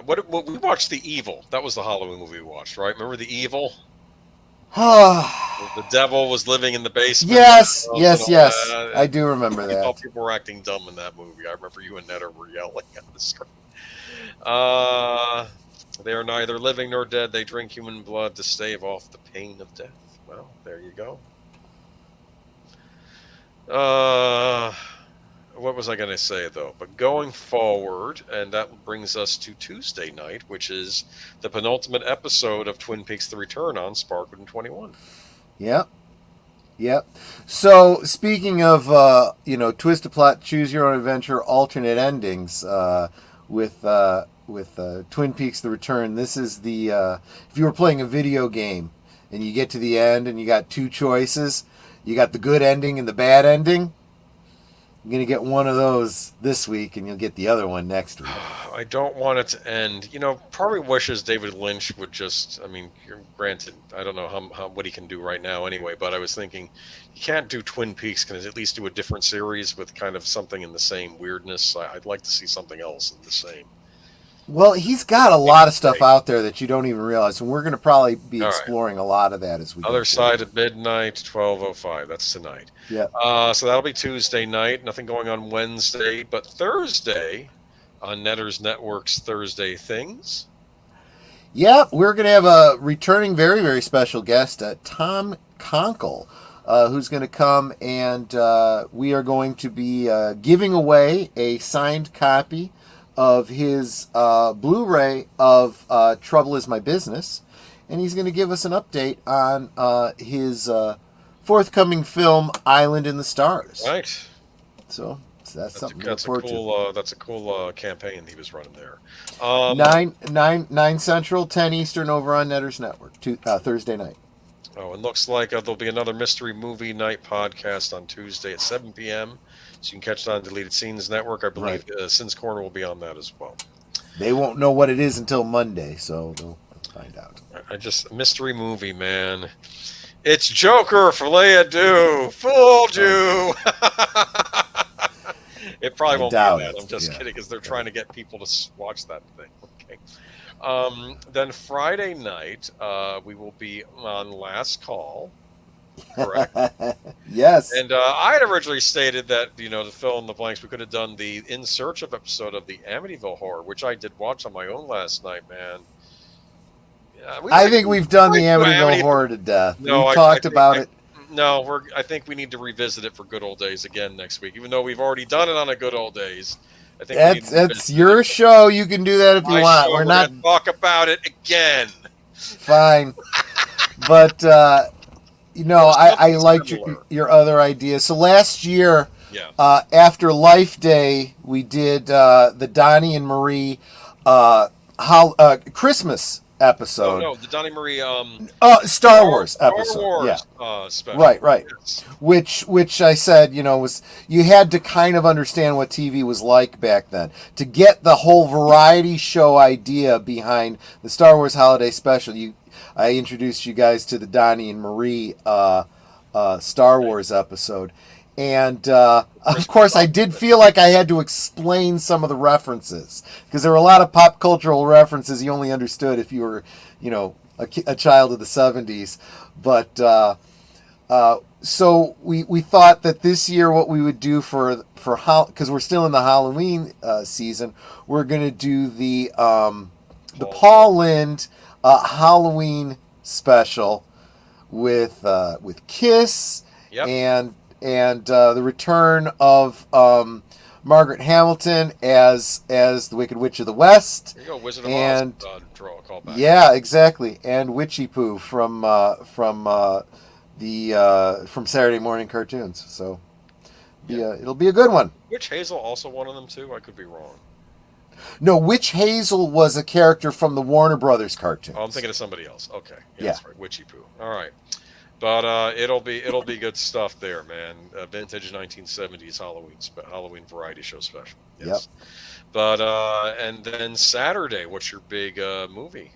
What we watched The Evil. That was the Halloween movie we watched, right? Remember The Evil? The devil was living in the basement. Yes. I do remember that. All people were acting dumb in that movie. I remember you and Netta were yelling at the screen. They are neither living nor dead. They drink human blood to stave off the pain of death. Well, there you go. What was I going to say, though? But going forward, and that brings us to Tuesday night, which is the penultimate episode of Twin Peaks: The Return on Sparkwood 21. Yep. So, speaking of, twist to plot, choose your own adventure, alternate endings with Twin Peaks: The Return, this is the, if you were playing a video game and you get to the end and you got two choices, you got the good ending and the bad ending. You're going to get one of those this week, and you'll get the other one next week. I don't want it to end. Probably wishes David Lynch would just, granted, I don't know what he can do right now anyway, but I was thinking, you can't do Twin Peaks. Can at least do a different series with kind of something in the same weirdness? I'd like to see something else in the same. Well, he's got a lot of stuff out there that you don't even realize, and we're going to probably be exploring a lot of that as we go. Other Side at Midnight, 12:05. That's tonight. Yeah. So that'll be Tuesday night. Nothing going on Wednesday, but Thursday on Netter's Network's Thursday Things. Yeah, we're going to have a returning very, very special guest, Tom Conkle, who's going to come, and we are going to be giving away a signed copy of his Blu-ray of Trouble Is My Business, and he's going to give us an update on his forthcoming film Island in the Stars. Right. So that's something to look that's forward to. That's a cool campaign he was running there. 9 Central, 10 Eastern over on Netter's Network, Thursday night. Oh, and looks like there'll be another Mystery Movie Night podcast on Tuesday at 7 p.m., so you can catch it on Deleted Scenes Network. I believe Sins Corner will be on that as well. They won't know what it is until Monday, so they'll find out. Mystery movie, man. It's Joker, Folie, Deux, fooled you. It probably won't be that. I'm just kidding, because they're trying to get people to watch that thing. Okay. Then Friday night, we will be on Last Call. Correct. Yes. And I had originally stated that, to fill in the blanks, we could have done the In Search of episode of the Amityville Horror, which I did watch on my own last night, man. I think we've done the Amityville Horror to death. No, we've talked about it. No, I think we need to revisit it for Good Old Days again next week, even though we've already done it on a Good Old Days. I think that's your show. You can do that if you want. We're not going to talk about it again. Fine. But I liked your other ideas. So last year Yeah. After Life Day, we did the Donnie and Marie Christmas episode. No, the Donnie Marie Star Wars episode. Star Yeah. Wars special. Right. Yes. Which I said, was you had to kind of understand what TV was like back then to get the whole variety show idea behind the Star Wars Holiday Special. I introduced you guys to the Donnie and Marie Star Wars episode, and of course I did feel like I had to explain some of the references because there were a lot of pop cultural references you only understood if you were, a child of the 70s, but. So we thought that this year what we would do for because we're still in the Halloween season, we're gonna do the Paul Lynde Halloween special with Kiss Yep. and the return of Margaret Hamilton as the Wicked Witch of the West. There you go, Wizard of And Oz. Draw a call back. yeah, exactly, and Witchy Poo from Saturday morning cartoons. So it'll be a good one. Witch Hazel also one of them too? I could be wrong. No, Witch Hazel was a character from the Warner Brothers cartoons. Oh, I'm thinking of somebody else. Okay. Yeah. That's right. Witchy Poo. All right. But it'll be good stuff there, man. Vintage 1970s Halloween variety show special. Yes. Yep. But and then Saturday, what's your big movie?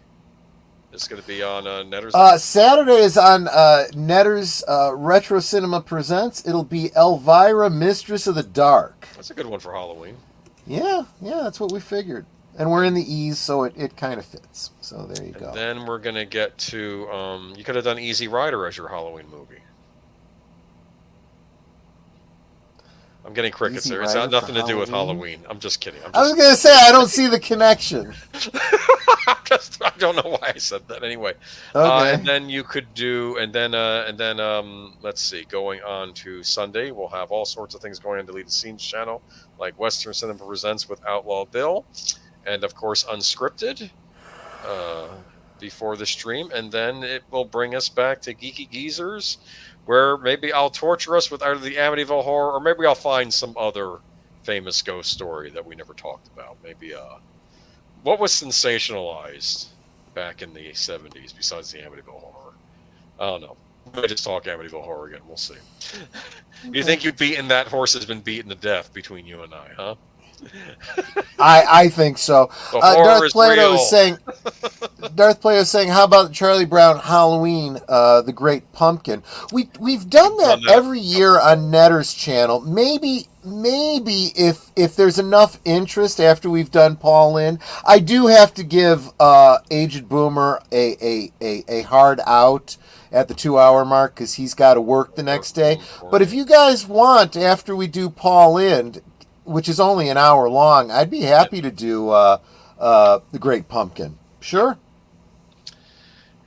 It's going to be on Netter's. Saturday is on Netter's Retro Cinema Presents. It'll be Elvira, Mistress of the Dark. That's a good one for Halloween. Yeah, that's what we figured. And we're in the E's, so it kind of fits. So there you go. Then we're going to get to... you could have done Easy Rider as your Halloween movie. I'm getting crickets Easy there. It's Rider got nothing for to do with Halloween? Halloween. I'm just kidding. I was going to say, I don't see the connection. I don't know why I said that. Anyway, Okay. and then you could do, and then let's see. Going on to Sunday, we'll have all sorts of things going on Deleted Scenes channel, like Western Cinema Presents with Outlaw Bill, and of course Unscripted before the stream, and then it will bring us back to Geeky Geezers, where maybe I'll torture us with either the Amityville Horror, or maybe I'll find some other famous ghost story that we never talked about. Maybe what was sensationalized back in the 70s besides the Amityville Horror? I don't know. Maybe just talk Amityville Horror again. We'll see. You think that horse has been beaten to death between you and I, huh? I think so. The horror is real. Darth Plato is saying, how about Charlie Brown Halloween, the Great Pumpkin? We've done that every year on Netter's channel. Maybe if there's enough interest after we've done Paul Lynde, I do have to give Aged Boomer a hard out at the 2-hour mark because he's got to work the next day. But if you guys want, after we do Paul Lynde, which is only an hour long, I'd be happy to do the Great Pumpkin. Sure.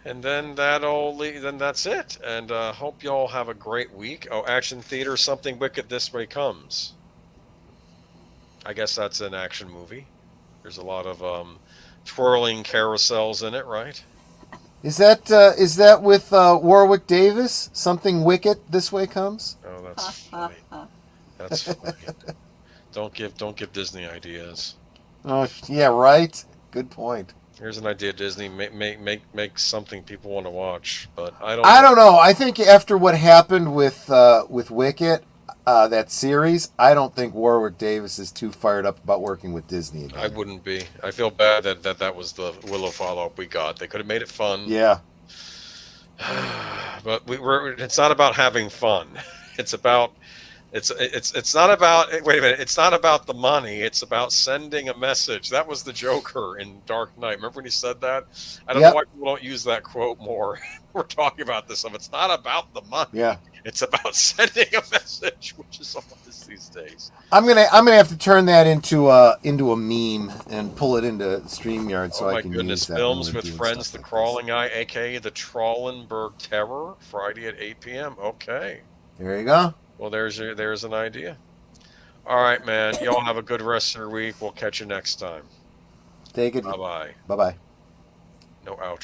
And then that's it. And hope y'all have a great week. Oh, Action Theater, Something Wicked This Way Comes. I guess that's an action movie. There's a lot of twirling carousels in it, right? Is that with Warwick Davis? Something Wicked This Way Comes? Oh, that's funny. That's funny. Don't give Disney ideas. Oh yeah, right. Good point. Here's an idea, Disney. Make something people want to watch, but I don't know. I think after what happened with Wicked, that series, I don't think Warwick Davis is too fired up about working with Disney again. I wouldn't be. I feel bad that was the Willow follow-up we got. They could have made it fun. Yeah. But it's not about having fun. It's about it's not about, wait a minute, it's not about the money, it's about sending a message. That was the Joker in Dark Knight. Remember when he said that? I don't know why people don't use that quote more. We're talking about this stuff. It's not about the money. Yeah. It's about sending a message, which is all this these days. I'm gonna have to turn that into a meme and pull it into StreamYard so I can use that. Films with Friends, The Crawling Eye, aka the Trollenberg Terror, Friday at 8 p.m. Okay. There you go. Well, there's an idea. All right, man. Y'all have a good rest of your week. We'll catch you next time. Take it. Bye-bye. Bye-bye. No outro.